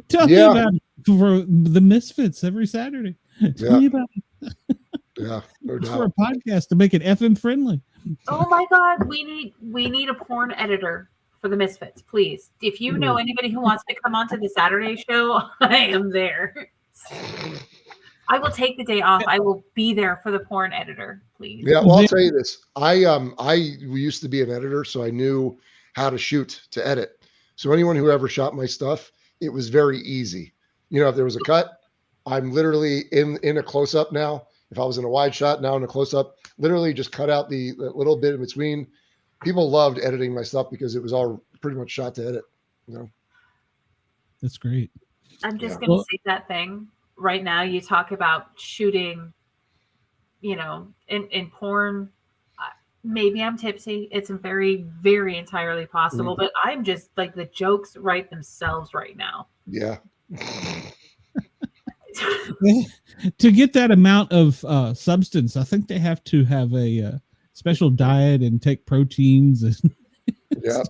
Tell me about it for the Misfits every Saturday. Tell me about it. Yeah, no doubt. For a podcast to make it FM friendly. Oh my God, we need a porn editor for the Misfits, please. If you know anybody who wants to come onto the Saturday show, I am there. I will take the day off. I will be there for the porn editor, please. Yeah, well, I'll tell you this. I used to be an editor, so I knew how to shoot to edit. So anyone who ever shot my stuff, it was very easy. If there was a cut, I'm literally in a close-up now. If I was in a wide shot, now in a close-up, literally just cut out the little bit in between. People loved editing my stuff because it was all pretty much shot to edit. That's great. I'm just going to say that thing right now. You talk about shooting, in porn. Maybe I'm tipsy. It's very, very entirely possible, but I'm just like, the jokes write themselves right now. Yeah. To get that amount of substance, I think they have to have a special diet and take proteins. Yeah.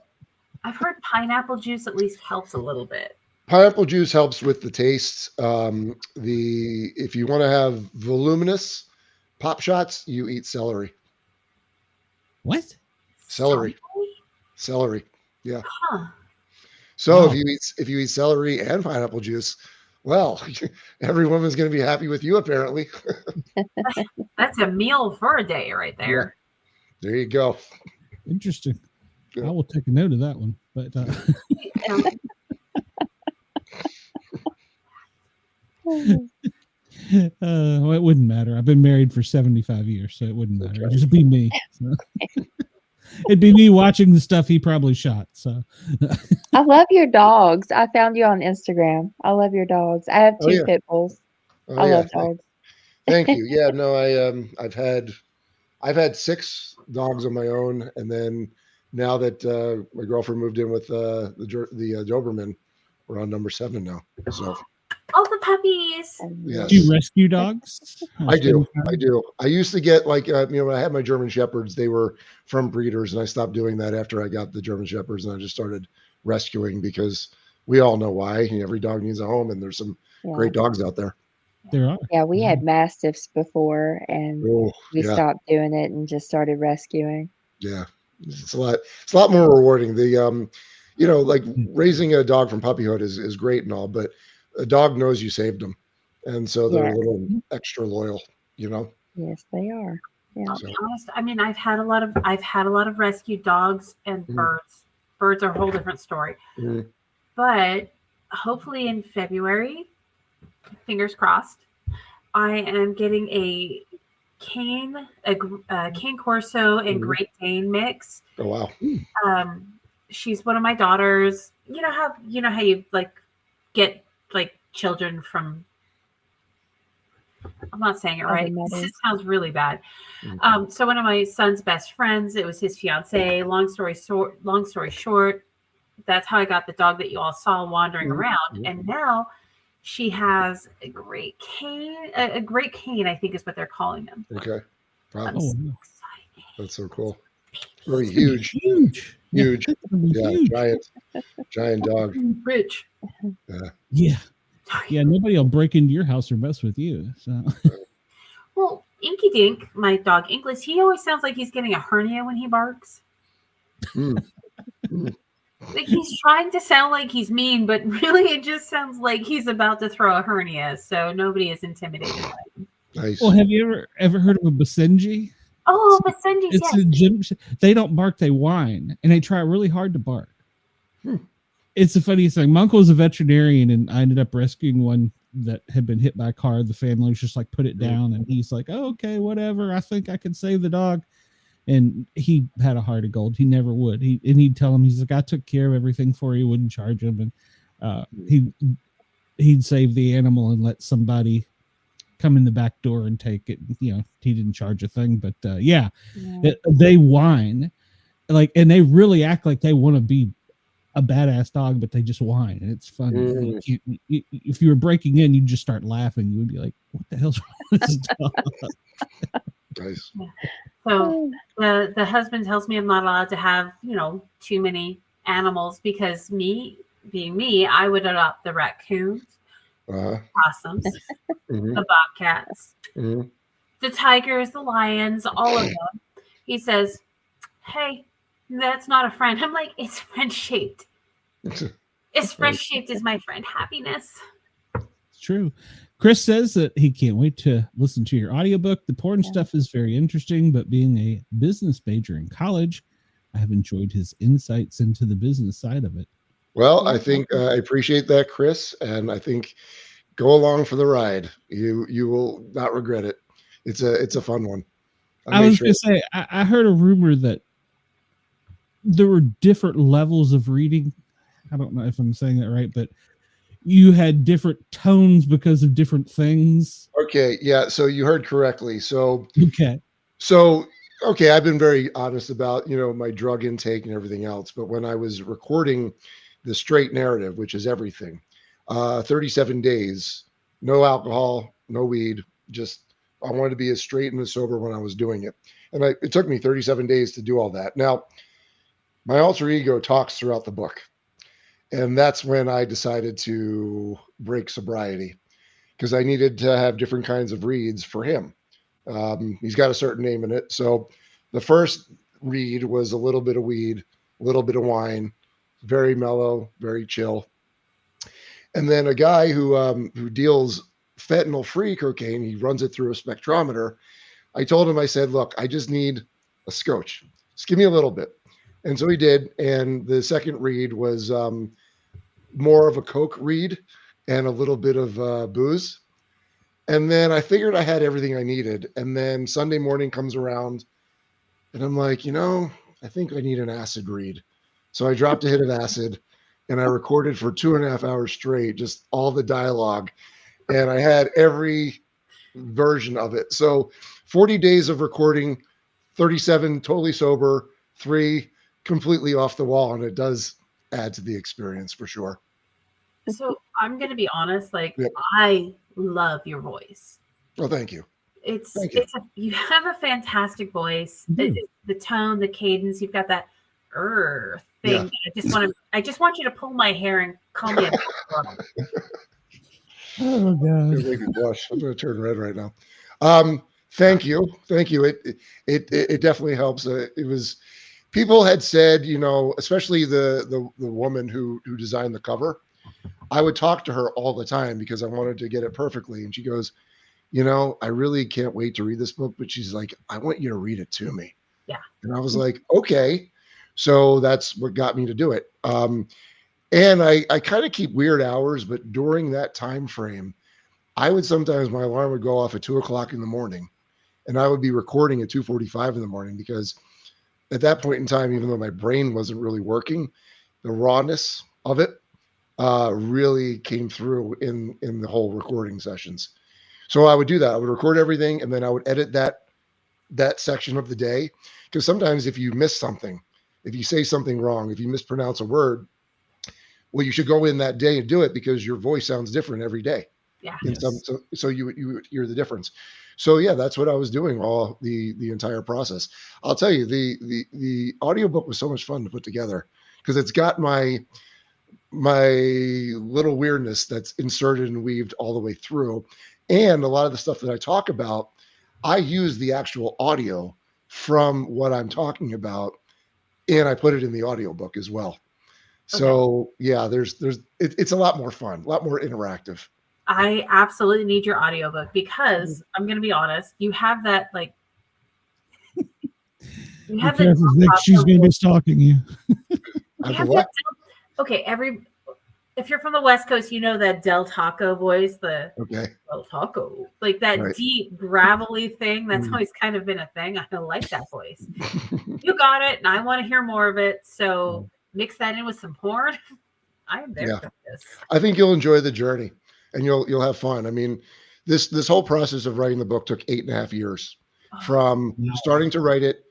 I've heard pineapple juice at least helps a little bit. Pineapple juice helps with the taste. If you want to have voluminous pop shots, you eat celery. What? Celery. Yeah. Huh. So if you eat celery and pineapple juice, well, every woman's going to be happy with you, apparently. That's a meal for a day right there. Yeah. There you go. Interesting. Yeah. I will take a note of that one. But well, it wouldn't matter. I've been married for 75 years, so it wouldn't matter. It'd just be me. So. It'd be me watching the stuff he probably shot. So I love your dogs. I found you on Instagram. I love your dogs. I have two pit bulls. I love dogs. Thank you. Yeah, no, I've had 6 dogs on my own, and then now that my girlfriend moved in with the Doberman, we're on number 7 now. So. All the puppies. Yes. Do you rescue dogs? I do. I used to get when I had my German Shepherds, they were from breeders, and I stopped doing that after I got the German Shepherds, and I just started rescuing because we all know why. Every dog needs a home, and there's some great dogs out there. There are. Yeah, we had Mastiffs before, and we stopped doing it and just started rescuing. Yeah, it's a lot more rewarding. The like raising a dog from puppyhood is great and all, but a dog knows you saved them, and so they're a little extra loyal. Yes, they are. Yeah. I'll be honest. I mean, I've had a lot of rescue dogs and birds. Birds are a whole different story. But hopefully in February, fingers crossed, I am getting a cane Corso and Great Dane mix. Oh wow. She's one of my daughters. You know how you like get like children from, I'm not saying it right. This sounds really bad. So one of my son's best friends, it was his fiance. Long story short, that's how I got the dog that you all saw wandering around. And now she has a great cane. A great cane, I think, is what they're calling him. Okay. Wow. I'm so excited. That's so cool. Very huge. Huge. Yeah, huge. Giant dog. Rich. Yeah, nobody will break into your house or mess with you. So. Well, Inky Dink, my dog Inklis, he always sounds like he's getting a hernia when he barks. Like he's trying to sound like he's mean, but really it just sounds like he's about to throw a hernia. So nobody is intimidated by him. Nice. Well, have you ever heard of a Basenji? Oh, Basenji, it's a gym. They don't bark, they whine, and they try really hard to bark. It's the funniest thing. My uncle was a veterinarian, and I ended up rescuing one that had been hit by a car. The family was just like, put it down, and he's like, oh, okay, whatever. I think I can save the dog. And he had a heart of gold. He never would. He'd tell him, he's like, I took care of everything for you, wouldn't charge him, and he'd save the animal and let somebody come in the back door and take it. You know, he didn't charge a thing, but they whine, like, and they really act like they want to be a badass dog, but they just whine, and it's funny. If you were breaking in, you'd just start laughing. You would be like, what the hell's wrong with this dog? Nice. So the husband tells me I'm not allowed to have, too many animals, because me, being me, I would adopt the raccoons, possums, the bobcats, the tigers, the lions, all of them. He says, hey, that's not a friend. I'm like, it's friend shaped. It's friend shaped as my friend. Happiness. It's true. Chris says that he can't wait to listen to your audiobook. The porn stuff is very interesting, but being a business major in college, I have enjoyed his insights into the business side of it. Well, I think I appreciate that, Chris, and I think go along for the ride. You will not regret it. It's a fun one. I was going to say, I heard a rumor that there were different levels of reading. I don't know if I'm saying that right, but you had different tones because of different things. Okay. Yeah. So you heard correctly. So, okay. I've been very honest about, my drug intake and everything else. But when I was recording the straight narrative, which is everything, 37 days, no alcohol, no weed, just, I wanted to be as straight and as sober when I was doing it. And it took me 37 days to do all that. Now, my alter ego talks throughout the book. And that's when I decided to break sobriety, because I needed to have different kinds of reads for him. He's got a certain name in it. So the first read was a little bit of weed, a little bit of wine, very mellow, very chill. And then a guy who deals fentanyl-free cocaine, he runs it through a spectrometer. I told him, I said, look, I just need a scotch. Just give me a little bit. And so he did. And the second read was more of a Coke read and a little bit of booze. And then I figured I had everything I needed. And then Sunday morning comes around and I'm like, I think I need an acid read. So I dropped a hit of acid and I recorded for 2.5 hours straight, just all the dialogue. And I had every version of it. So 40 days of recording, 37 totally sober, 3 completely off the wall, and it does add to the experience for sure. So I'm going to be honest, I love your voice. Well, thank you. You have a fantastic voice. The tone, the cadence, you've got that thing. Yeah. I just want you to pull my hair and call me a Oh God. I'm going to turn red right now. Thank you. It definitely helps. It was, people had said, especially the woman who designed the cover, I would talk to her all the time because I wanted to get it perfectly. And she goes, I really can't wait to read this book. But she's like, I want you to read it to me. Yeah. And I was like, okay. So that's what got me to do it. And I kind of keep weird hours, but during that time frame, I would sometimes, my alarm would go off at 2:00 in the morning, and I would be recording at 2:45 in the morning, because at that point in time, even though my brain wasn't really working, the rawness of it really came through in the whole recording sessions. So I would do that. I would record everything, and then I would edit that section of the day, because sometimes if you miss something, if you say something wrong, if you mispronounce a word, well, you should go in that day and do it, because your voice sounds different every day. Yeah. In some, so you hear the difference. So yeah, that's what I was doing all the entire process. I'll tell you, the audiobook was so much fun to put together, because it's got my little weirdness that's inserted and weaved all the way through. And a lot of the stuff that I talk about, I use the actual audio from what I'm talking about, and I put it in the audiobook as well. So yeah, it's a lot more fun, a lot more interactive. I absolutely need your audiobook, because I'm going to be honest, you have that, like, you have Careful, Vic, she's going to be stalking you. Okay, if you're from the West Coast, you know that Del Taco voice, the Del Taco, like that deep gravelly thing. That's always kind of been a thing. I like that voice. You got it, and I want to hear more of it. So mix that in with some porn. I am there for this. I think you'll enjoy the journey, and you'll have fun. I mean, this whole process of writing the book took 8.5 years from starting to write it.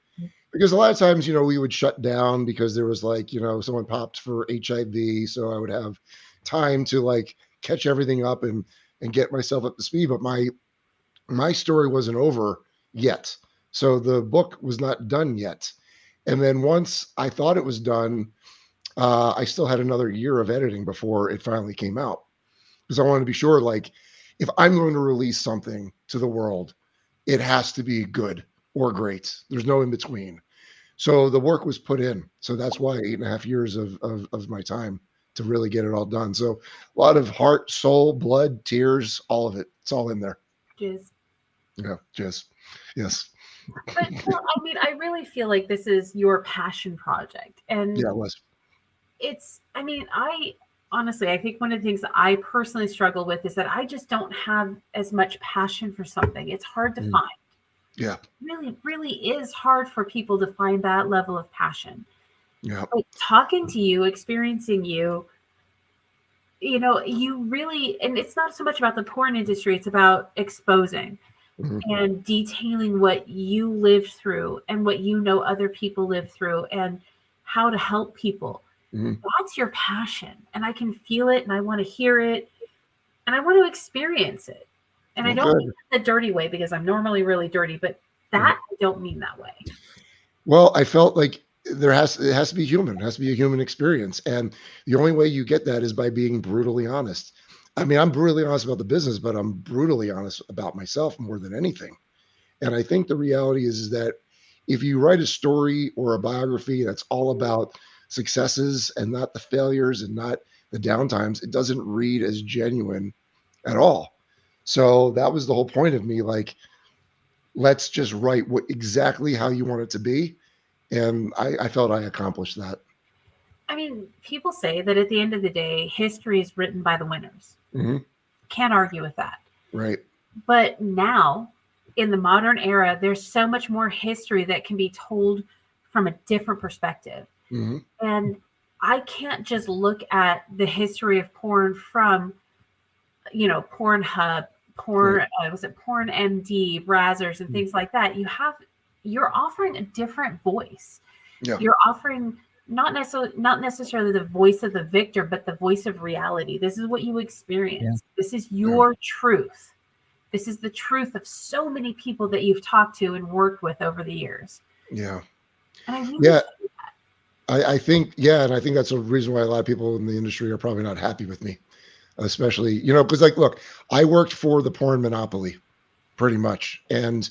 Because a lot of times, we would shut down because there was someone popped for HIV. So I would have time to catch everything up and get myself up to speed. But my story wasn't over yet. So the book was not done yet. And then once I thought it was done, I still had another year of editing before it finally came out. Because I wanted to be sure, if I'm going to release something to the world, it has to be good or great. There's no in between. So the work was put in. So that's why 8.5 years of my time to really get it all done. So a lot of heart, soul, blood, tears, all of it. It's all in there. Jizz. Yeah, jizz. Yes. But I really feel like this is your passion project. And yeah, it was. I honestly, I think one of the things that I personally struggle with is that I just don't have as much passion for something. It's hard to find. Yeah. Really, really is hard for people to find that level of passion. Yeah. Like, talking to you, experiencing you, you really, and it's not so much about the porn industry, it's about exposing and detailing what you lived through and what other people live through and how to help people. That's your passion. And I can feel it, and I want to hear it, and I want to experience it. And I don't mean that the dirty way, because I'm normally really dirty, but that I don't mean that way. Well, I felt like it has to be human. It has to be a human experience. And the only way you get that is by being brutally honest. I mean, I'm brutally honest about the business, but I'm brutally honest about myself more than anything. And I think the reality is that if you write a story or a biography that's all about successes and not the failures and not the downtimes, it doesn't read as genuine at all. So that was the whole point of me, let's just write exactly how you want it to be. And I felt I accomplished that. I mean, people say that at the end of the day, history is written by the winners. Can't argue with that. Right. But now, in the modern era, there's so much more history that can be told from a different perspective. And I can't just look at the history of porn from, Pornhub, was it Porn MD, Brazzers, and things like that. You're offering a different voice. Yeah. You're offering not necessarily the voice of the victor, but the voice of reality. This is what you experience. Yeah. This is your truth. This is the truth of so many people that you've talked to and worked with over the years. Yeah. And I really I think, and I think that's a reason why a lot of people in the industry are probably not happy with me, especially, because look, I worked for the porn monopoly pretty much, and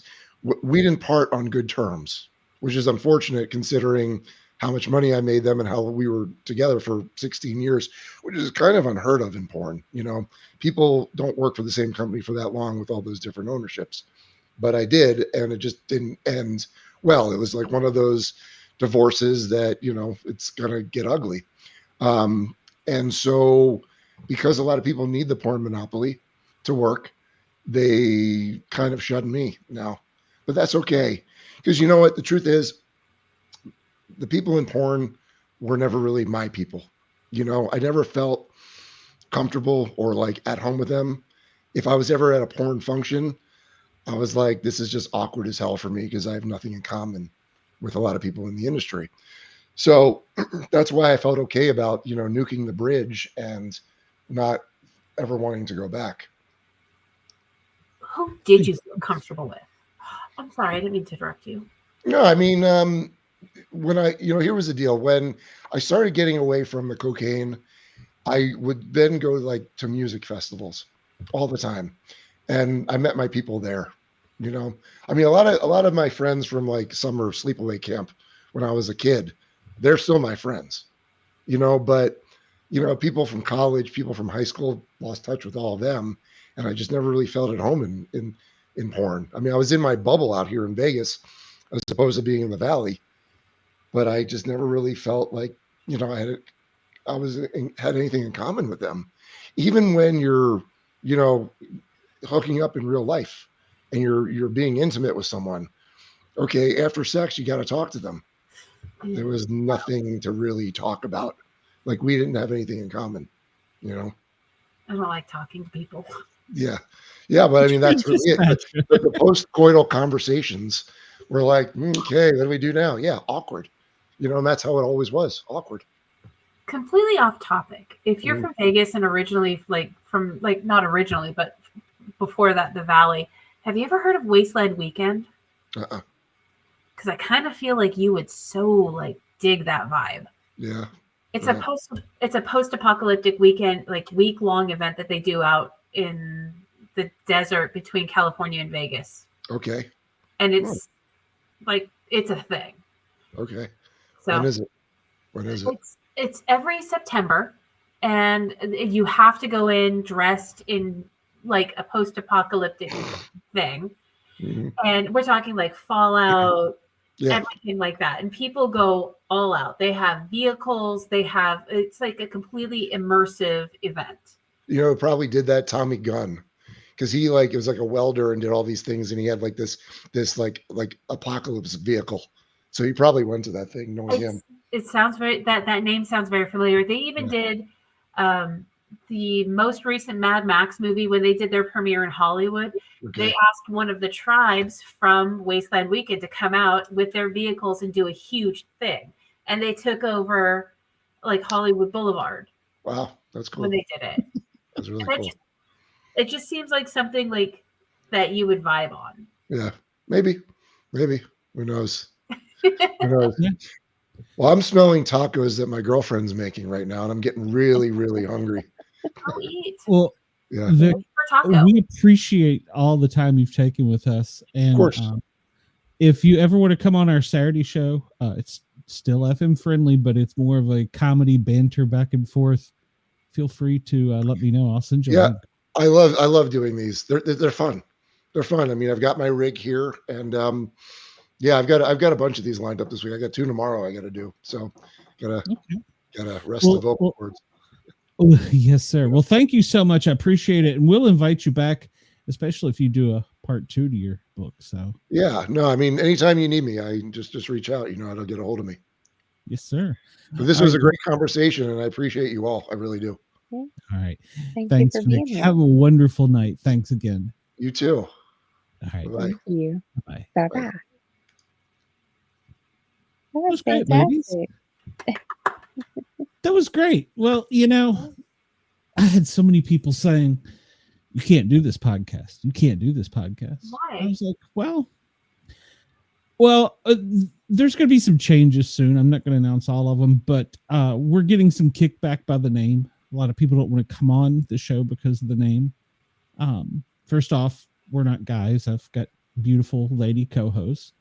we didn't part on good terms, which is unfortunate considering how much money I made them and how we were together for 16 years, which is kind of unheard of in porn. People don't work for the same company for that long with all those different ownerships. But I did, and it just didn't end well. It was like one of those divorces that, it's going to get ugly. And so because a lot of people need the porn monopoly to work, they kind of shun me now. But that's okay. Because you know what? The truth is, the people in porn were never really my people. I never felt comfortable or like at home with them. If I was ever at a porn function, I was like, this is just awkward as hell for me because I have nothing in common with a lot of people in the industry. So that's why I felt okay about, nuking the bridge and not ever wanting to go back. Who did you feel comfortable with? I'm sorry, I didn't mean to interrupt you. No, I mean, when here was the deal. When I started getting away from the cocaine, I would then go like to music festivals all the time. And I met my people there, I mean, a lot of my friends from like summer sleepaway camp when I was a kid, they're still my friends, but, people from college, people from high school, lost touch with all of them. And I just never really felt at home in porn. I mean, I was in my bubble out here in Vegas as opposed to being in the Valley, but I just never really felt like, had anything in common with them. Even when you're, hooking up in real life and you're being intimate with someone, okay, after sex, you got to talk to them. There was nothing to really talk about. Like we didn't have anything in common, I don't like talking to people. Yeah. But I mean, that's really it. The post-coital conversations were like, okay, what do we do now? Yeah. Awkward, and that's how it always was. Awkward. Completely off topic. If you're from Vegas and originally not originally, but before that, the Valley, have you ever heard of Wasteland Weekend? Uh-uh. Because I kind of feel like you would so like dig that vibe. Yeah. It's a post-apocalyptic weekend, like week-long event that they do out in the desert between California and Vegas. Okay. And it's it's a thing. Okay. So When is it? It's every September, and you have to go in dressed in like a post-apocalyptic thing. Mm-hmm. And we're talking like Fallout, Yeah. everything like that. And people go all out. They have vehicles. It's like a completely immersive event. It probably did that Tommy Gunn, because he it was like a welder and did all these things, and he had like this like apocalypse vehicle. So he probably went to that thing knowing him. It sounds that name sounds very familiar. They even did the most recent Mad Max movie when they did their premiere in Hollywood. Okay. They asked one of the tribes from Wasteland Weekend to come out with their vehicles and do a huge thing. And they took over like Hollywood Boulevard. Wow, that's cool. When they did it. That's really cool. It just seems like something like that you would vibe on. Yeah, maybe. Who knows? Who knows? Well, I'm smelling tacos that my girlfriend's making right now, and I'm getting really, really hungry. I'll eat. Well, yeah. Vic, we appreciate all the time you've taken with us. And of course. If you ever want to come on our Saturday show, it's still FM friendly, but it's more of a comedy banter back and forth. Feel free to let me know. I'll send you. Yeah, I love doing these. They're fun. They're fun. I mean, I've got my rig here, and yeah, I've got a bunch of these lined up this week. I got 2 tomorrow I got to do. So gotta rest the vocal cords. Oh, yes, sir. Well, thank you so much. I appreciate it. And we'll invite you back, especially if you do a part 2 to your book. So yeah, no, I mean, anytime you need me, I just reach out. You know how to get a hold of me. Yes, sir. But this was a great conversation, and I appreciate you all. I really do. All right. Thanks, Vic. Have a wonderful night. Thanks again. You too. All right. Bye-bye. Thank you. Bye. Bye-bye. That was great, fantastic. That was great. Well, I had so many people saying, you can't do this podcast. You can't do this podcast. Why? I was like, well, there's going to be some changes soon. I'm not going to announce all of them, but we're getting some kickback by the name. A lot of people don't want to come on the show because of the name. First off, we're not guys. I've got beautiful lady co-hosts.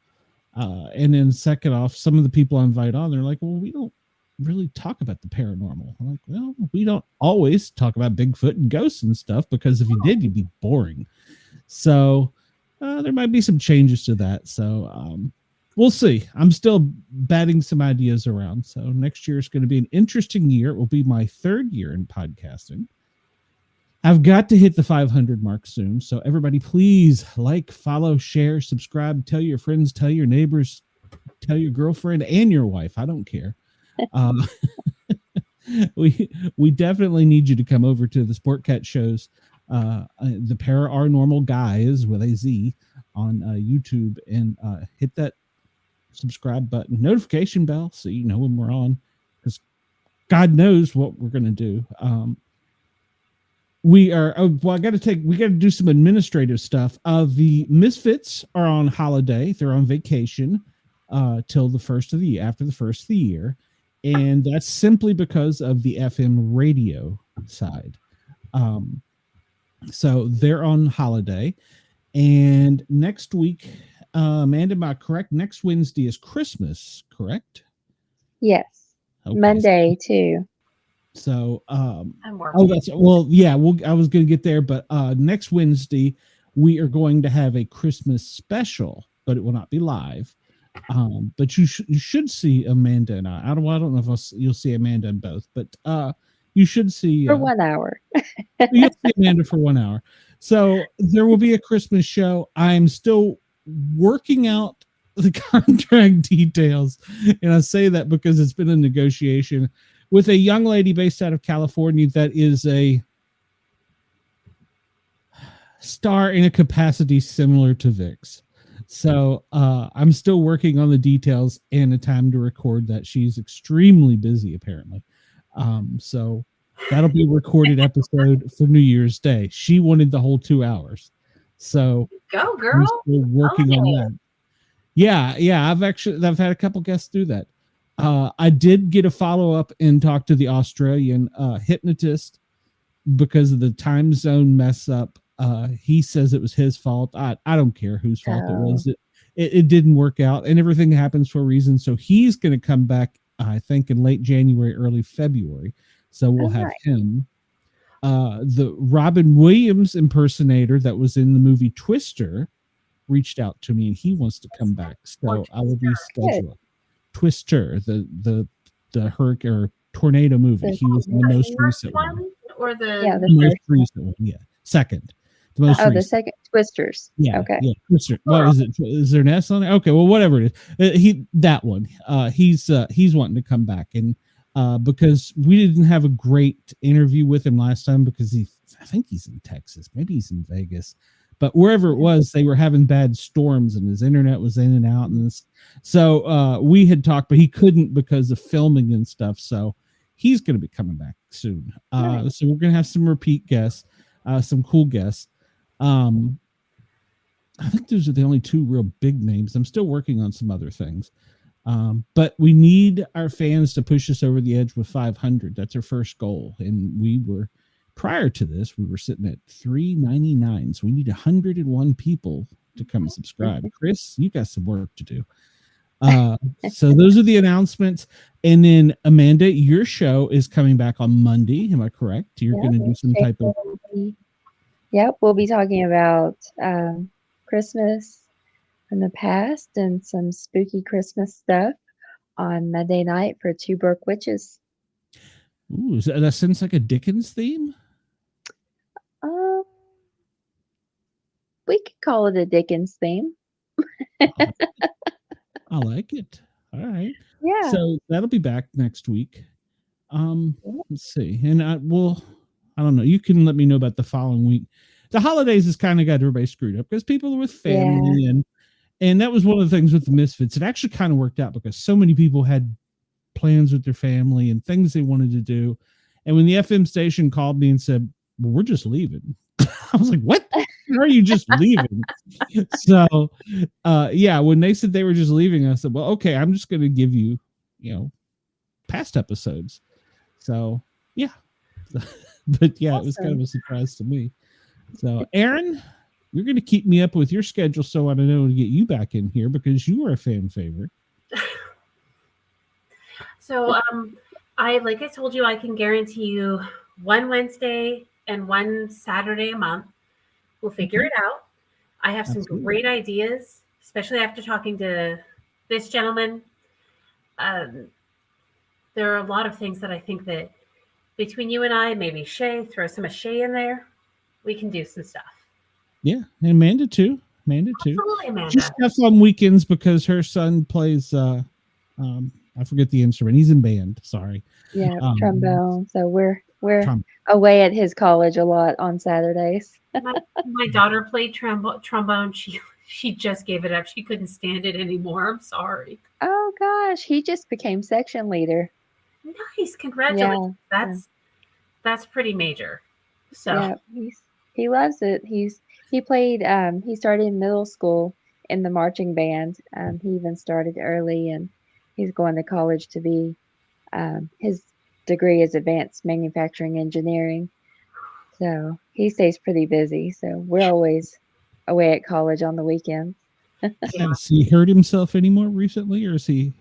And then second off, some of the people I invite on, they're like, well, we don't really talk about the paranormal. I'm like, well, we don't always talk about Bigfoot and ghosts and stuff, because if you did, you'd be boring. So there might be some changes to that. So we'll see. I'm still batting some ideas around. So next year is going to be an interesting year. It will be my 3rd year in podcasting. I've got to hit the 500 mark soon. So everybody, please like, follow, share, subscribe, tell your friends, tell your neighbors, tell your girlfriend and your wife. I don't care. We definitely need you to come over to the Sport Cat shows, the Paranormal Guyz with a Z on YouTube, and hit that subscribe button, notification bell, so you know when we're on, because God knows what we're going to do. We got to do some administrative stuff. The Misfits are on holiday. They're on vacation till the first of the year, after the first of the year. And that's simply because of the FM radio side. So they're on holiday. And next week, Amanda, am I correct? Next Wednesday is Christmas, correct? Yes. Okay, Monday too. So, I'm I was going to get there, but next Wednesday we are going to have a Christmas special, but it will not be live. But you should see Amanda and I don't know if you'll see Amanda in both, but you should see For 1 hour. you'll see Amanda for 1 hour. So there will be a Christmas show. I'm still working out the contract details, and I say that because it's been a negotiation with a young lady based out of California that is a star in a capacity similar to Vic's. So I'm still working on the details and the time to record that. She's extremely busy, apparently. So that'll be a recorded episode for New Year's Day. She wanted the whole 2 hours. So Go, girl. I'm still working on that. Yeah. I've had a couple guests do that. I did get a follow-up and talk to the Australian hypnotist because of the time zone mess up. He says it was his fault. I don't care whose fault it was. It didn't work out, and everything happens for a reason. So he's going to come back, I think, in late January, early February. So we'll have him. The Robin Williams impersonator that was in the movie Twister reached out to me, and he wants to come back. So I will be scheduling. Twister, the hurricane or tornado movie. He was in the most recent one. Or the most recent one, yeah. Second. The most recent. The second Twisters. Yeah. Okay. Yeah. Twister. What is it? Is there an S on it? Okay, well, whatever it is. That one. He's wanting to come back, and because we didn't have a great interview with him last time because I think he's in Texas, maybe he's in Vegas. But wherever it was, they were having bad storms and his internet was in and out. And so we had talked, but he couldn't because of filming and stuff. So he's going to be coming back soon. So we're going to have some repeat guests, some cool guests. I think those are the only 2 real big names. I'm still working on some other things. But we need our fans to push us over the edge with 500. That's our first goal. And prior to this, we were sitting at 399. So we need 101 people to come and subscribe. Chris, you got some work to do. So those are the announcements. And then Amanda, your show is coming back on Monday. Am I correct? You're going to do some type of... Yep. We'll be talking about Christmas from the past and some spooky Christmas stuff on Monday night for 2 Broke Witches. Ooh, that sounds like a Dickens theme? We could call it a Dickens theme. I like it. All right. Yeah. So that'll be back next week. Let's see. And I don't know. You can let me know about the following week. The holidays has kind of got everybody screwed up because people are with family and that was one of the things with the Misfits. It actually kind of worked out because so many people had plans with their family and things they wanted to do. And when the FM station called me and said, well, we're just leaving. I was like, what? How are you just leaving? So, when they said they were just leaving, I said, well, okay, I'm just going to give you, past episodes. So, yeah. But yeah, it was kind of a surprise to me. So, Aaron, you're going to keep me up with your schedule so I know to get you back in here because you were a fan favorite. So, like I told you, I can guarantee you one Wednesday and one Saturday a month. We'll figure it out. I have some Absolutely. great ideas, especially after talking to this gentleman. There are a lot of things that I think that between you and I, maybe Shay, throw some of Shay in there, we can do some stuff. Yeah, and Amanda too. Absolutely, Amanda. She stuff on weekends because her son plays. I forget the instrument. He's in band. Sorry. Yeah, trombone. So we're Trombone. away at his college a lot on Saturdays. My daughter played trombone. She just gave it up. She couldn't stand it anymore. I'm sorry. Oh gosh, he just became section leader. Nice, congratulations. That's pretty major. So yeah, he loves it. He played. He started in middle school in the marching band. He even started early, and he's going to college to be. His degree is advanced manufacturing engineering. So he stays pretty busy. So we're always away at college on the weekends. Has he hurt himself anymore recently, or is he?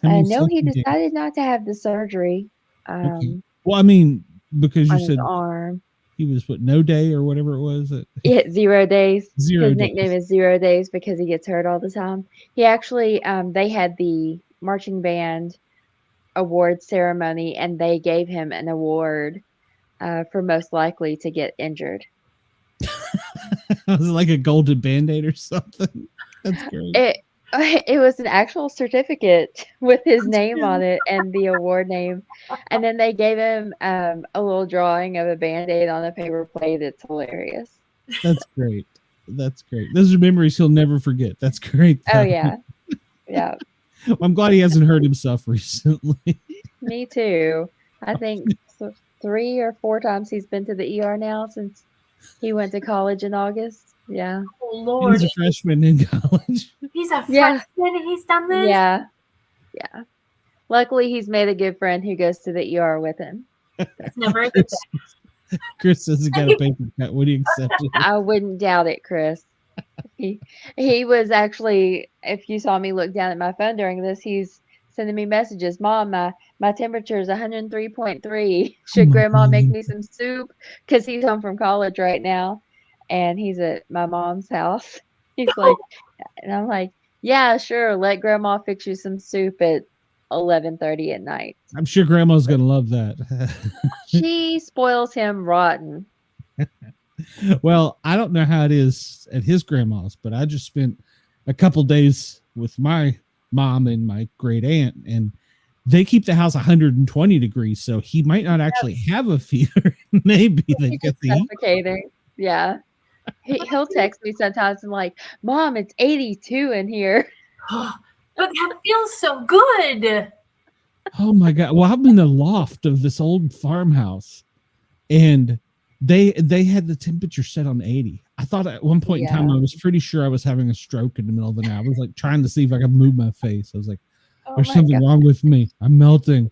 No, he decided not to have the surgery. Okay. Well, I mean, because you on said his arm. He was no day or whatever it was. Yeah, 0 days. His days. nickname is 0 days because he gets hurt all the time. He actually, they had the marching band award ceremony, and they gave him an award for most likely to get injured. Was it like a golden Band-Aid or something? That's great. It was an actual certificate with his name on it and the award name. And then they gave him a little drawing of a Band-Aid on a paper plate. It's hilarious. That's great. Those are memories he'll never forget. That's great. Oh, yeah. Yeah. Well, I'm glad he hasn't hurt himself recently. Me too. I think 3 or 4 times he's been to the ER now since he went to college in August. Yeah. Oh, Lord. He's a freshman in college. He's a freshman and he's done this? Yeah. Yeah. Luckily, he's made a good friend who goes to the ER with him. That's never a good thing. Chris says he got a paper cut. Would he accept it? I wouldn't doubt it, Chris. He was actually, if you saw me look down at my phone during this, he's sending me messages. Mom, my temperature is 103.3. Should Grandma make me some soup? Because he's home from college right now, and he's at my mom's house. He's like, and I'm like, yeah, sure. Let Grandma fix you some soup at 11:30 at night. I'm sure Grandma's gonna love that. She spoils him rotten. Well, I don't know how it is at his grandma's, but I just spent a couple days with my mom and my great aunt, and they keep the house 120 degrees, so he might not actually have a fever. Maybe they get the suffocating. Yeah. He'll text me sometimes and like, Mom, it's 82 in here. But that feels so good. Oh my God. Well, I'm in the loft of this old farmhouse, and they had the temperature set on 80. I thought at one point in time, I was pretty sure I was having a stroke in the middle of the night. I was like trying to see if I could move my face. I was like, there's something wrong with me. I'm melting.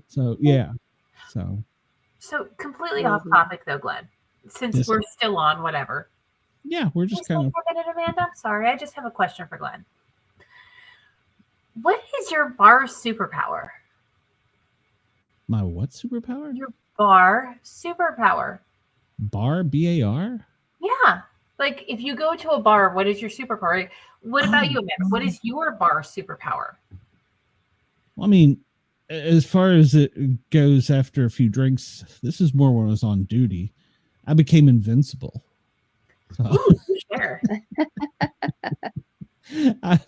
So yeah. So completely off topic though, Glenn, since we're still on whatever. Yeah, we're just kind of. For a minute, Amanda. Sorry, I just have a question for Glenn. What is your bar superpower? My what superpower? Your bar superpower. Bar, B-A-R? Yeah. Like if you go to a bar, what is your superpower? What about you, Amanda? What is your bar superpower? Well, I mean, as far as it goes, after a few drinks, this is more when I was on duty. I became invincible. So. Ooh, sure. I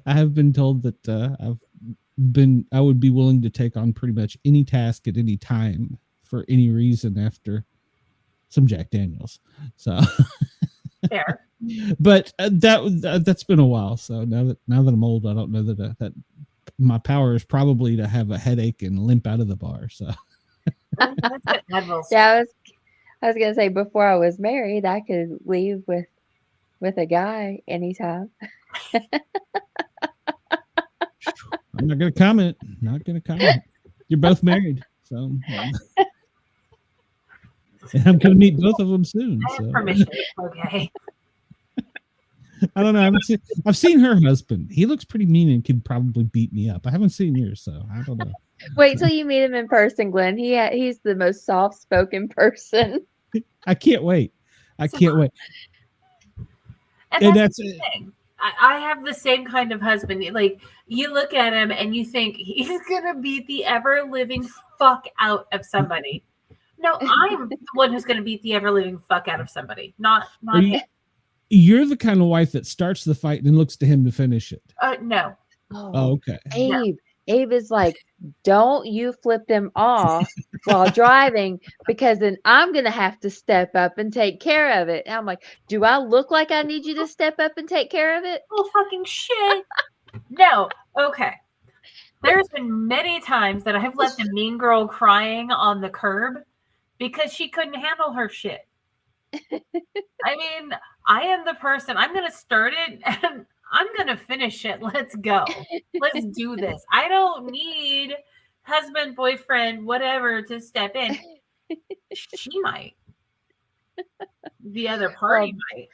have been told that I would be willing to take on pretty much any task at any time for any reason after some Jack Daniels. So fair. But that's been a while. So now that I'm old, I don't know that my power is probably to have a headache and limp out of the bar. So yeah, I was gonna say before I was married, I could leave with a guy anytime. I'm not gonna comment. You're both married, so And I'm going to meet both of them soon. I have So. permission. Okay. I don't know. I've seen her husband. He looks pretty mean and could probably beat me up. I haven't seen yours, so I don't know. Wait till you meet him in person, Glenn. He's the most soft-spoken person. I can't wait. I can't wait. And that's the thing. I have the same kind of husband. Like, you look at him and you think he's gonna beat the ever living fuck out of somebody. No, I'm the one who's gonna beat the ever living fuck out of somebody. Not him. You're the kind of wife that starts the fight and then looks to him to finish it. No. Oh, okay. Abe is like, don't you flip them off while driving, because then I'm going to have to step up and take care of it. And I'm like, do I look like I need you to step up and take care of it? Oh, fucking shit. No. Okay. There's been many times that I have left a mean girl crying on the curb because she couldn't handle her shit. I mean, I am the person. I'm going to start it and I'm going to finish it. Let's go. Let's do this. I don't need husband, boyfriend, whatever to step in. She might. The other party might.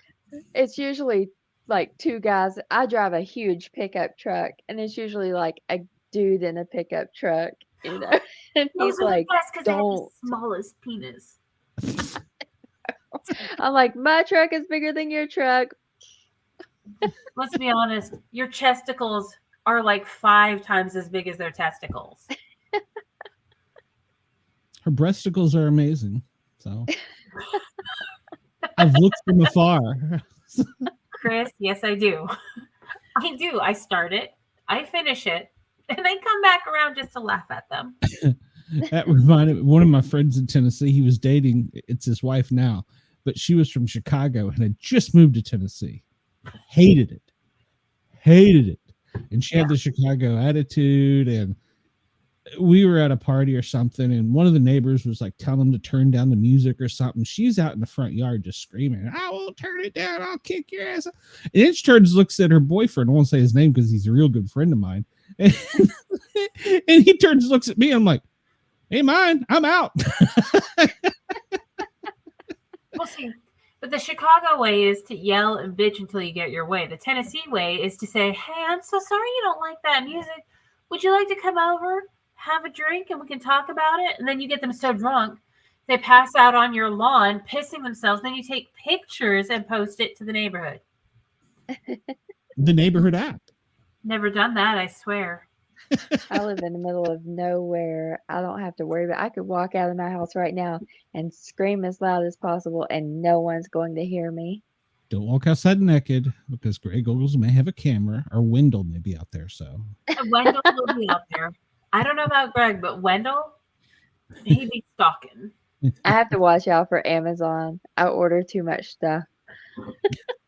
It's usually like two guys. I drive a huge pickup truck, and it's usually like a dude in a pickup truck, you know. And he's like, "Don't." They have the smallest penis. I'm like, my truck is bigger than your truck. Let's be honest. Your chesticles are like 5 times as big as their testicles. Her breasticles are amazing. So I've looked from afar. Chris, yes, I do. I do. I start it, I finish it, and then come back around just to laugh at them. That reminded me, one of my friends in Tennessee, he was dating, it's his wife now, but she was from Chicago and had just moved to Tennessee. Hated it. And she had the Chicago attitude, and we were at a party or something, and one of the neighbors was like telling them to turn down the music or something. She's out in the front yard just screaming, I won't turn it down, I'll kick your ass. And then she turns, looks at her boyfriend, I won't say his name because he's a real good friend of mine, and he turns, looks at me, I'm like, hey, mine, I'm out. We'll see. But the Chicago way is to yell and bitch until you get your way. The Tennessee way is to say, hey, I'm so sorry you don't like that music. Would you like to come over, have a drink, and we can talk about it? And then you get them so drunk, they pass out on your lawn, pissing themselves. Then you take pictures and post it to the neighborhood. The neighborhood app. Never done that, I swear. I live in the middle of nowhere. I don't have to worry about it. I could walk out of my house right now and scream as loud as possible, and no one's going to hear me. Don't walk outside naked, because Greg Ogles may have a camera, or Wendell may be out there. So Wendell will be out there. I don't know about Greg, but Wendell, he'd be stalking. I have to watch out for Amazon. I order too much stuff.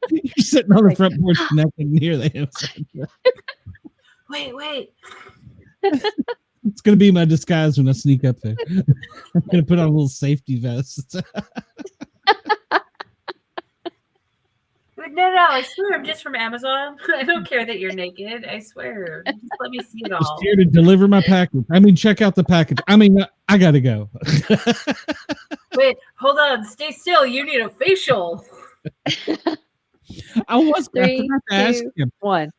You're sitting on the front porch naked near the Amazon. Wait. It's going to be my disguise when I sneak up there. I'm going to put on a little safety vest. No, I swear I'm just from Amazon. I don't care that you're naked. I swear. Just let me see it all. Just here to deliver my package. I mean, check out the package. I mean, I got to go. Wait, hold on. Stay still. You need a facial. I was Three, to ask him. 1.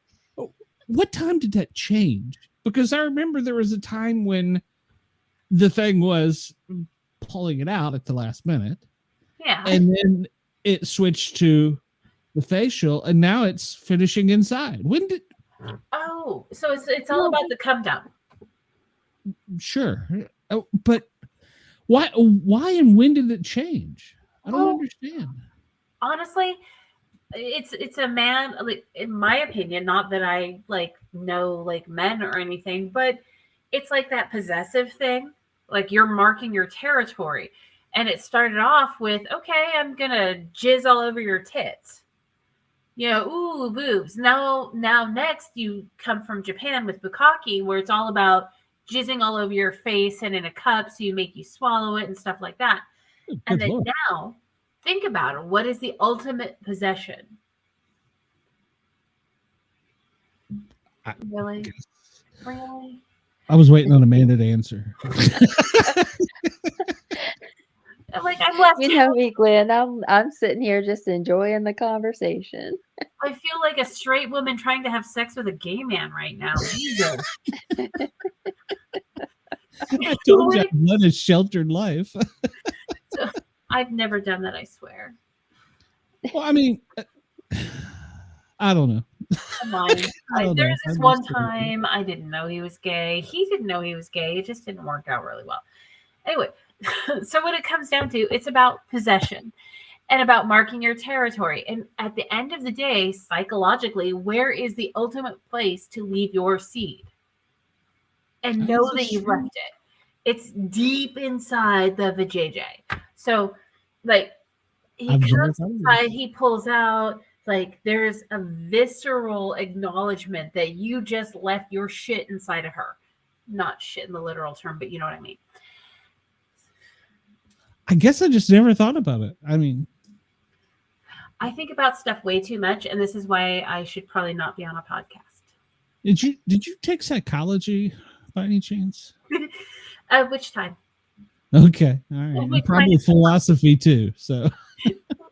What time did that change? Because I remember there was a time when the thing was pulling it out at the last minute. Yeah. And then it switched to the facial, and now it's finishing inside. When did? Oh, so it's all about the come down. Sure, but why and when did it change? I don't understand. Honestly, it's a man, like, in my opinion, not that I know men or anything, but it's like that possessive thing. Like, you're marking your territory, and it started off with, okay, I'm gonna jizz all over your tits. Ooh, boobs. Now next you come from Japan with bukkake, where it's all about jizzing all over your face and in a cup, so you make you swallow it and stuff like that. And then now, think about it. What is the ultimate possession? Really? I was waiting on Amanda to answer. Like I'm left. You know me, Glenn. I'm sitting here just enjoying the conversation. I feel like a straight woman trying to have sex with a gay man right now. Jesus. I told you I've led a sheltered life. I've never done that, I swear. Well, I mean, I don't know. Come on. There's this one time I didn't know he was gay. He didn't know he was gay. It just didn't work out really well. Anyway, so what it comes down to, it's about possession and about marking your territory. And at the end of the day, psychologically, where is the ultimate place to leave your seed? And know that you've left it. It's deep inside the vajayjay. So, like, he comes inside, he pulls out, like, there's a visceral acknowledgement that you just left your shit inside of her. Not shit in the literal term, but you know what I mean. I guess I just never thought about it. I mean, I think about stuff way too much, and this is why I should probably not be on a podcast. Did you take psychology by any chance? Which time? Okay, all right. And probably philosophy too. So,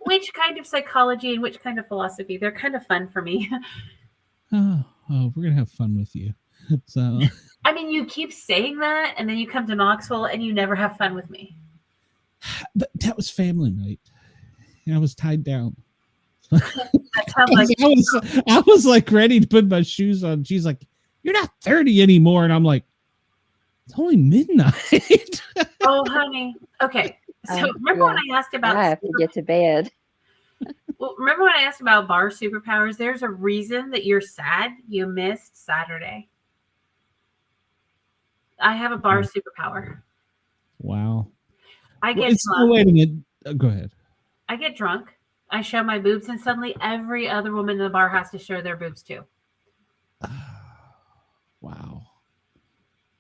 which kind of psychology and which kind of philosophy? They're kind of fun for me. Oh, we're gonna have fun with you. So, I mean, you keep saying that, and then you come to Knoxville, and you never have fun with me. That was family night. I was tied down. That sounds like I was like ready to put my shoes on. She's like, "You're not 30 anymore," and I'm like, "It's only midnight." Oh, honey. Okay. So remember when I asked about? I have to get to bed. Well, remember when I asked about bar superpowers? There's a reason that you're sad. You missed Saturday. I have a bar superpower. Wow. I get drunk. Wait a minute. Go ahead. I get drunk. I show my boobs, and suddenly every other woman in the bar has to show their boobs too. Wow.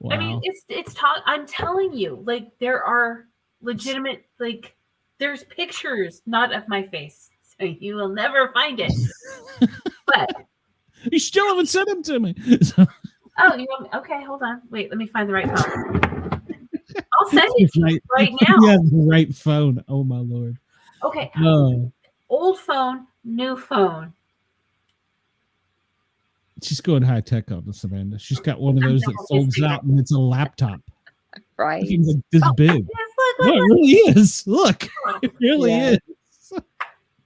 I mean, it's talk. I'm telling you, like, there are legitimate, like, there's pictures, not of my face, so you will never find it. But you still haven't sent them to me. Oh, you want me? Okay, hold on. Wait, let me find the right phone. I'll send it to you right now. Yeah, the right phone. Oh my Lord. Okay. Oh. Old phone, new phone. She's going high tech on this, Amanda. She's got one of those that folds out and it's a laptop. Right. Like this big. Yes, look, it really is. Look, it really is.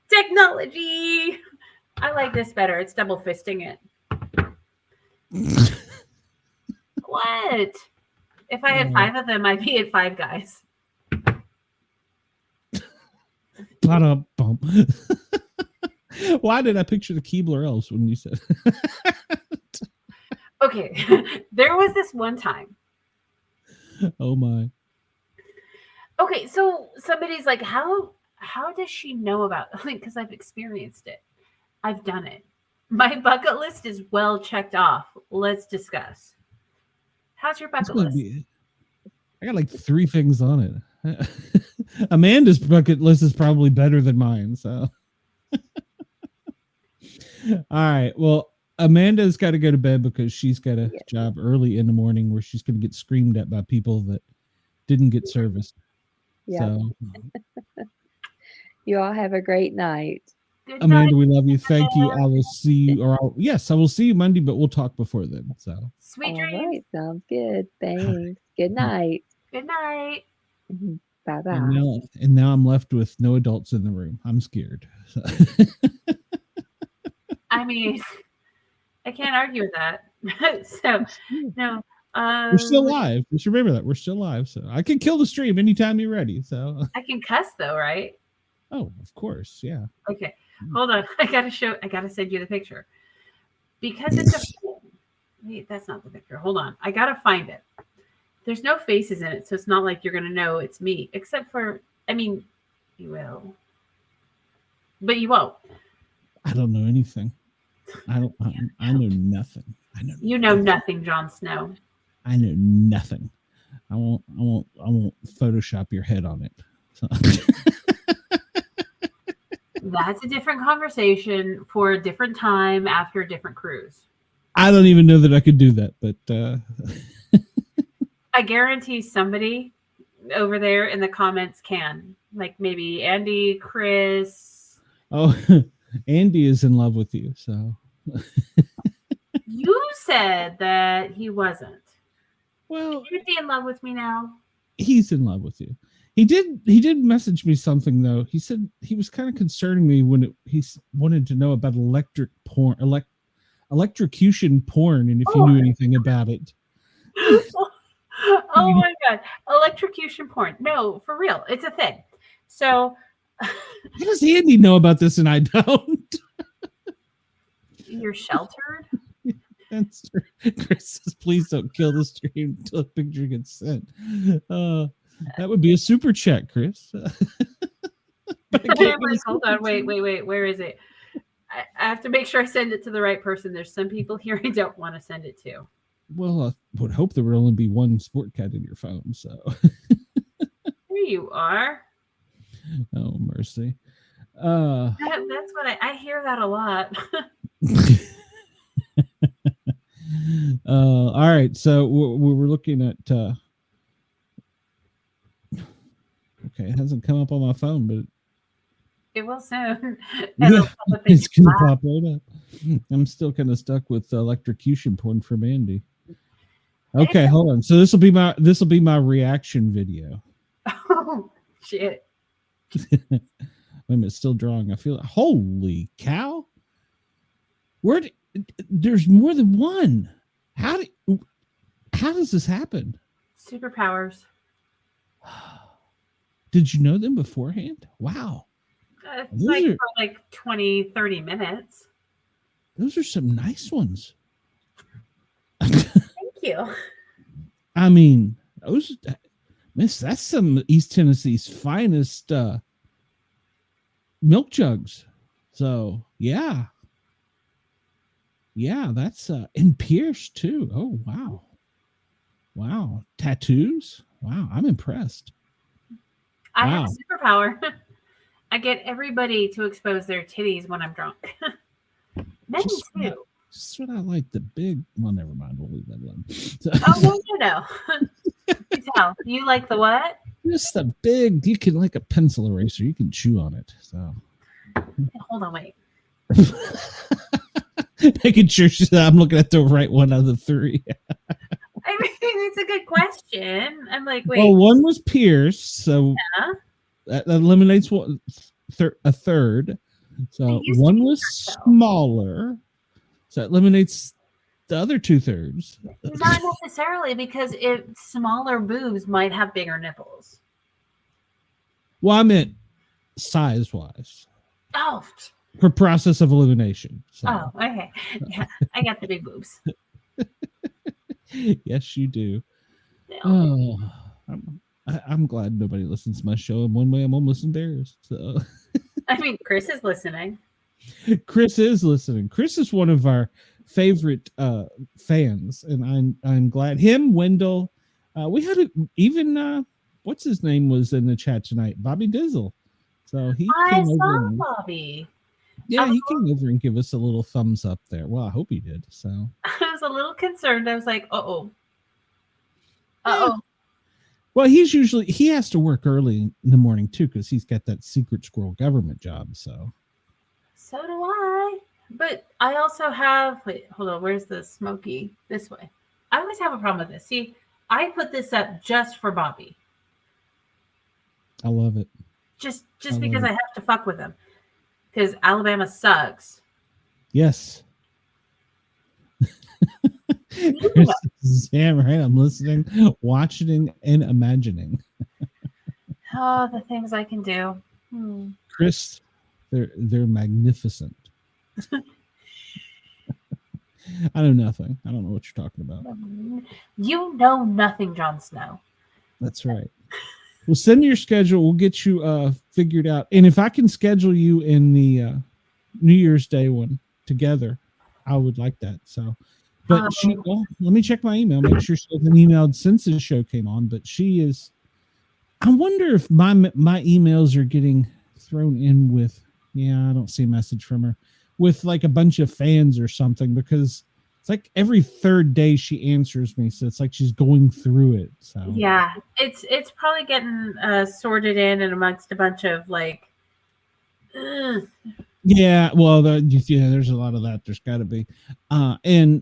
Technology. I like this better. It's double fisting it. What? If I had 5 of them, I'd be at Five Guys. Bump. Why did I picture the Keebler elves when you said? Okay, there was this one time. Oh my. Okay, so somebody's like, how does she know about it? Like, because I've experienced it. I've done it. My bucket list is well checked off. Let's discuss. How's your bucket list? I got like 3 things on it. Amanda's bucket list is probably better than mine. So, all right. Well, Amanda's got to go to bed because she's got a job early in the morning where she's going to get screamed at by people that didn't get service. Yeah. So, you all have a great night. Good Amanda, night. we love you. Thank you. I will see you, I will see you Monday, but we'll talk before then. So, sweet All dreams. right, sounds good. Thanks. Good night. Good night. Bye bye. And now I'm left with no adults in the room. I'm scared. So. I mean, I can't argue with that. So, no. We're still live. Just remember that we're still live. So I can kill the stream anytime you're ready. So I can cuss though, right? Oh, of course. Yeah. Okay. Hold on. I gotta send you the picture. Because it's a wait, that's not the picture. Hold on. I gotta find it. There's no faces in it, so it's not like you're gonna know it's me. Except for, I mean, you will. But you won't. I don't know anything. I know nothing. You know nothing, Jon Snow. I know nothing. I won't Photoshop your head on it. So. That's a different conversation for a different time after a different cruise. I don't even know that I could do that, but I guarantee somebody over there in the comments can. Like maybe Andy, Chris. Oh, Andy is in love with you, so. You said that he wasn't. Well, Is he in love with me now? he's in love with you. He did message me something though. He said he was kind of concerning me when he wanted to know about electrocution porn, and if you knew anything about it. Oh my god, electrocution porn. No, for real, it's a thing. So how does Andy know about this and I don't? You're sheltered. That's true. Chris says, please don't kill the stream until a picture gets sent. That would be a super chat, Chris. Hold on, wait. Where is it? I have to make sure I send it to the right person. There's some people here I don't want to send it to. Well, I would hope there would only be one sport cat in your phone. So There you are. Oh, mercy. That's what I hear that a lot. All right. So we're looking at. Okay, it hasn't come up on my phone, but It will soon. it's going to pop right up. I'm still kind of stuck with electrocution porn from Andy. Okay, hold on. So this will be my reaction video. Oh shit! Wait a minute, still drawing. I feel holy cow! There's more than one. How does this happen? Superpowers. Did you know them beforehand? Wow. It's like for like 20, 30 minutes. Those are some nice ones. Thank you. I mean, that's some East Tennessee's finest milk jugs. So yeah, that's and Pierce too. Oh wow, tattoos. Wow, I'm impressed. I have a superpower. I get everybody to expose their titties when I'm drunk. Men too. Just what I like. The big. Well, never mind. We'll leave that alone. Oh, no. You tell. You like the what? Just the big. You can like a pencil eraser. You can chew on it. So. Hold on, wait. Making sure I'm looking at the right one out of the three. I mean, it's a good question. I'm like, wait. Well, one was Pierce, so yeah. that eliminates a third. So one was smaller, so it eliminates the other 2/3. Not necessarily, because smaller boobs might have bigger nipples. Well, I meant size-wise. Oh. For process of elimination. So. Oh, okay. Yeah, I got the big boobs. Yes, you do. Oh, I'm glad nobody listens to my show. In one way, I'm almost embarrassed. So. I mean, Chris is listening. Chris is listening. Chris is one of our favorite fans, and I'm glad. Him, Wendell. We had even what's his name was in the chat tonight, Bobby Dizzle. So he came over. Bobby. Yeah, he came over and give us a little thumbs up there. Well, I hope he did. So I was a little concerned. I was like, uh-oh. Well, he has to work early in the morning too, because he's got that secret squirrel government job. So do I. But I also have, wait, hold on. Where's the smoky? This way. I always have a problem with this. See, I put this up just for Bobby. I love it. Just because I have to fuck with him. Because Alabama sucks. Yes. Damn right. I'm listening, watching, and imagining. Oh, the things I can do. Chris, they're magnificent. I know nothing. I don't know what you're talking about. You know nothing, Jon Snow. That's right. Well, send me your schedule. We'll get you figured out. And if I can schedule you in the New Year's Day one together, I would like that. So, but let me check my email. Make sure she hasn't emailed since the show came on. But she is. I wonder if my emails are getting thrown in with. Yeah, I don't see a message from her with like a bunch of fans or something, because It's like every third day she answers me, so it's like she's going through it. So Yeah, it's probably getting sorted in and amongst a bunch of like. Ugh. yeah, well, there's a lot of that. There's got to be, and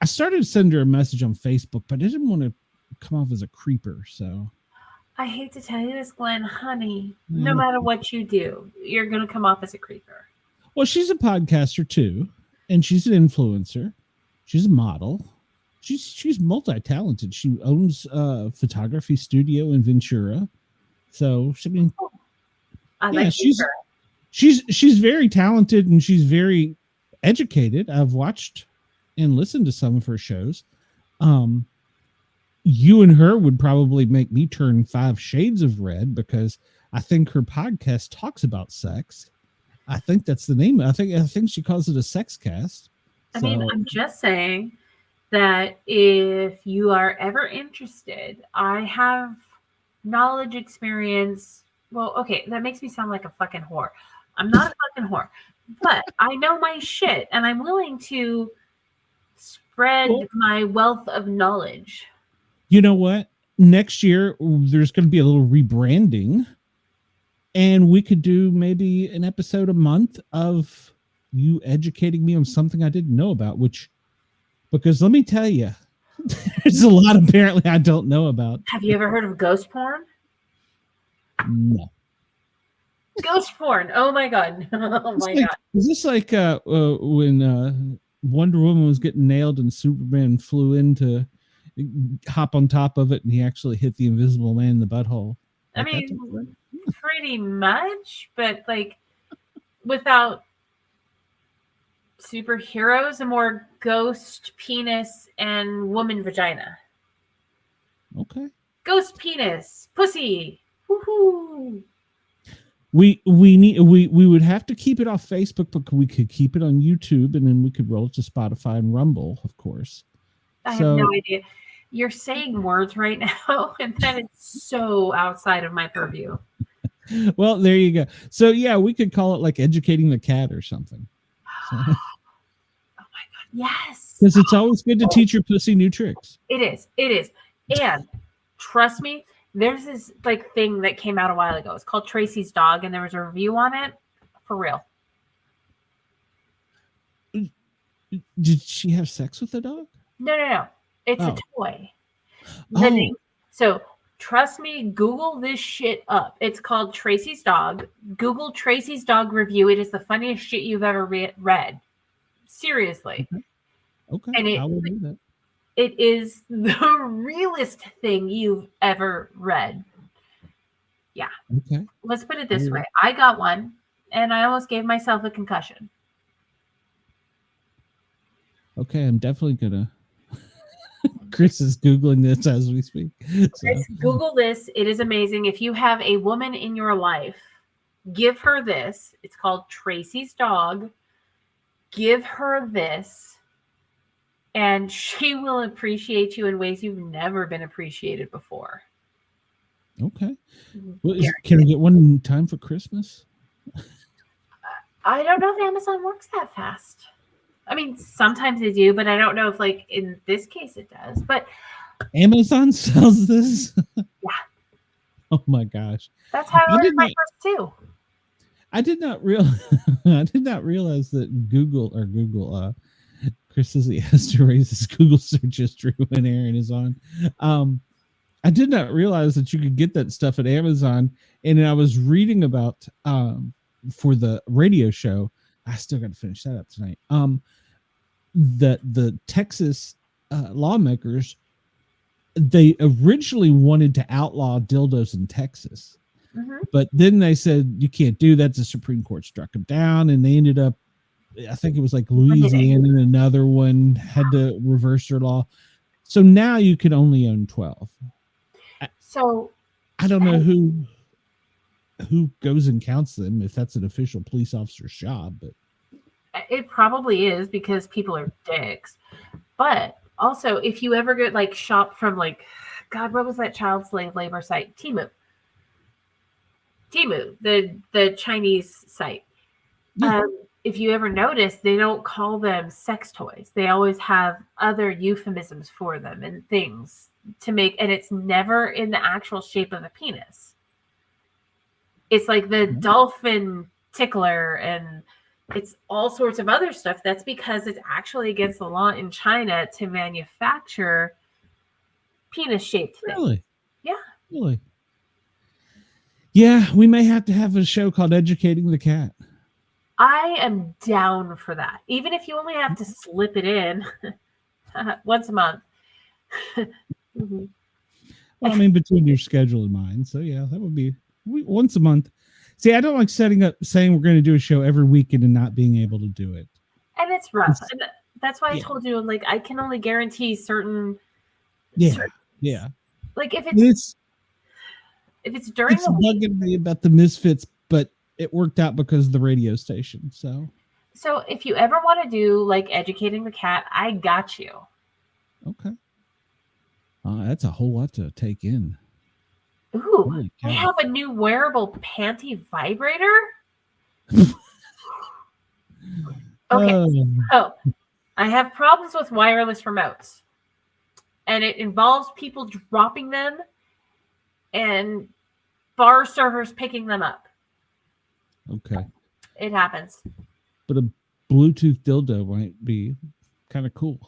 I started to send her a message on Facebook, but I didn't want to come off as a creeper. So I hate to tell you this, Glenn, honey. No matter what you do, you're gonna come off as a creeper. Well, she's a podcaster too, and she's an influencer. She's a model. She's multi-talented. She owns a photography studio in Ventura. So I mean, I like her. She's very talented and she's very educated. I've watched and listened to some of her shows. You and her would probably make me turn 5 shades of red because I think her podcast talks about sex. I think that's the name. I think she calls it a sex cast. I mean, I'm just saying that if you are ever interested, I have knowledge, experience. Well, okay, that makes me sound like a fucking whore. I'm not a fucking whore, but I know my shit and I'm willing to spread my wealth of knowledge. You know what? Next year, there's going to be a little rebranding and we could do maybe an episode a month of you educating me on something I didn't know about, because let me tell you, there's a lot apparently I don't know about. Have you ever heard of ghost porn? No. Ghost porn. Oh my God. Oh my God. Is this like when Wonder Woman was getting nailed and Superman flew in to hop on top of it and he actually hit the Invisible Man in the butthole? I mean, pretty much, but like without superheroes, a more ghost penis and woman vagina. Okay. Ghost penis, pussy. Woohoo. We would have to keep it off Facebook, but we could keep it on YouTube and then we could roll it to Spotify and Rumble, of course. I have no idea. You're saying words right now, and that is so outside of my purview. Well, there you go. So yeah, we could call it like educating the cat or something. So. Oh my God, yes. Because it's always good to teach your pussy new tricks. It is. And trust me, there's this like thing that came out a while ago. It's called Tracy's Dog, and there was a review on it. For real. Did she have sex with the dog? No. It's a toy. So trust me, Google this shit up. It's called Tracy's Dog. Google Tracy's Dog review. It is the funniest shit you've ever read. Seriously. Okay. And I will do that. It is the realest thing you've ever read. Yeah. Okay. Let's put it this way. I got one and I almost gave myself a concussion. Okay, I'm definitely gonna. Chris is Googling this as we speak. Chris, Google this. It is amazing. If you have a woman in your life, give her this. It's called Tracy's Dog. Give her this, and she will appreciate you in ways you've never been appreciated before. Okay. Well, can I get one in time for Christmas? I don't know if Amazon works that fast. I mean, sometimes they do, but I don't know if, like, in this case it does. But Amazon sells this? Yeah. Oh, my gosh. That's how I ordered my first 2. I did not realize that Google, Chris says he has to raise his Google search history when Aaron is on. I did not realize that you could get that stuff at Amazon. And I was reading about, for the radio show, I still got to finish that up tonight. The Texas lawmakers, they originally wanted to outlaw dildos in Texas, but then they said you can't do that. The Supreme Court struck them down, and they ended up, I think it was like Louisiana, and another one had to reverse their law. So now you can only own 12. So I don't know who goes and counts them, if that's an official police officer's job, but it probably is because people are dicks. But also, if you ever get like shop from like, God, what was that child slave labor site? Temu, the Chinese site. Yeah. if you ever notice, they don't call them sex toys. They always have other euphemisms for them and things to make, and it's never in the actual shape of a penis. It's like the dolphin tickler, and it's all sorts of other stuff. That's because it's actually against the law in China to manufacture penis-shaped things. Really? Yeah. Really? Yeah, we may have to have a show called Educating the Cat. I am down for that. Even if you only have to slip it in once a month. Mm-hmm. Well, I mean, between your schedule and mine. So, yeah, that would be once a month. See, I don't like saying we're going to do a show every weekend and not being able to do it. And it's rough. And that's why I told you, like, I can only guarantee certain. Yeah. Yeah. Like, if it's during it's bugging me about the Misfits, but it worked out because of the radio station. So if you ever want to do like Educating the Cat, I got you. Okay. That's a whole lot to take in. Ooh, I have a new wearable panty vibrator. Okay. So I have problems with wireless remotes, and it involves people dropping them and bar servers picking them up. Okay. It happens. But a Bluetooth dildo might be kind of cool.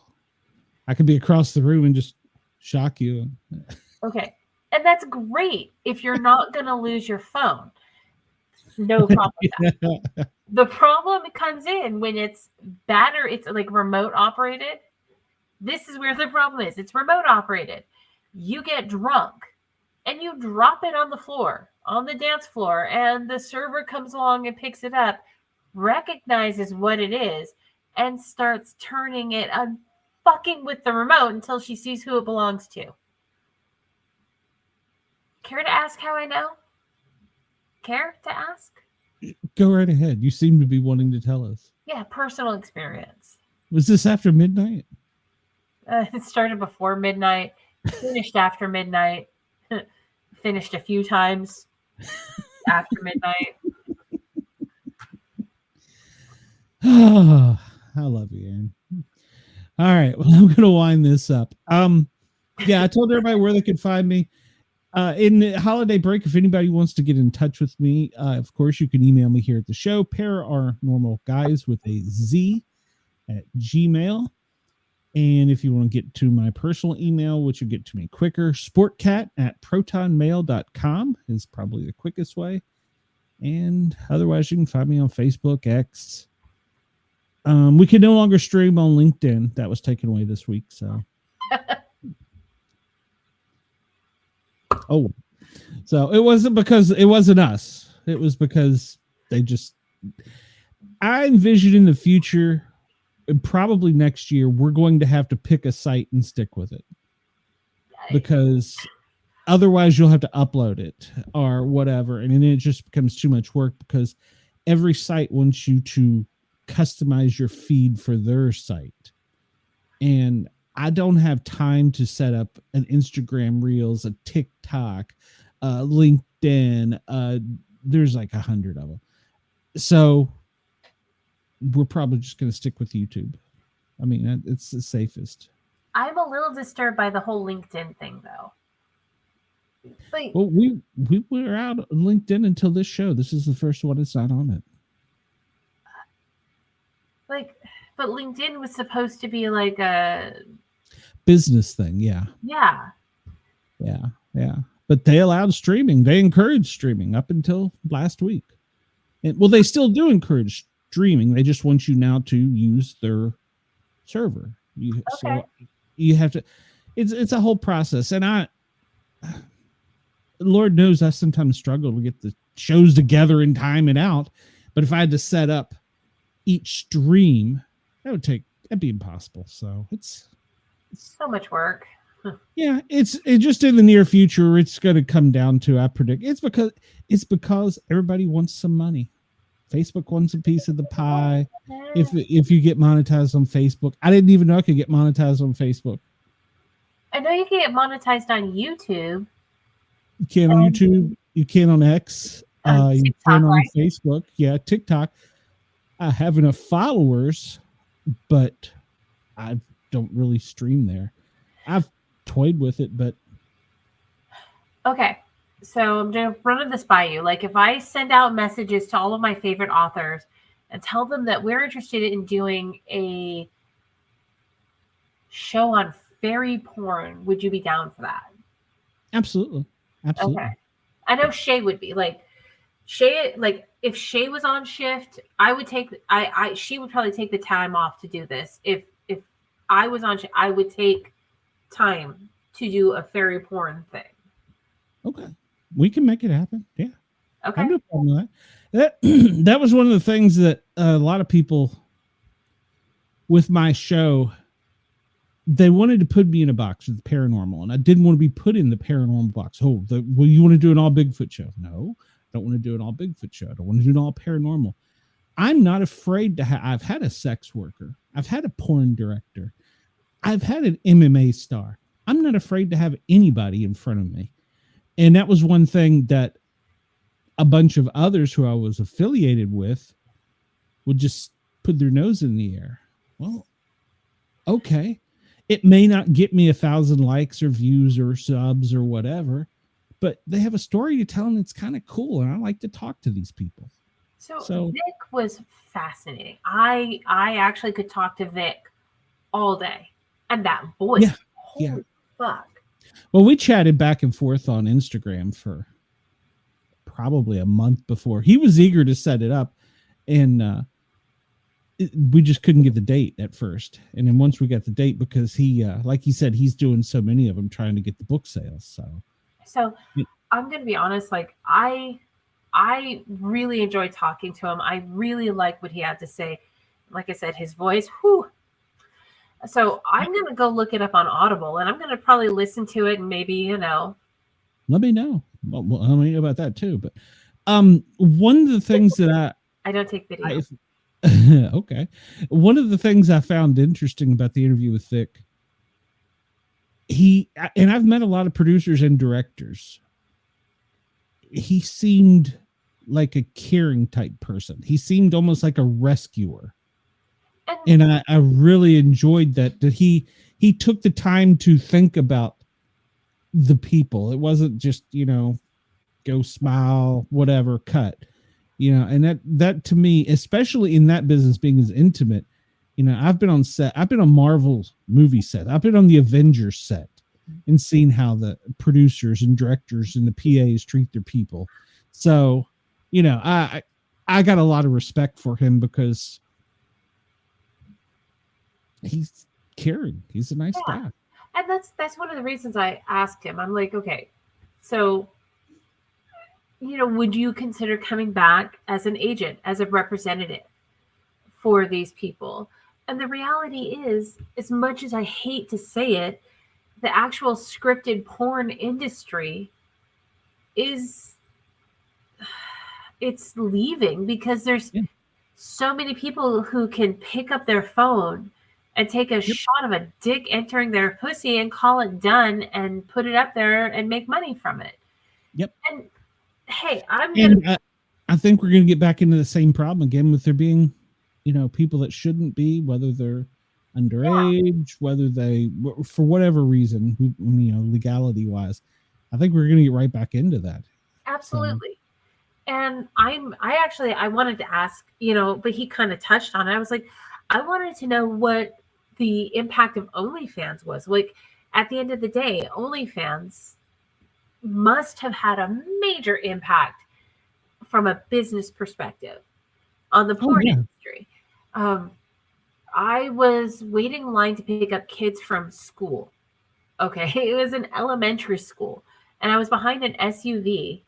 I could be across the room and just shock you. Okay. And that's great if you're not going to lose your phone. No problem with that. The problem comes in when it's it's like remote operated. This is where the problem is. It's remote operated. You get drunk and you drop it on the floor, on the dance floor, and the server comes along and picks it up, recognizes what it is, and starts turning it on, fucking with the remote until she sees who it belongs to. Care to ask how I know? Care to ask? Go right ahead. You seem to be wanting to tell us. Yeah, personal experience. Was this after midnight? It started before midnight, finished after midnight, finished a few times after midnight. Oh, I love you, Aaron. All right, well, I'm going to wind this up. Yeah, I told everybody where they could find me. In the holiday break, if anybody wants to get in touch with me, of course, you can email me here at the show, paranormalguys with a Z at Gmail. And if you want to get to my personal email, which will get to me quicker, sportcat@protonmail.com is probably the quickest way. And otherwise, you can find me on Facebook, X. We can no longer stream on LinkedIn. That was taken away this week. So, so it wasn't because it wasn't us. It was because I envision in the future, and probably next year, we're going to have to pick a site and stick with it, because otherwise you'll have to upload it or whatever. And then it just becomes too much work, because every site wants you to customize your feed for their site. And I don't have time to set up an Instagram Reels, a TikTok, LinkedIn. There's like 100 of them. So we're probably just going to stick with YouTube. I mean, it's the safest. I'm a little disturbed by the whole LinkedIn thing, though. Like, well, we were out on LinkedIn until this show. This is the first one that's not on it. But LinkedIn was supposed to be like a business thing. Yeah. But they allowed streaming. They encouraged streaming up until last week. And, well, they still do encourage streaming. They just want you now to use their server. So you have to. It's a whole process, and Lord knows I sometimes struggle to get the shows together and time it out. But if I had to set up each stream, that'd be impossible. So it's so much work. Yeah, it's just in the near future. It's going to come down to, I predict, it's because everybody wants some money. Facebook wants a piece of the pie. If you get monetized on Facebook, I didn't even know I could get monetized on Facebook. I know you can get monetized on YouTube. You can on YouTube. You can on X. TikTok, you can on right? Facebook. Yeah, TikTok. I have enough followers, but I don't really stream there. I've toyed with it, but Okay. So I'm going to run this by you. Like if I send out messages to all of my favorite authors and tell them that we're interested in doing a show on fairy porn, would you be down for that? absolutely. Okay. I know Shay would be. Like Shay, like if Shay was on shift, I would take she would probably take the time off to do this. If I was on shift, I would take time to do a fairy porn thing. Okay. We can make it happen. Yeah. Okay. I have no problem with that. That was one of the things that a lot of people with my show, they wanted to put me in a box with the paranormal, and I didn't want to be put in the paranormal box. Oh, well, you want to do an all Bigfoot show? No, I don't want to do an all Bigfoot show. I don't want to do an all paranormal. I'm not afraid to I've had a sex worker. I've had a porn director. I've had an MMA star. I'm not afraid to have anybody in front of me. And that was one thing that a bunch of others who I was affiliated with would just put their nose in the air. Well, okay. It may not get me 1,000 likes or views or subs or whatever, but they have a story to tell and it's kind of cool. And I like to talk to these people. So Vic was fascinating. I actually could talk to Vic all day. And that voice, holy fuck. Well, we chatted back and forth on Instagram for probably a month before. He was eager to set it up, and we just couldn't get the date at first. And then once we got the date, because he, like he said, he's doing so many of them trying to get the book sales. So I'm going to be honest, like I really enjoyed talking to him. I really like what he had to say. Like I said, his voice, whew. So I'm going to go look it up on Audible, and I'm going to probably listen to it and maybe, let me know. Well, let me know about that too. But one of the things that I don't take video. Okay. One of the things I found interesting about the interview with Vic, and I've met a lot of producers and directors. He seemed like a caring type person. He seemed almost like a rescuer. And I really enjoyed that he took the time to think about the people. It wasn't just, go smile, whatever, cut, and that to me, especially in that business being as intimate, I've been on set, I've been on Marvel's movie set, I've been on the Avengers set and seen how the producers and directors and the PAs treat their people. So, I got a lot of respect for him because he's caring. He's a nice guy. And that's one of the reasons I asked him. I'm like, okay, so, would you consider coming back as an agent, as a representative for these people? And the reality is, as much as I hate to say it, the actual scripted porn industry it's leaving because there's so many people who can pick up their phone and take a shot of a dick entering their pussy and call it done and put it up there and make money from it. Yep. And hey, I think we're going to get back into the same problem again with there being, people that shouldn't be, whether they're underage, whether they, for whatever reason, legality wise. I think we're going to get right back into that. Absolutely. And I wanted to ask, but he kind of touched on it. I was like, I wanted to know what the impact of OnlyFans was. Like, at the end of the day, OnlyFans must have had a major impact from a business perspective on the porn industry. I was waiting in line to pick up kids from school. Okay, it was an elementary school, and I was behind an SUV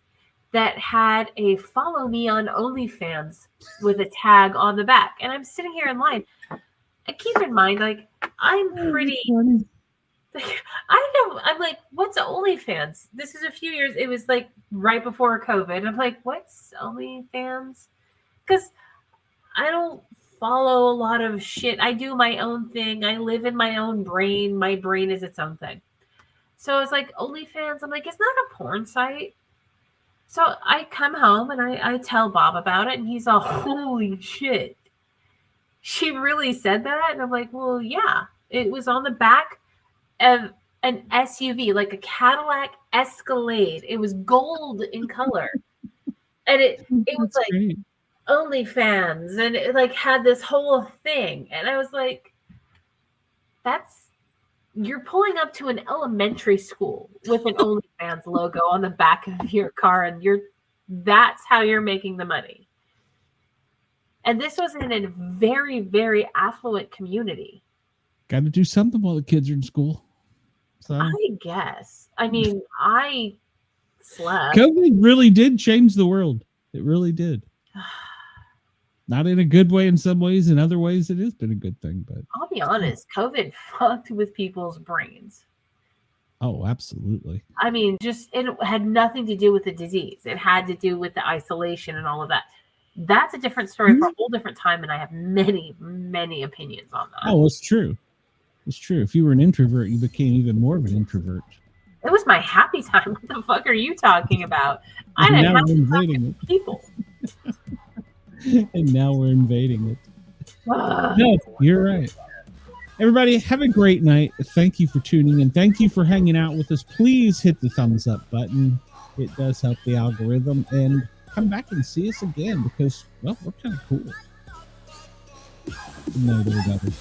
that had a follow me on OnlyFans with a tag on the back. And I'm sitting here in line. And keep in mind, like, I'm pretty, I'm like, what's OnlyFans? This is a few years, it was like right before COVID. I'm like, what's OnlyFans? Because I don't follow a lot of shit. I do my own thing. I live in my own brain. My brain is its own thing. So it's like OnlyFans. I'm like, it's not a porn site. So I come home and I tell Bob about it, and he's all, holy shit. she really said that? And I'm like, well, yeah. It was on the back of an SUV, like a Cadillac Escalade. It was gold in color. And it was That's like great. OnlyFans, and it like had this whole thing. And I was like, you're pulling up to an elementary school with an OnlyFans logo on the back of your car, and that's how you're making the money. And this was in a very, very affluent community. Got to do something while the kids are in school. So I guess. I mean, I slept. COVID really did change the world. It really did. Not in a good way in some ways. In other ways, it has been a good thing. But I'll be honest, COVID fucked with people's brains. Oh, absolutely. I mean, it had nothing to do with the disease. It had to do with the isolation and all of that. That's a different story for a whole different time, and I have many, many opinions on that. Oh, it's true. It's true. If you were an introvert, you became even more of an introvert. It was my happy time. What the fuck are you talking about? I didn't have to talk to people. And now we're invading it. No, you're right. Everybody, have a great night. Thank you for tuning in. Thank you for hanging out with us. Please hit the thumbs up button. It does help the algorithm. And come back and see us again because, well, we're kind of cool. Good night, everybody.